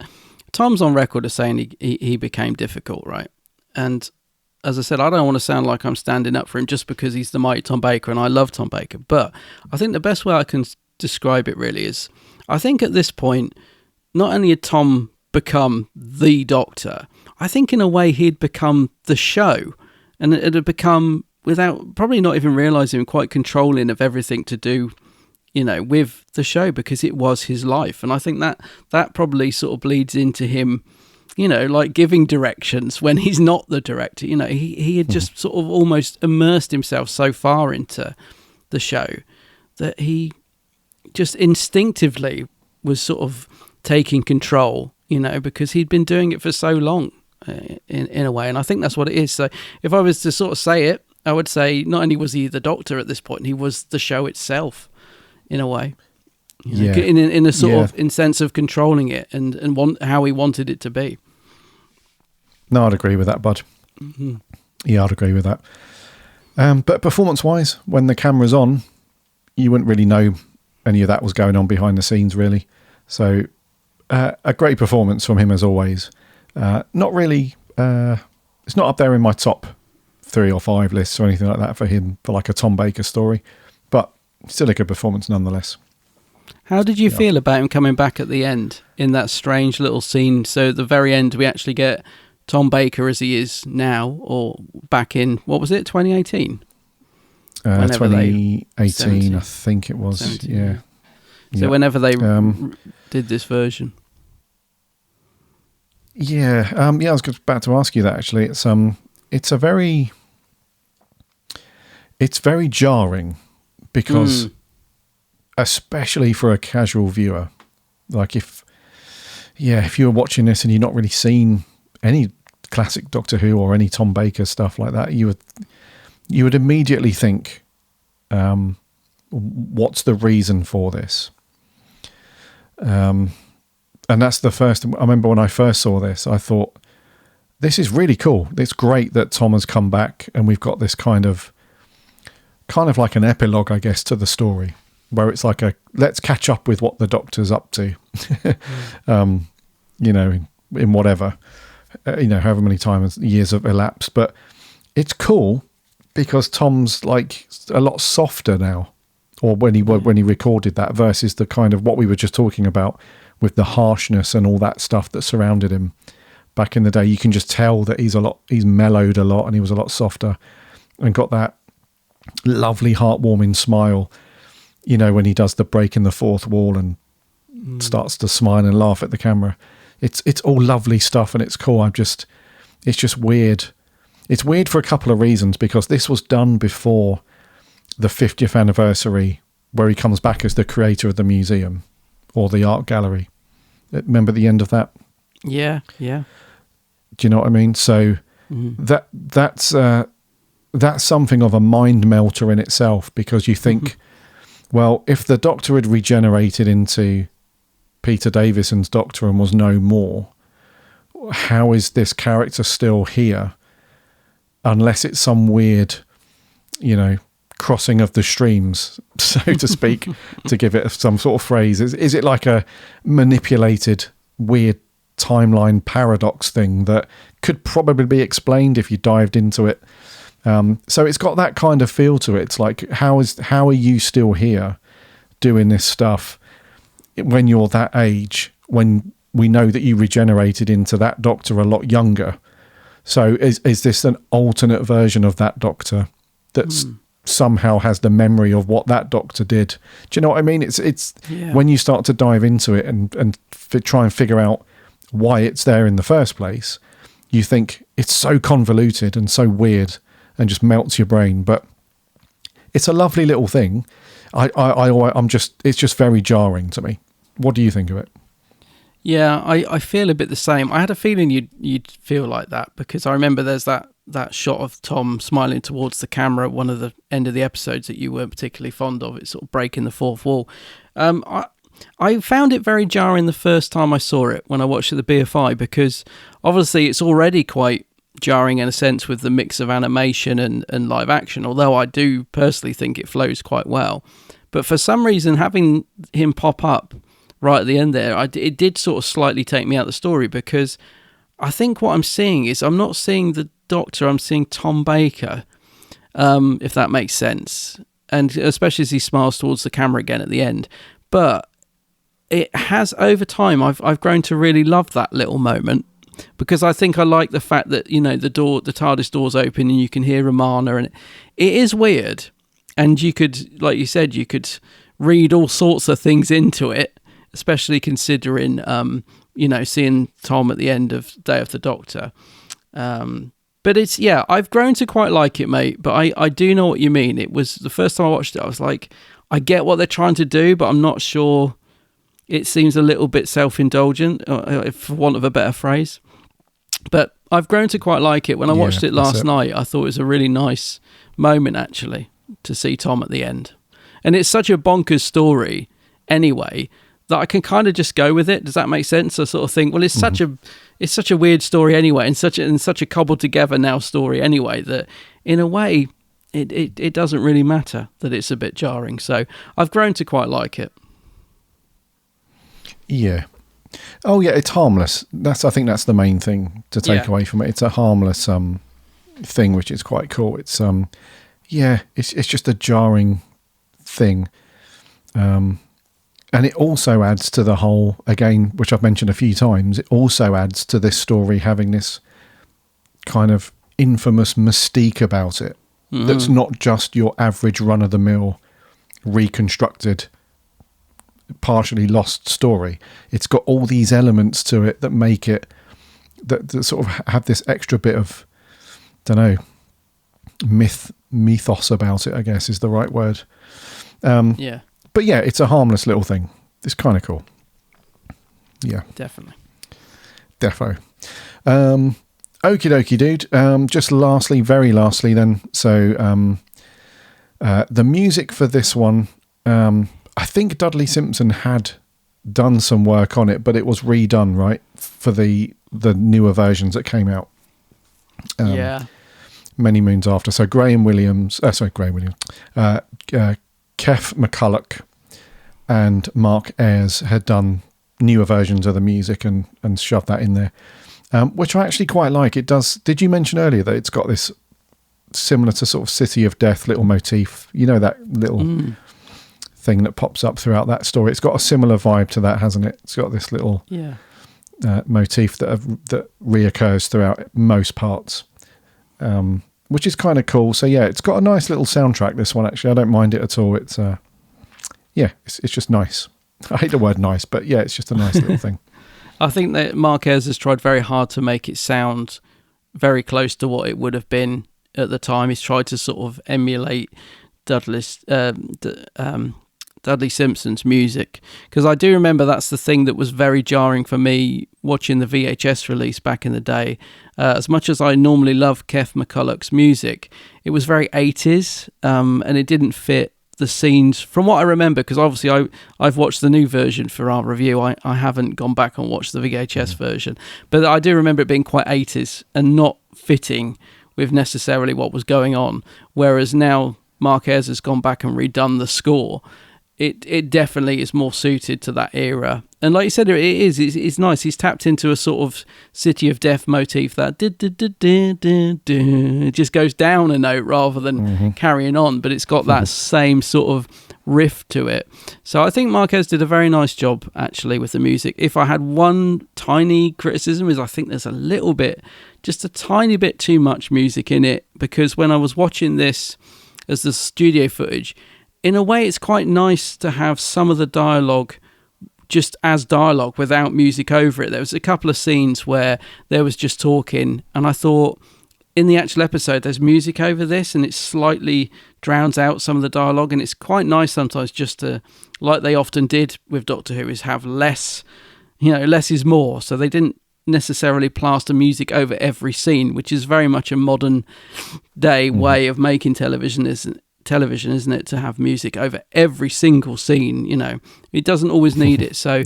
Tom's on record as saying he became difficult, right? And as I said, I don't want to sound like I'm standing up for him just because he's the mighty Tom Baker, and I love Tom Baker. But I think the best way I can describe it really is, I think at this point, not only had Tom become the Doctor, I think in a way he'd become the show, and it had become, without probably not even realising, quite controlling of everything to do, you know, with the show, because it was his life. And I think that probably sort of bleeds into him, you know, like giving directions when he's not the director. You know, he had just sort of almost immersed himself so far into the show that he just instinctively was sort of taking control, you know, because he'd been doing it for so long in a way. And I think that's what it is. So if I was to sort of say it, I would say not only was he the Doctor at this point, he was the show itself in a way. You know, in a sort of in sense of controlling it and how he wanted it to be. No, I'd agree with that, bud. Mm-hmm. Yeah, I'd agree with that. But performance-wise, when the camera's on, you wouldn't really know any of that was going on behind the scenes, really. So a great performance from him as always. Not really, it's not up there in my top 3 or 5 lists or anything like that for him, for like a Tom Baker story, but still a good performance nonetheless. How did you feel about him coming back at the end in that strange little scene? So at the very end, we actually get Tom Baker as he is now, or back in, what was it, 2018? 2018, I think it was. 17, yeah. So whenever they did this version. Yeah, I was about to ask you that actually. It's very jarring because, especially for a casual viewer, like if you were watching this and you're not really seen any classic Doctor Who or any Tom Baker stuff like that, you would immediately think, what's the reason for this? And that's the first. I remember when I first saw this, I thought, this is really cool. It's great that Tom has come back and we've got this kind of like an epilogue, I guess, to the story, where it's like let's catch up with what the Doctor's up to, you know, in whatever, you know, however many years have elapsed. But it's cool because Tom's like a lot softer now, or when he recorded that, versus the kind of what we were just talking about with the harshness and all that stuff that surrounded him back in the day. You can just tell that he's mellowed a lot, and he was a lot softer and got that lovely heartwarming smile, you know, when he does the break in the fourth wall and starts to smile and laugh at the camera. It's all lovely stuff, and it's cool. It's just weird. It's weird for a couple of reasons, because this was done before the 50th anniversary, where he comes back as the creator of the museum or the art gallery. Remember the end of that? Yeah. Do you know what I mean? So that's something of a mind melter in itself, because you think, well, if the Doctor had regenerated into Peter Davison's Doctor and was no more, how is this character still here? Unless it's some weird, you know, crossing of the streams, so to speak, to give it some sort of phrase. Is it like a manipulated, weird timeline paradox thing that could probably be explained if you dived into it? So it's got that kind of feel to it. It's like, how are you still here? doing this stuff when you're that age, when we know that you regenerated into that Doctor a lot younger. So is this an alternate version of that Doctor that's somehow has the memory of what that Doctor did? Do you know what I mean? It's when you start to dive into it and try and figure out why it's there in the first place, you think it's so convoluted and so weird and just melts your brain. But it's a lovely little thing. It's just very jarring to me. What do you think of it? Yeah, I feel a bit the same. I had a feeling you'd feel like that, because I remember there's that shot of Tom smiling towards the camera at one of the end of the episodes that you weren't particularly fond of. It's sort of breaking the fourth wall. I found it very jarring the first time I saw it when I watched it at the BFI, because obviously it's already quite jarring in a sense with the mix of animation and live action, although I do personally think it flows quite well. But for some reason, having him pop up right at the end there, it did sort of slightly take me out of the story, because I think what I'm seeing is I'm not seeing the Doctor, I'm seeing Tom Baker, if that makes sense. And especially as he smiles towards the camera again at the end. But it has, over time, I've grown to really love that little moment, because I think I like the fact that, the TARDIS doors open and you can hear Romana, and it is weird. And you could, like you said, you could read all sorts of things into it, especially considering, seeing Tom at the end of Day of the Doctor. But it's, I've grown to quite like it, mate. But I do know what you mean. It was the first time I watched it, I was like, I get what they're trying to do, but I'm not sure. It seems a little bit self-indulgent, for want of a better phrase. But I've grown to quite like it. When I watched it last night, I thought it was a really nice moment, actually, to see Tom at the end. And it's such a bonkers story anyway that I can kind of just go with it. Does that make sense? I sort of think, well, it's such a weird story anyway, and such a cobbled together now story anyway, that in a way it doesn't really matter that it's a bit jarring. So I've grown to quite like it. Yeah. Oh yeah, it's harmless. I think that's the main thing to take away from it. It's a harmless thing, which is quite cool. It's it's just a jarring thing. And it also adds to the whole, again, which I've mentioned a few times, it also adds to this story having this kind of infamous mystique about it. That's not just your average run-of-the-mill reconstructed, partially lost story. It's got all these elements to it that make it, that sort of have this extra bit of, mythos about it, I guess is the right word. But yeah, it's a harmless little thing. It's kind of cool. Yeah. Definitely. Defo. Okie dokie, dude. Just very lastly then. So the music for this one, I think Dudley Simpson had done some work on it, but it was redone, right, for the newer versions that came out. Many moons after. So Kev McCulloch and Mark Ayres had done newer versions of the music and shoved that in there, which I actually quite like. It does. Did you mention earlier that it's got this similar to sort of City of Death little motif? That little thing that pops up throughout that story. It's got a similar vibe to that, hasn't it? It's got this little motif that reoccurs throughout most parts, which is kind of cool. So yeah, it's got a nice little soundtrack, this one, actually. I don't mind it at all. It's it's just nice. I hate the word nice, but yeah, it's just a nice little thing. I think that Mark Ayres has tried very hard to make it sound very close to what it would have been at the time. He's tried to sort of emulate Dudley Simpson's music, because I do remember that's the thing that was very jarring for me watching the VHS release back in the day. As much as I normally love Kev McCulloch's music, it was very 80s, and it didn't fit the scenes from what I remember, because obviously I've watched the new version for our review. I haven't gone back and watched the VHS version, but I do remember it being quite 80s and not fitting with necessarily what was going on, whereas now Mark Ayres has gone back and redone the score. It definitely is more suited to that era. And like you said, it's nice. He's tapped into a sort of City of Death motif that it just goes down a note rather than carrying on. But it's got that same sort of riff to it. So I think Marquez did a very nice job actually with the music. If I had one tiny criticism, is I think there's a little bit, just a tiny bit too much music in it, because when I was watching this as the studio footage, in a way it's quite nice to have some of the dialogue just as dialogue without music over it. There was a couple of scenes where there was just talking, and I thought in the actual episode there's music over this and it slightly drowns out some of the dialogue, and it's quite nice sometimes just to, like they often did with Doctor Who, is have less, less is more. So they didn't necessarily plaster music over every scene, which is very much a modern day way of making television, isn't it, to have music over every single scene. It doesn't always need it. So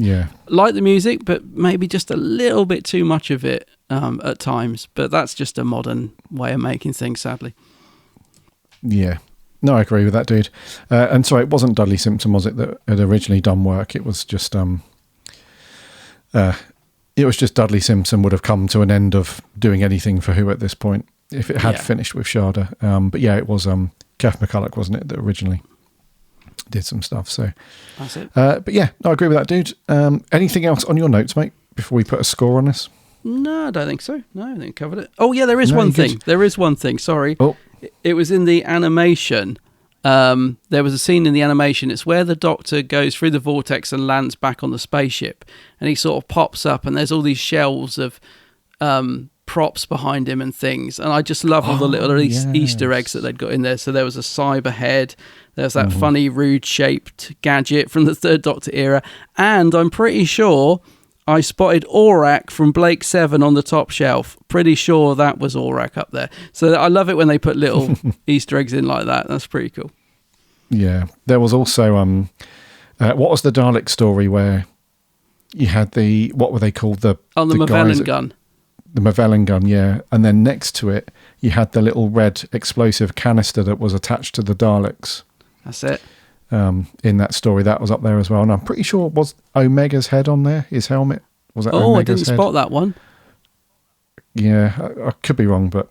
like the music, but maybe just a little bit too much of it at times. But that's just a modern way of making things, sadly. Yeah. No, I agree with that, dude. And sorry, it wasn't Dudley Simpson, was it, that had originally done work? It was just Dudley Simpson would have come to an end of doing anything for Who at this point if it had finished with Shada. But yeah, it was Kev McCulloch, wasn't it, that originally did some stuff. So that's it. But yeah, no, I agree with that, dude. Anything else on your notes, mate, before we put a score on this? No, I don't think so. No, I think I covered it. Oh yeah, there is one thing. There is one thing. Sorry. Oh. It was in the animation. There was a scene in the animation. It's where the Doctor goes through the vortex and lands back on the spaceship, and he sort of pops up, and there's all these shelves of props behind him and things. And I just love all the little Easter eggs that they'd got in there. So there was a cyber head. There's that funny rude-shaped gadget from the Third Doctor era, and I'm pretty sure I spotted Aurak from Blake 7 on the top shelf. Pretty sure that was Aurak up there. So I love it when they put little Easter eggs in like that. That's pretty cool. Yeah. There was also, what was the Dalek story where you had what were they called? The Mavellan gun. The Mavellan gun, yeah. And then next to it, you had the little red explosive canister that was attached to the Daleks. That's it. In that story, that was up there as well, and I'm pretty sure it was Omega's head on there. His helmet was that? Oh, Omega's I didn't spot that one. Yeah, I could be wrong, but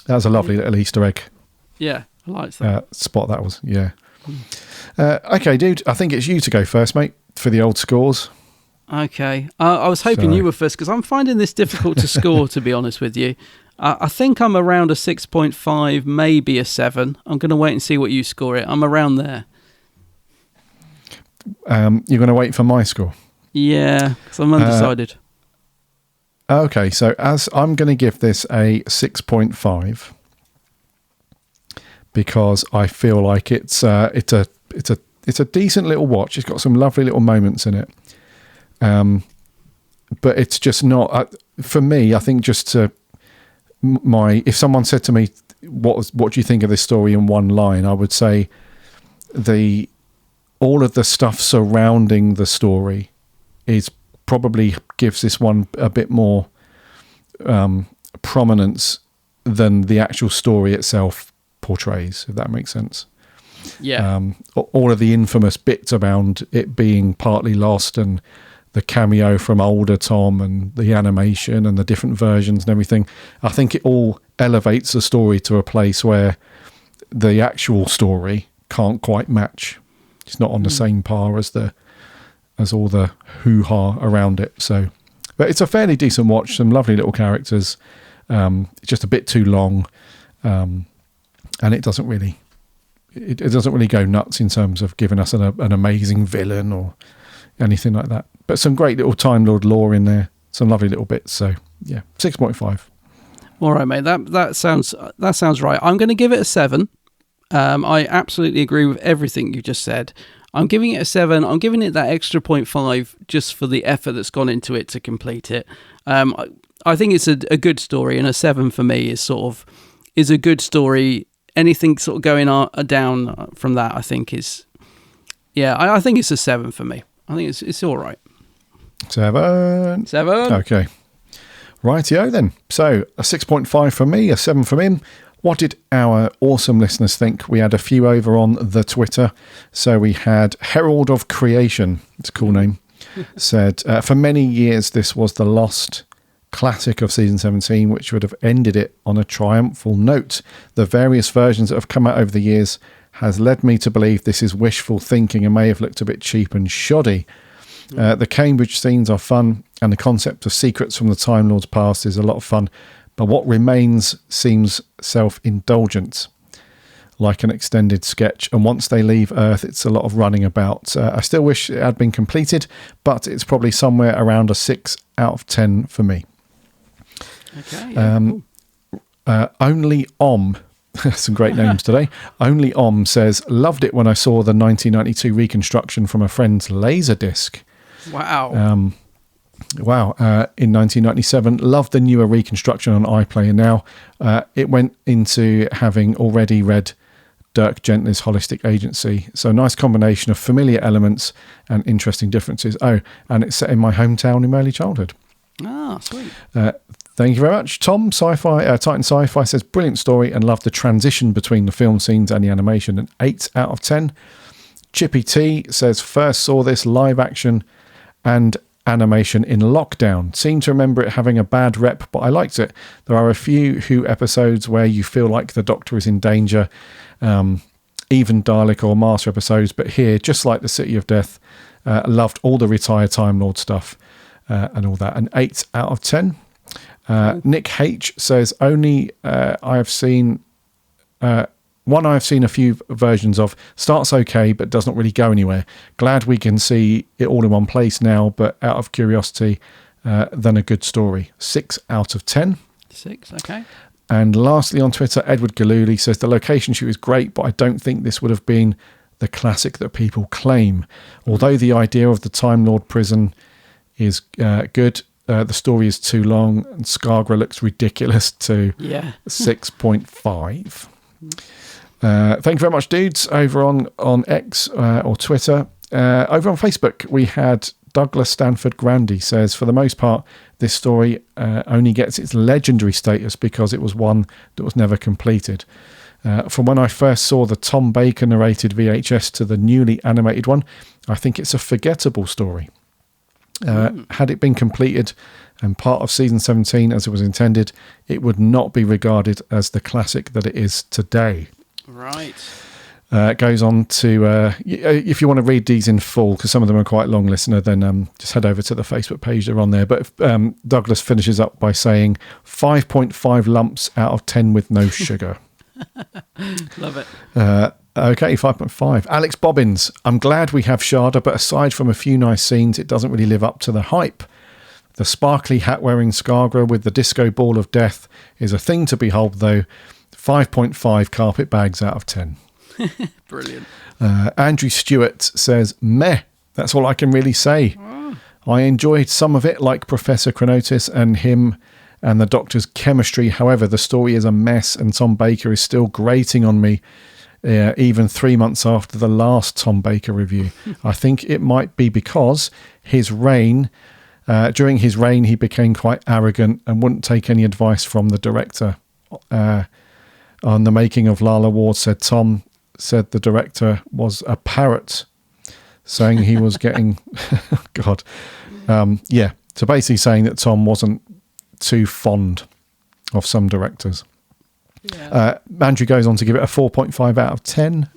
that was a lovely little Easter egg. Yeah, I liked that spot. That was okay, dude. I think it's you to go first, mate, for the old scores. Okay, I was hoping you were first because I'm finding this difficult to score. To be honest with you, I think I'm around a 6.5, maybe a 7. I'm going to wait and see what you score it. I'm around there. You're going to wait for my score? Yeah, because I'm undecided. Okay, so as I'm going to give this a 6.5 because I feel like it's a decent little watch. It's got some lovely little moments in it, but it's just not for me. I think just to if someone said to me, "What do you think of this story?" in one line, I would say all of the stuff surrounding the story is probably gives this one a bit more prominence than the actual story itself portrays, if that makes sense. Yeah. All of the infamous bits around it being partly lost and the cameo from older Tom and the animation and the different versions and everything, I think it all elevates the story to a place where the actual story can't quite match. It's not on the same par as all the hoo-ha around it. So, but it's a fairly decent watch. Some lovely little characters. It's just a bit too long, and it doesn't really go nuts in terms of giving us an amazing villain or anything like that. But some great little Time Lord lore in there. Some lovely little bits. So yeah, 6.5. All right, mate. That sounds right. I'm going to give it a 7. I absolutely agree with everything you just said. I'm giving it a 7. I'm giving it that extra 0.5 just for the effort that's gone into it to complete it. I think it's a good story, and a 7 for me is a good story. Anything sort of going down from that, I think is, I think it's a 7 for me. I think it's all right. 7. Okay. Rightio then. So a 6.5 for me, a 7 from him. What did our awesome listeners think? We had a few over on the Twitter. So we had Herald of Creation, it's a cool name, said, for many years this was the lost classic of season 17, which would have ended it on a triumphal note. The various versions that have come out over the years has led me to believe this is wishful thinking and may have looked a bit cheap and shoddy. The Cambridge scenes are fun, and the concept of secrets from the Time Lord's past is a lot of fun, but what remains seems self-indulgent, like an extended sketch, and once they leave Earth, it's a lot of running about. I still wish it had been completed, but it's probably somewhere around a 6 out of 10 for me. Okay. Only Om, some great names today. Only Om says, loved it when I saw the 1992 reconstruction from a friend's Laserdisc. Wow. In 1997, loved the newer reconstruction on iPlayer now. It went into having already read Dirk Gently's Holistic Agency. So nice combination of familiar elements and interesting differences. Oh, and it's set in my hometown in my early childhood. Ah, sweet. Thank you very much. Tom, Titan Sci-Fi says, brilliant story and loved the transition between the film scenes and the animation. An 8 out of 10. Chippy T says, first saw this live action and animation in lockdown. Seem to remember it having a bad rep, but I liked it. There are a few Who episodes where you feel like the Doctor is in danger, even Dalek or Master episodes, but here, just like the City of Death, loved all the retired Time Lord stuff and all that. An 8 out of 10. Nick H says, only I've seen one I've seen a few versions of. Starts okay, but does not really go anywhere. Glad we can see it all in one place now, but out of curiosity, then a good story. 6 out of 10. 6, okay. And lastly on Twitter, Edward Galuli says, the location shoot is great, but I don't think this would have been the classic that people claim. Although the idea of the Time Lord prison is good, the story is too long, and Skagra looks ridiculous too. Yeah. 6.5. Thank you very much, dudes, over on X or Twitter. Over on Facebook, we had Douglas Stanford Grandy says, for the most part, this story only gets its legendary status because it was one that was never completed. From when I first saw the Tom Baker narrated VHS to the newly animated one, I think it's a forgettable story. Had it been completed and part of season 17 as it was intended, it would not be regarded as the classic that it is today. Right. Goes on to, if you want to read these in full, because some of them are quite long, listener, then just head over to the Facebook page. They're on there. But Douglas finishes up by saying 5.5 lumps out of 10 with no sugar. Love it. Okay, 5.5. Alex Bobbins, I'm glad we have Shada, but aside from a few nice scenes, it doesn't really live up to the hype. The sparkly hat-wearing Skagra with the disco ball of death is a thing to behold, though. 5.5 carpet bags out of 10. Brilliant. Andrew Stewart says, meh, that's all I can really say. Oh. I enjoyed some of it, like Professor Chronotis and him and the Doctor's chemistry. However, the story is a mess and Tom Baker is still grating on me, even 3 months after the last Tom Baker review. I think it might be because during his reign, he became quite arrogant and wouldn't take any advice from the director. On the making of Lala Ward, said the director was a parrot, saying he was getting God. So basically saying that Tom wasn't too fond of some directors. Yeah. Andrew goes on to give it a 4.5 out of 10.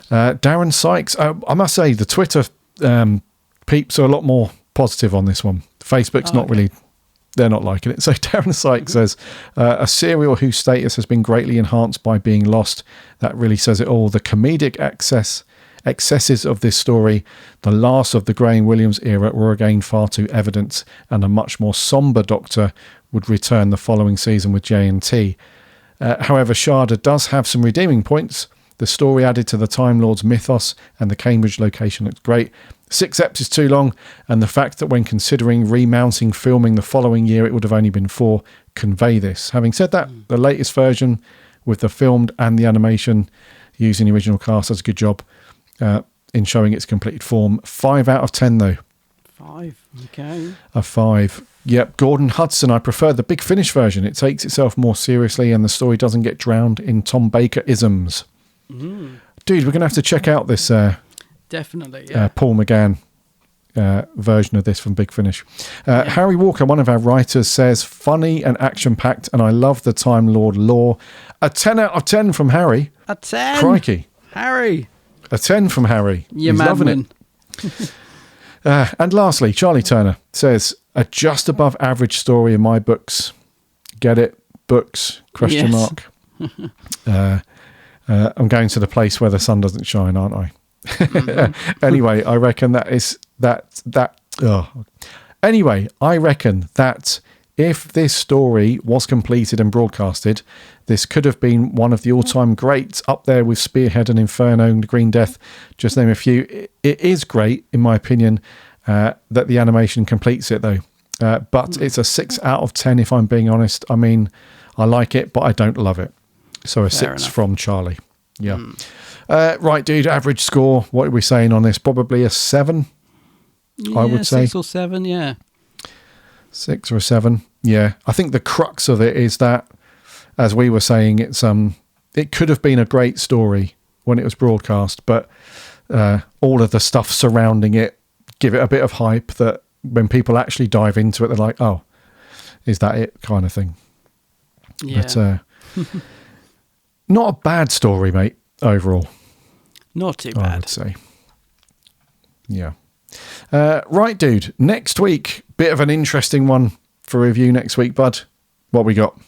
Darren Sykes, I must say the Twitter peeps are a lot more positive on this one. Facebook's not really, they're not liking it. So Darren Sykes says, a serial whose status has been greatly enhanced by being lost. That really says it all. The comedic excesses of this story, the last of the Graham Williams era, were again far too evident, and a much more sombre Doctor would return the following season with J&T. However, Shada does have some redeeming points. The story added to the Time Lord's mythos, and the Cambridge location looks great. 6 eps is too long, and the fact that when considering remounting filming the following year it would have only been 4 convey this. Having said that, the latest version with the filmed and the animation using the original cast does a good job in showing its completed form. 5 out of 10 though. 5, okay. A 5. Yep, Gordon Hudson, I prefer the Big Finish version. It takes itself more seriously and the story doesn't get drowned in Tom Baker isms. Dude, we're going to have to check out this definitely, yeah. Paul McGann version of this from Big Finish. Harry Walker, one of our writers, says, funny and action-packed, and I love the Time Lord lore. A 10 out of 10 from Harry. A 10? Crikey. Harry. A 10 from Harry. You He's loving madman. it. And lastly, Charlie Turner says, a just above average story in my books. Get it? Books? Question mark. I'm going to the place where the sun doesn't shine, aren't I? Anyway, I reckon Anyway, I reckon that if this story was completed and broadcasted, this could have been one of the all-time greats, up there with Spearhead and Inferno and Green Death, just name a few. It is great, in my opinion, that the animation completes it, though. But it's a 6 out of 10, if I'm being honest. I mean, I like it, but I don't love it. So a Fair 6 enough. from Charlie. Yeah. Right, dude, average score. What are we saying on this? Probably a 7, I would say. 6 or 7, yeah. 6 or a 7. Yeah. I think the crux of it is that, as we were saying, it could have been a great story when it was broadcast, but all of the stuff surrounding it give it a bit of hype that when people actually dive into it, they're like, oh, is that it, kind of thing. Yeah. But not a bad story, mate, overall. Not too I bad. would say. Yeah. Right, dude. Next week, bit of an interesting one for review next week, bud. What we got?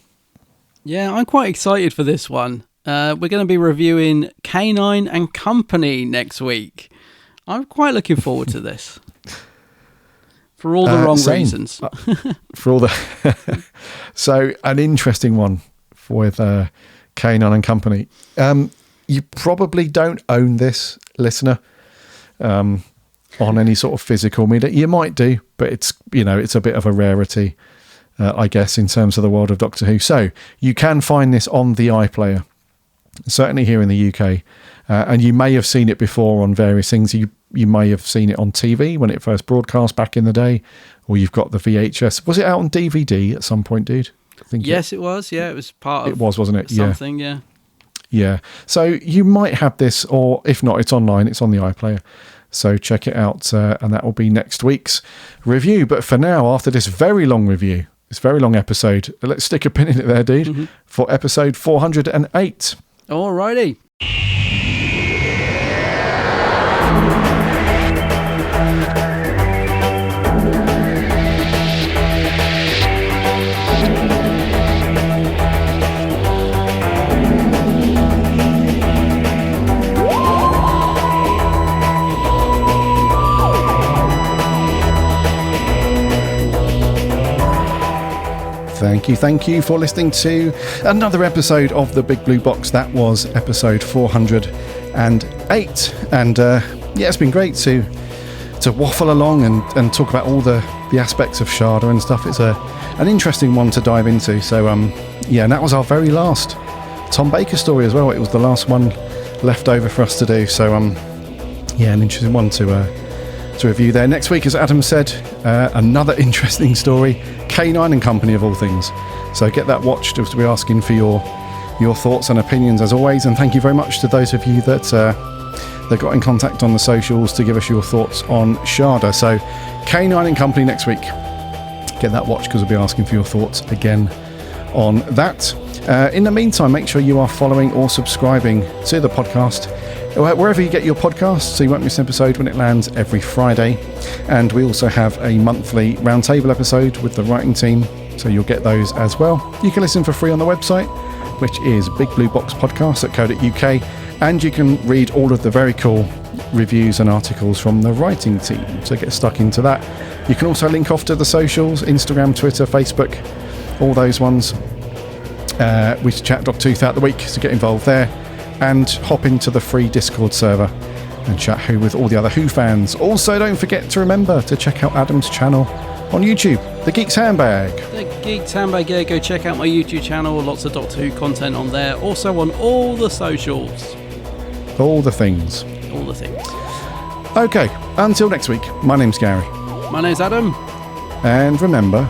Yeah, I'm quite excited for this one. We're going to be reviewing Canine and Company next week. I'm quite looking forward to this. For all the wrong same. reasons. For all the So, an interesting one with Canine and Company. You probably don't own this, listener, on any sort of physical media. You might do, but it's a bit of a rarity, I guess, in terms of the world of Doctor Who. So you can find this on the iPlayer, certainly here in the UK, and you may have seen it before on various things. You may have seen it on TV when it first broadcast back in the day, or you've got the VHS. Was it out on DVD at some point, dude? I think Yes, it was. Yeah, it was part of it was, wasn't it? something, yeah. Yeah. So you might have this, or if not, it's online. It's on the iPlayer. So check it out, and that will be next week's review. But for now, after this very long review, this very long episode, let's stick a pin in it there, dude, for episode 408. Alrighty. Thank you for listening to another episode of The Big Blue Box. That was episode 408. And it's been great to waffle along and talk about all the aspects of Shada and stuff. It's an interesting one to dive into. So, and that was our very last Tom Baker story as well. It was the last one left over for us to do. So, an interesting one to review there. Next week, as Adam said, another interesting story, Canine and Company of all things. So get that watched. We'll be asking for your thoughts and opinions as always. And thank you very much to those of you that got in contact on the socials to give us your thoughts on Shada. So Canine and Company next week. Get that watched because we'll be asking for your thoughts again on that. In the meantime, make sure you are following or subscribing to the podcast wherever you get your podcasts, so you won't miss an episode when it lands every Friday. And we also have a monthly roundtable episode with the writing team, so you'll get those as well. You can listen for free on the website, which is bigblueboxpodcast.co.uk, and you can read all of the very cool reviews and articles from the writing team, so get stuck into that. You can also link off to the socials, Instagram, Twitter, Facebook, all those ones. We chat Doctor Who throughout the week, so get involved there. And hop into the free Discord server and chat Who with all the other Who fans. Also, don't forget to remember to check out Adam's channel on YouTube, The Geek's Handbag. The Geek's Handbag, yeah, go check out my YouTube channel. Lots of Doctor Who content on there. Also on all the socials. All the things. All the things. Okay, until next week, my name's Gary. My name's Adam. And remember...